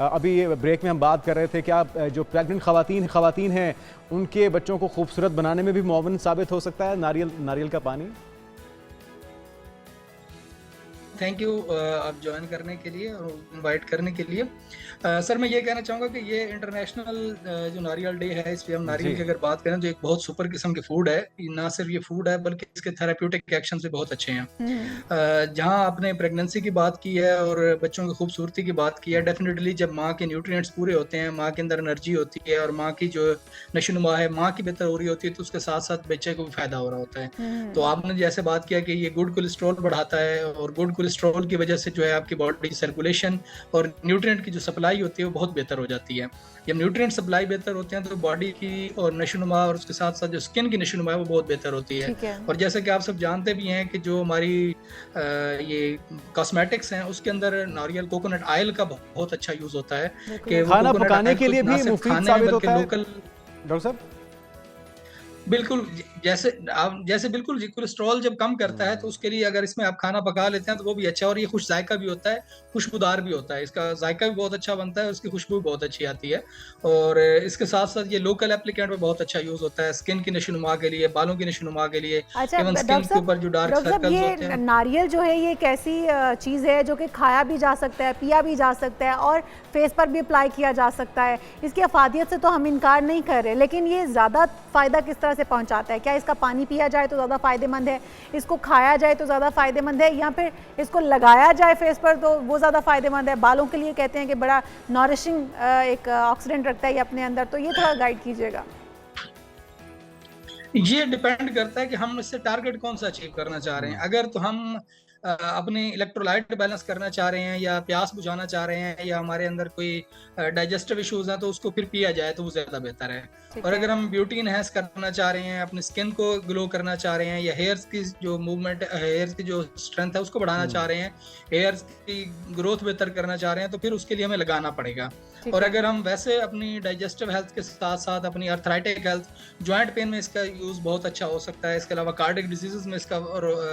अभी ब्रेक में हम बात कर रहे थे, क्या जो प्रेग्नेंट ख़वातीन हैं उनके बच्चों को खूबसूरत बनाने में भी मुआवन साबित हो सकता है नारियल का पानी? थैंक यू आप ज्वाइन करने के लिए और इनवाइट करने के लिए। सर मैं ये कहना चाहूँगा कि ये इंटरनेशनल जो नारियल डे है, इस पे हम नारियल की अगर बात करें तो एक बहुत सुपर किस्म की फूड है। ना सिर्फ ये फूड है बल्कि इसके थेराप्यूटिक एक्शन से बहुत अच्छे हैं। जहाँ आपने प्रेगनेंसी की बात की है और बच्चों की खूबसूरती की बात की है, डेफिनेटली जब माँ के न्यूट्रिएंट्स पूरे होते हैं, माँ के अंदर एनर्जी होती है और माँ की जो नशोनुमा है माँ की बेहतर हो रही होती है, तो उसके साथ साथ बच्चे को भी फायदा हो रहा होता है। तो आपने जैसे बात किया कि ये गुड कोलेस्ट्रॉल बढ़ाता है और गुड कोलेस्ट्रॉल की वजह से जो है आपकी बॉडी की सर्कुलेशन और न्यूट्रिएंट की जो सप्लाई होती है वो बहुत बेहतर हो जाती है। जब न्यूट्रिएंट सप्लाई बेहतर होते हैं तो बॉडी की और नशोनुमा और उसके साथ साथ जो स्किन की नशोनुमा है वो बहुत बेहतर होती है। और जैसे कि आप सब जानते भी हैं कि जो हमारी ये कॉस्मेटिक्स हैं उसके अंदर नारियल कोकोनट ऑयल का बहुत अच्छा यूज होता है कि खाना पकाने के लिए भी मुफीद साबित होता है डॉक्टर साहब। बिल्कुल, जैसे बिल्कुल कोलेस्ट्रॉल जब कम करता है तो उसके लिए अगर इसमें आप खाना पका लेते हैं तो वो भी अच्छा है और ये खुश जायका भी होता है, खुशबूदार भी होता है। इसका जायका भी बहुत अच्छा बनता है, उसकी खुशबू भी बहुत अच्छी आती है। और इसके साथ साथ ये लोकल एप्लीकेंट में बहुत अच्छा यूज होता है, स्किन की नशोनुमा के लिए, बालों की नशोनुमा के लिए, इवन स्किन के ऊपर जो डार्क सर्कल्स होते हैं। नारियल जो है ये एक ऐसी चीज़ है जो कि खाया भी जा सकता है, पिया भी जा सकता है और फेस पर भी अप्लाई किया जा सकता है। इसकी अफादियत से तो हम इनकार नहीं कर रहे, लेकिन ये ज़्यादा फ़ायदा किस तरह से पहुंचाता है? क्या इसका पानी पिया जाए तो ज़्यादा फ़ायदेमंद है, इसको खाया जाए तो ज़्यादा फ़ायदेमंद है, या फिर इसको लगाया जाए फेस पर तो वो ज़्यादा फ़ायदेमंद है? बालों के लिए कहते हैं कि बड़ा नॉरिशिंग एक ऑक्सीडेंट रखता है ये अपने अंदर, तो ये थोड़ा गाइड कीजिएगा। ये डिपेंड करता है कि हम इससे टारगेट कौन सा अचीव करना चाह रहे हैं। अगर तो हम अपने इलेक्ट्रोलाइट बैलेंस करना चाह रहे हैं या प्यास बुझाना चाह रहे हैं या हमारे अंदर कोई डाइजेस्टिव इश्यूज हैं तो उसको फिर पिया जाए तो वो ज़्यादा बेहतर है। और अगर हम ब्यूटी इनहेंस करना चाह रहे हैं, अपनी स्किन को ग्लो करना चाह रहे हैं या हेयर्स की जो मूवमेंट, हेयर्स की जो स्ट्रेंथ है उसको बढ़ाना चाह रहे हैं, हेयर्स की ग्रोथ बेहतर करना चाह रहे हैं तो फिर उसके लिए हमें लगाना पड़ेगा। और अगर हम वैसे अपनी डाइजेस्टिव हेल्थ के साथ साथ अपनी अर्थराइटिक हेल्थ, जॉइंट पेन में इसका यूज़ बहुत अच्छा हो सकता है। इसके अलावा कार्डियक डिजीजेस में इसका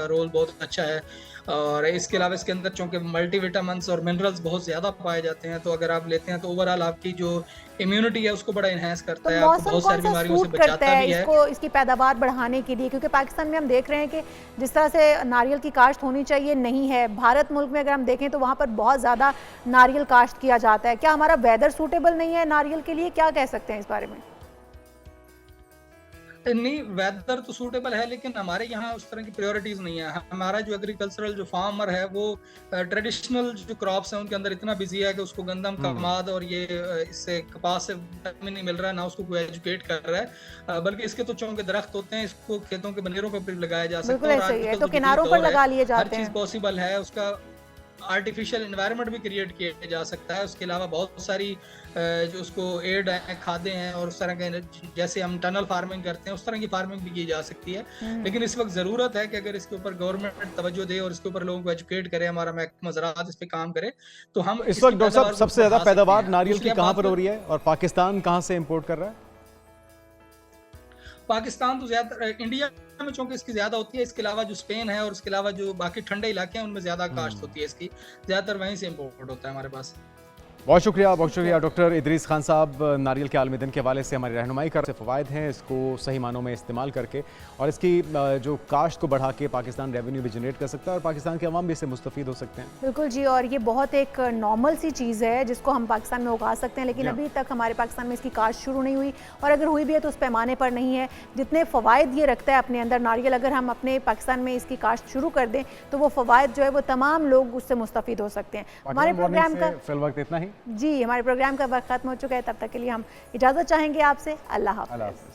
रोल बहुत अच्छा है। और इसके अलावा इसके अंदर चूंकि मल्टीविटामिन्स और मिनरल्स बहुत ज़्यादा पाए जाते हैं तो अगर आप लेते हैं तो ओवरऑल आपकी जो इम्यूनिटी है उसको बड़ा इन्हेंस करता है, आपको बहुत सारी बीमारियों से बचाता भी है। इसको इसकी पैदावार बढ़ाने के लिए, क्योंकि पाकिस्तान में हम देख रहे हैं कि जिस तरह से नारियल की काश्त होनी चाहिए नहीं है। भारत मुल्क में अगर हम देखें तो वहाँ पर बहुत ज़्यादा नारियल काश्त किया जाता है। क्या हमारा वेदर सूटेबल नहीं है नारियल के लिए? क्या कह सकते हैं इस बारे में? नहीं, वेदर तो सूटेबल है लेकिन हमारे यहाँ उस तरह की प्रायोरिटीज नहीं है। हमारा जो एग्रीकल्चरल जो फार्मर है वो ट्रेडिशनल जो क्रॉप्स हैं उनके अंदर इतना बिजी है कि उसको गंदम, कमाद और ये इससे कपास से विटामिन नहीं मिल रहा है, ना उसको कोई एजुकेट कर रहा है। बल्कि इसके तो चौंके दरख्त होते हैं, इसको खेतों के बनेरों पर लगाया जा सकता है, तो किनारों पर लगा लिए जाते हैं। हर चीज पॉसिबल है, उसका आर्टिफिशियल एनवायरनमेंट भी क्रिएट किया जा सकता है। उसके अलावा बहुत सारी जो उसको एड है, खादें हैं और उस तरह के, जैसे हम टनल फार्मिंग करते हैं उस तरह की फार्मिंग भी की जा सकती है। लेकिन इस वक्त ज़रूरत है कि अगर इसके ऊपर गवर्नमेंट तवज्जो दे और इसके ऊपर लोगों को एजुकेट करे, हमारा महकमा ज़राअत इस पे काम करे तो हम इस वक्त डॉक्टर साहब सबसे ज़्यादा पैदावार नारियल की कहाँ पर हो रही है और पाकिस्तान कहाँ से इम्पोर्ट कर रहा है? पाकिस्तान तो ज़्यादा, इंडिया में चूंकि इसकी ज़्यादा होती है, इसके अलावा जो स्पेन है और इसके अलावा जो बाकी ठंडे इलाके हैं उनमें ज़्यादा काश्त होती है इसकी, ज़्यादातर वहीं से इम्पोर्ट होता है हमारे पास। बहुत शुक्रिया डॉक्टर इदरीस खान साहब। नारियल के आलमी दिन के हवाले से हमारी रहनुमाई कर फ़वाइद हैं इसको सही मानों में इस्तेमाल करके, और इसकी जो काश्त को बढ़ा के पाकिस्तान रेवेन्यू भी जनरेट कर सकता है और पाकिस्तान के अवाम भी इससे मुस्तफ़ीद हो सकते हैं। बिल्कुल जी, और ये बहुत एक नॉर्मल सी चीज़ है जिसको हम पाकिस्तान में उगा सकते हैं, लेकिन अभी तक हमारे पाकिस्तान में इसकी काश्त शुरू नहीं हुई, और अगर हुई भी है तो उस पैमाने पर नहीं है जितने फ़वाइद ये रखता है अपने अंदर नारियल। अगर हम अपने पाकिस्तान में इसकी काश्त शुरू कर दें तो वो फ़वाइद जो है वो तमाम लोग उससे मुस्तफ़ीद हो सकते हैं। हमारे प्रोग्राम का फिल वक्त इतना ही जी, हमारे प्रोग्राम का वक्त खत्म हो चुका है। तब तक के लिए हम इजाज़त चाहेंगे आपसे। अल्लाह हाफ़िज़।